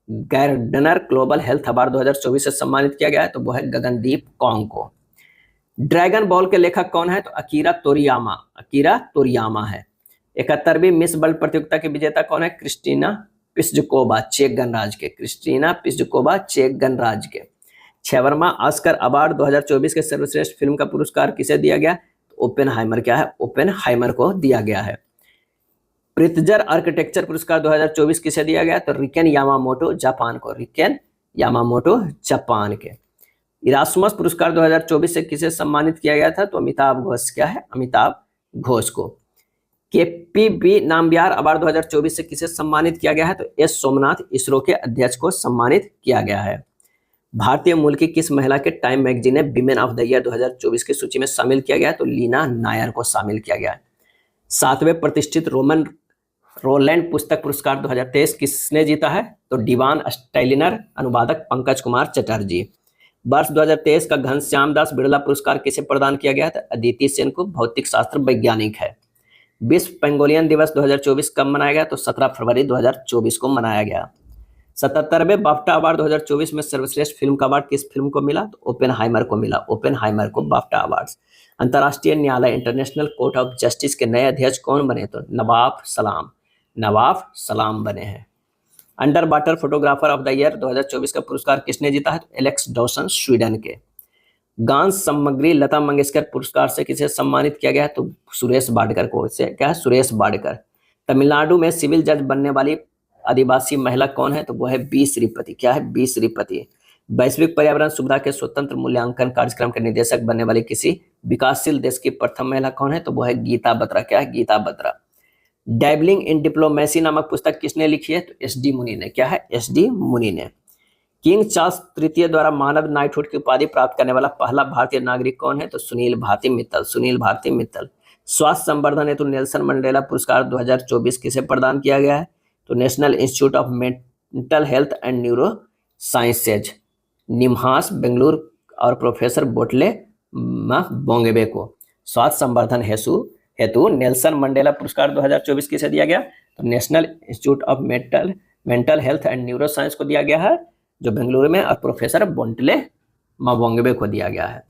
Gairdner global health award 2024 से सम्मानित किया गया है? तो वो है गगनदीप कौंग को। ड्रैगन बॉल के लेखक कौन है? तो अकीरा तोरियामा। अकीरा तोरियामा है। 71वीं मिस वर्ल्ड प्रतियोगिता के विजेता कौन है? क्रिस्टीना पिस्जकोवा चेक गणराज्य के। क्रिस्टीना पिस्जकोवा चेक गणराज्य के। 6वां ऑस्कर अवार्ड 2024 के सर्वश्रेष्ठ फिल्म का पुरस्कार किसे दिया गया? तो ओपेनहाइमर। क्या है? ओपेनहाइमर को दिया गया है। प्रित्जर आर्किटेक्चर पुरस्कार 2024 किसे दिया गया? तो रिकेन यामामोटो जापान को। रिकेन यामामोटो जापान के। इरास्मस पुरस्कार 2024 से किसे सम्मानित किया गया था? तो अमिताभ घोष। क्या है? अमिताभ घोष को। केपीबी नामबिहार अवार्ड 2024 से किसे सम्मानित किया गया है? तो एस सोमनाथ इसरो के अध्यक्ष को सम्मानित किया गया है। भारतीय मूल की किस महिला के टाइम मैगजीन ने विमेन ऑफ द ईयर 2024 की सूची में शामिल किया गया है? तो लीना नायर को शामिल किया गया है। 7वें प्रतिष्ठित रोमन रोलैंड पुस्तक पुरस्कार 2023 किसने जीता है? तो डिवान स्टाइलिनर अनुवादक पंकज कुमार चटर्जी। वर्ष 2023 का घनश्याम दास बिड़ला पुरस्कार किसे प्रदान किया गया था? अदिति सेन को। भौतिक शास्त्र वैज्ञानिक है। विश्व पेंगोलियन दिवस 2024 कब मनाया गया? तो 17 फरवरी 2024 को मनाया गया। 77वें बाफ्टा अवार्ड 2024 में सर्वश्रेष्ठ फिल्म का अवार्ड किस फिल्म को मिला? तो ओपेनहाइमर को मिला। ओपेनहाइमर को बाफ्टा अवार्ड। अंतर्राष्ट्रीय न्यायालय इंटरनेशनल कोर्ट ऑफ जस्टिस के नए अध्यक्ष कौन बने? तो नवाफ सलाम। नवाफ सलाम बने हैं। Under water photographer of the year 2024 का पुरस्कार किसने जीता है? तो एलेक्स डॉसन स्वीडन के। गान सामग्री लता मंगेशकर पुरस्कार से किसे सम्मानित किया गया? तो सुरेश वाडकर को। इससे क्या है? सुरेश वाडकर। तमिलनाडु में सिविल जज बनने वाली आदिवासी महिला कौन है? तो वो है बी श्रीपति। क्या है? बी श्रीपति। वैश्विक पर्यावरण सुविधा के स्वतंत्र मूल्यांकन कार्यक्रम के निदेशक बनने वाली किसी विकासशील देश की प्रथम महिला कौन है? तो वो है गीता बत्रा। क्या है? गीता बत्रा। डैबलिंग इन डिप्लोमेसी नामक पुस्तक किसने लिखी है? तो एस डी मुनि ने। क्या है? एस डी मुनि ने। किंग चार्ल्स तृतीय द्वारा मानव नाइटहुड की उपाधि प्राप्त करने वाला पहला भारतीय नागरिक कौन है? तो सुनील भारती मित्तल। सुनील भारती मित्तल। स्वास्थ्य संवर्धन हेतु नेल्सन मंडेला पुरस्कार 2024 किसे प्रदान किया गया है? तो national institute of mental health and neuro sciences निम्हांस Bengaluru और प्रोफेसर बोटले बोंगेबे को। स्वास्थ्य संवर्धन हेतु नेल्सन मंडेला पुरस्कार 2024 किसे दिया गया? तो national institute of mental health and neuro science को दिया गया है जो बेंगलुरु में, और प्रोफेसर बोंटले बोंगेबे को दिया गया है।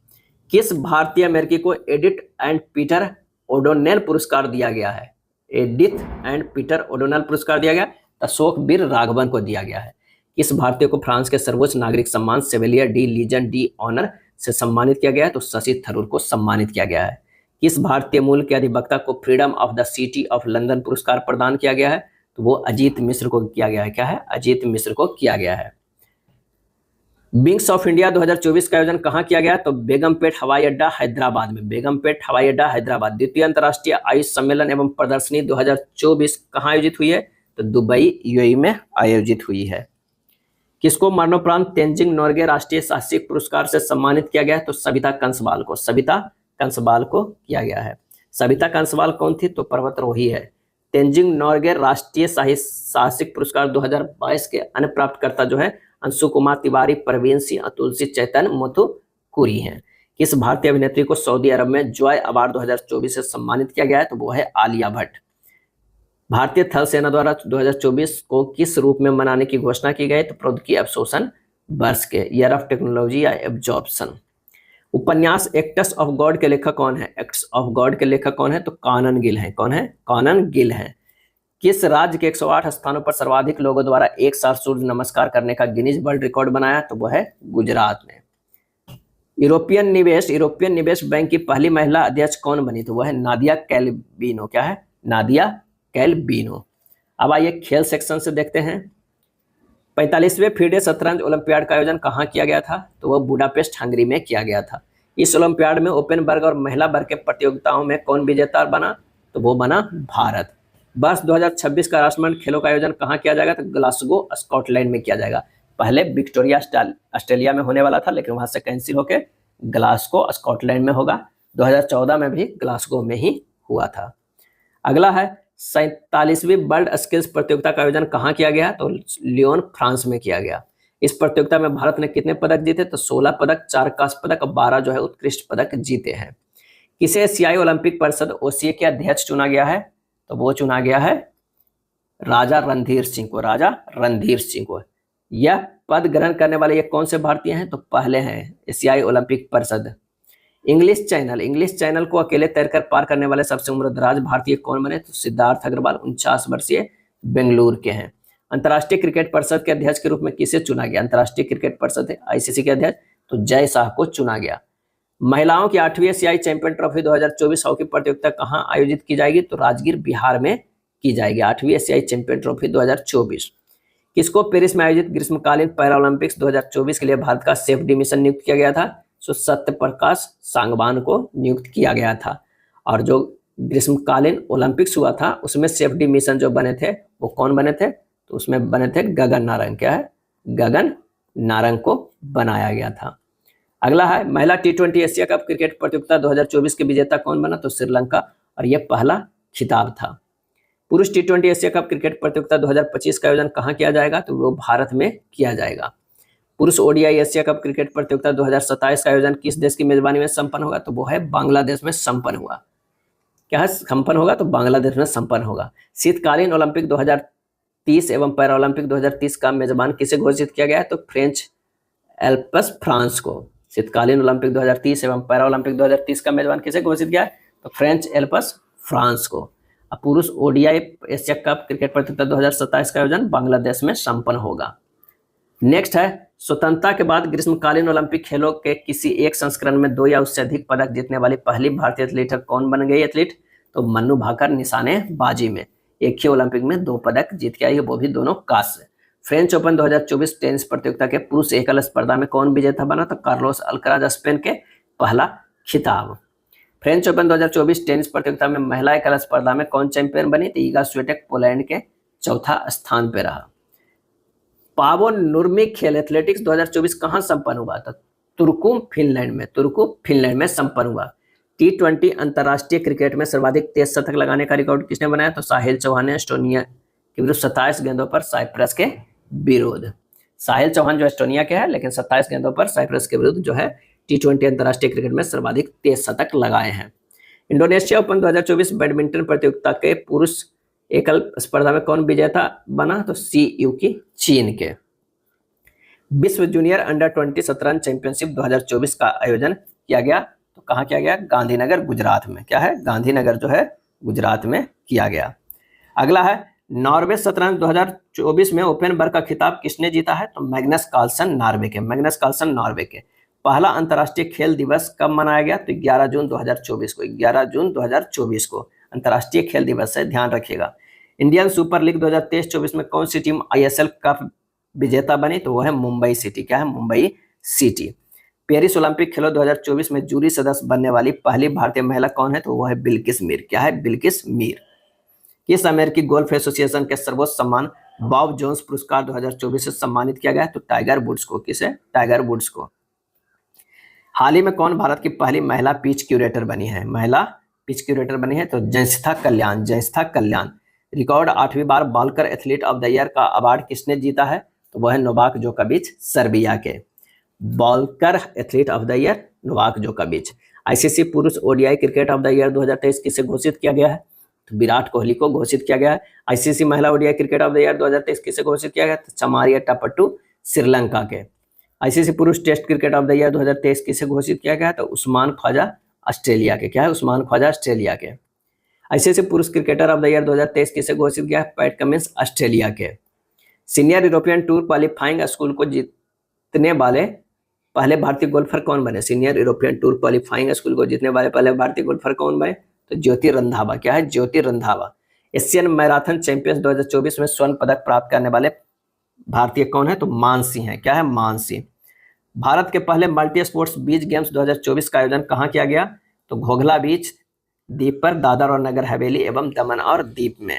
किस भारतीय अमेरिकी को एडिथ एंड पीटर ओडोनेल पुरस्कार दिया गया है? एडिथ एंड पीटर ओडोनेल पुरस्कार दिया गया। अशोक वीर राघवन को दिया गया है। किस भारतीय को फ्रांस के सर्वोच्च नागरिक सम्मान सेवेलियर डी लीजन डी ऑनर से सम्मानित किया गया है? तो शशि थरूर को सम्मानित किया गया है। किस भारतीय मूल के अधिवक्ता को freedom of the city of London पुरस्कार प्रदान किया गया है? तो वो अजीत मिश्र को किया गया है। क्या है? अजीत मिश्र को किया गया है। विंग्स ऑफ इंडिया 2024 का आयोजन कहाँ किया गया? तो बेगमपेट हवाई अड्डा हैदराबाद में। बेगमपेट हवाई अड्डा हैदराबाद। द्वितीय अंतर्राष्ट्रीय आयुष सम्मेलन एवं प्रदर्शनी 2024 कहाँ आयोजित हुई है? तो दुबई यूएई में आयोजित हुई है। किसको मरणोपरांत तेंजिंग नोर्गे राष्ट्रीय साहसिक पुरस्कार से सम्मानित किया गया है? तो सविता कंसवाल को। सविता कंसवाल को किया गया है। सविता कंसवाल कौन थी? तो पर्वतारोही है। तेंजिंग नोर्गे राष्ट्रीय साहसिक पुरस्कार 2022 के अन्य प्राप्तकर्ता जो है अंशु कुमार तिवारी, प्रवीण सिंह, तुलसी चैतन्य, मुथु कुरी हैं। किस भारतीय अभिनेत्री को सऊदी अरब में जॉय अवार्ड 2024 से सम्मानित किया गया है? तो वो है आलिया भट्ट। भारतीय थल सेना द्वारा 2024 को किस रूप में मनाने की घोषणा की गई? तो प्रौद्योगिकी अवशोषण वर्ष के, ईयर ऑफ टेक्नोलॉजी या एब्जॉर्प्शन। उपन्यास एक्ट्स ऑफ गॉड के लेखक कौन है? एक्ट्स ऑफ गॉड के लेखक कौन है? तो कानन गिल है। कौन है? कानन गिल है। किस राज्य के 108 स्थानों पर सर्वाधिक लोगों द्वारा एक साथ सूर्य नमस्कार करने का गिनीज वर्ल्ड रिकॉर्ड बनाया? तो वह है गुजरात में। यूरोपियन निवेश बैंक की पहली महिला अध्यक्ष कौन बनी? तो वह है नादिया कैल्विनो। क्या है? नादिया कैल्विनो। अब आइए खेल सेक्शन से देखते हैं। 45वें फीडे शतरंज ओलंपियाड का आयोजन कहाँ किया गया था? तो वह बुडापेस्ट हंगरी में किया गया था। इस ओलंपियाड में ओपन वर्ग और महिला वर्ग के प्रतियोगिताओं में कौन विजेता बना? तो वो बना भारत। वर्ष 2026 का राष्ट्रमंडल खेलों का आयोजन कहाँ किया जाएगा? तो ग्लासगो स्कॉटलैंड में किया जाएगा। पहले विक्टोरिया ऑस्ट्रेलिया में होने वाला था, लेकिन वहां से कैंसिल होकर ग्लासगो स्कॉटलैंड में होगा। 2014 में भी ग्लासगो में ही हुआ था। अगला है 47वीं वर्ल्ड स्किल्स प्रतियोगिता का आयोजन कहाँ किया गया? तो लियोन फ्रांस में किया गया। इस प्रतियोगिता में भारत ने कितने पदक जीते? तो 16 पदक, 4 कांस्य पदक और 12 जो है उत्कृष्ट पदक जीते हैं। किसे एशियाई ओलंपिक परिषद ओसीए के अध्यक्ष चुना गया है? तो वो चुना गया है राजा रणधीर सिंह को। राजा रणधीर सिंह को। यह पद ग्रहण करने वाले ये कौन से भारतीय हैं? तो पहले हैं एशियाई ओलंपिक परिषद। इंग्लिश चैनल को अकेले तैरकर पार करने वाले सबसे उम्रदराज भारतीय कौन बने? तो सिद्धार्थ अग्रवाल 49 वर्षीय बेंगलुरु के हैं। अंतर्राष्ट्रीय क्रिकेट परिषद के अध्यक्ष के रूप में किसे चुना गया? अंतर्राष्ट्रीय क्रिकेट परिषद है आईसीसी के अध्यक्ष, तो जय शाह को चुना गया। महिलाओं की 8वीं एशियाई चैंपियन ट्रॉफी 2024 हॉकी प्रतियोगिता कहां आयोजित की जाएगी? तो राजगीर बिहार में की जाएगी। 8वीं एशियाई चैंपियन ट्रॉफी 2024। किसको पेरिस में आयोजित ग्रीष्मकालीन पैरालंपिक्स 2024 के लिए भारत का सेफ्टी मिशन नियुक्त किया गया था? सो सत्य प्रकाश सांगवान को नियुक्त किया गया था। और जो ग्रीष्मकालीन ओलंपिक्स हुआ था उसमें सेफ्टी मिशन जो बने थे वो कौन बने थे? तो उसमें बने थे गगन नारंग। क्या है? गगन नारंग को बनाया गया था। अगला है महिला T20 एशिया कप क्रिकेट प्रतियोगिता 2024 के विजेता कौन बना? तो श्रीलंका, और यह पहला खिताब था। पुरुष T20 एशिया कप क्रिकेट प्रतियोगिता 2025 का आयोजन कहाँ किया जाएगा? तो वो भारत में किया जाएगा। पुरुष ओडीआई एशिया कप क्रिकेट प्रतियोगिता 2027 का आयोजन किस देश की मेजबानी में संपन्न होगा? तो वो है बांग्लादेश में संपन्न हुआ। क्या है? संपन्न होगा, तो बांग्लादेश में संपन्न होगा। शीतकालीन ओलंपिक 2030 एवं पैरालंपिक 2030 का मेजबान किसे घोषित किया गया है? तो फ्रेंच एल्प्स फ्रांस को। शीतकालीन ओलंपिक 2030 एवं पैरालंपिक 2030 का मेजबान किसे घोषित किया है? तो फ्रेंच एल्प्स फ्रांस को। पुरुष ओडीआई एशिया कप क्रिकेट प्रतियोगिता 2027 का आयोजन बांग्लादेश में संपन्न होगा। नेक्स्ट है स्वतंत्रता के बाद ग्रीष्मकालीन ओलंपिक खेलों के किसी एक संस्करण में 2 या उससे अधिक पदक जीतने वाली पहली भारतीय एथलीट कौन बन गई एथलीट? तो मन्नू भाकर निशानेबाजी में एक ही ओलंपिक में 2 पदक जीत के आई है, वो भी दोनों कांस्य। फ्रेंच ओपन 2024 टेनिस प्रतियोगिता के पुरुष एकल स्पर्धा में कौन विजेता बना? तो कार्लोस अल्कराज स्पेन के पहला खिताब। फ्रेंच ओपन 2024 टेनिस प्रतियोगिता में महिला एकल स्पर्धा में कौन चैंपियन बनी? तो ईगा स्वियाटेक पोलैंड के चौथा स्थान पर रहा। पावो नुर्मी खेल एथलेटिक्स 2024 कहां संपन्न हुआ था? तुर्कु फिनलैंड में संपन्न हुआ। T20 अंतरराष्ट्रीय क्रिकेट में सर्वाधिक तेज शतक लगाने का रिकॉर्ड किसने बनाया? तो साहिल चौहान ने एस्टोनिया के विरुद्ध 27 गेंदों पर साइप्रस के विरुद्ध। साहिल चौहान जो एस्टोनिया के हैं, लेकिन 27 गेंदों पर साइप्रस के विरुद्ध जो है T20 अंतरराष्ट्रीय क्रिकेट में सर्वाधिक तेज शतक लगाए हैं। इंडोनेशिया ओपन 2024 बैडमिंटन प्रतियोगिता के पुरुष एकल स्पर्धा में कौन विजेता बना? तो सी यूकी चीन के। विश्व जूनियर अंडर 20 शतरंज चैंपियनशिप 2024 का आयोजन किया गया, तो कहाँ किया गया? गांधीनगर गुजरात में। क्या है? गांधीनगर जो है गुजरात में किया गया। अगला है नॉर्वे शतरंज 2024 में ओपन वर्ग का खिताब किसने जीता है? तो मैग्नस कार्लसन नॉर्वे के। पहला अंतर्राष्ट्रीय खेल दिवस कब मनाया गया? तो 11 जून 2024 को अंतर्राष्ट्रीय खेल दिवस है, ध्यान रखिएगा। इंडियन सुपर लीग 2023-24 में कौन सी टीम ISL कप विजेता बनी? तो वो है मुंबई सिटी। क्या है? मुंबई सिटी। पेरिस ओलंपिक खेलों 2024 में जूरी सदस्य बनने वाली पहली भारतीय महिला कौन है? तो वो है बिल्किस मीर। क्या है? बिल्किस मीर। किस अमेरिकी गोल्फ एसोसिएशन के सर्वोच्च सम्मान बॉब जोन्स पुरस्कार 2024 से सम्मानित किया गया? तो टाइगर वुड्स को। किसे? टाइगर वुड्स को। हाल ही में कौन भारत की पहली महिला पिच क्यूरेटर बनी है? तो जयंसिथा कल्याण। रिकॉर्ड 8वीं बार Balkan athlete of the year का अवार्ड किसने जीता है? तो वह है नोवाक जोकोविच सर्बिया के। Balkan athlete of the year Novak जोकोविच। आईसीसी पुरुष ODI cricket of the year 2023 किसे घोषित किया गया है? तो विराट कोहली को घोषित किया गया है। आईसीसी महिला ODI cricket of the year 2023 किसे घोषित किया गया? तो चमारिया टपट्टू श्रीलंका के। आईसीसी पुरुष test cricket of the year 2023 किसे घोषित किया गया? तो उस्मान ख्वाजा ऑस्ट्रेलिया के। क्या है? उस्मान ख्वाजा ऑस्ट्रेलिया के। आईसीसी पुरुष क्रिकेटर ऑफ द ईयर 2023 किसे घोषित किया है? पैट कमिंस ऑस्ट्रेलिया के। Senior European tour qualifying school को जीतने वाले पहले भारतीय गोल्फर कौन बने? Senior European tour qualifying school को जीतने वाले पहले भारतीय गोल्फर कौन बने? तो ज्योति रंधावा। क्या है? ज्योति रंधावा। एशियन मैराथन चैंपियंस 2024 में स्वर्ण पदक प्राप्त करने वाले भारतीय कौन है? तो मान सिंह है। क्या है? मान सिंह। भारत के पहले मल्टी स्पोर्ट्स बीच गेम्स 2024 का आयोजन कहाँ किया गया? तो घोघला बीच द्वीप पर, दादर और नगर हवेली एवं दमन और दीप में।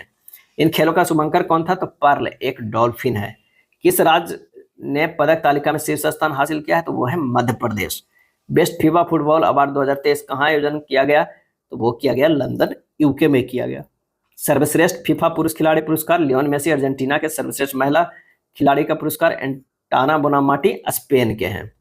इन खेलों का शुभंकर कौन था? तो पर्ल एक डॉल्फिन है। किस राज्य ने पदक तालिका में शीर्ष स्थान हासिल किया है? तो वो है Madhya Pradesh. Best FIFA football award 2023 कहाँ आयोजन किया गया? तो वो किया गया लंदन यूके में किया गया। सर्वश्रेष्ठ फीफा पुरुष खिलाड़ी पुरस्कार लियोन मेसी अर्जेंटीना के। सर्वश्रेष्ठ महिला खिलाड़ी का पुरस्कार एंटाना बोनामाटी स्पेन के हैं।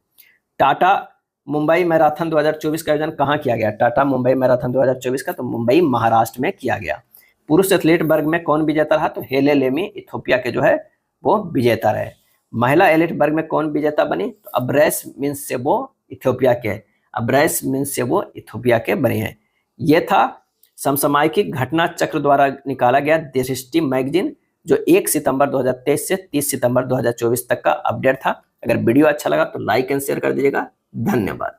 टाटा मुंबई मैराथन 2024 का आयोजन कहाँ किया गया? टाटा मुंबई मैराथन 2024 का तो मुंबई महाराष्ट्र में किया गया। पुरुष एथलीट वर्ग में कौन विजेता रहा? तो हेले लेमी इथियोपिया के जो है वो विजेता रहे। महिला एथलीट वर्ग में कौन विजेता बनी? तो अब्रेस मिन्सेबो इथियोपिया के। अब्रेस मिन्सेबो इथियोपिया के बने हैं। ये था समसामयिक घटना चक्र द्वारा निकाला गया दृष्टि मैगजीन, जो 1 सितंबर 2023 से 30 सितंबर 2024 तक का अपडेट था। अगर वीडियो अच्छा लगा तो लाइक एंड शेयर कर दीजिएगा। धन्यवाद।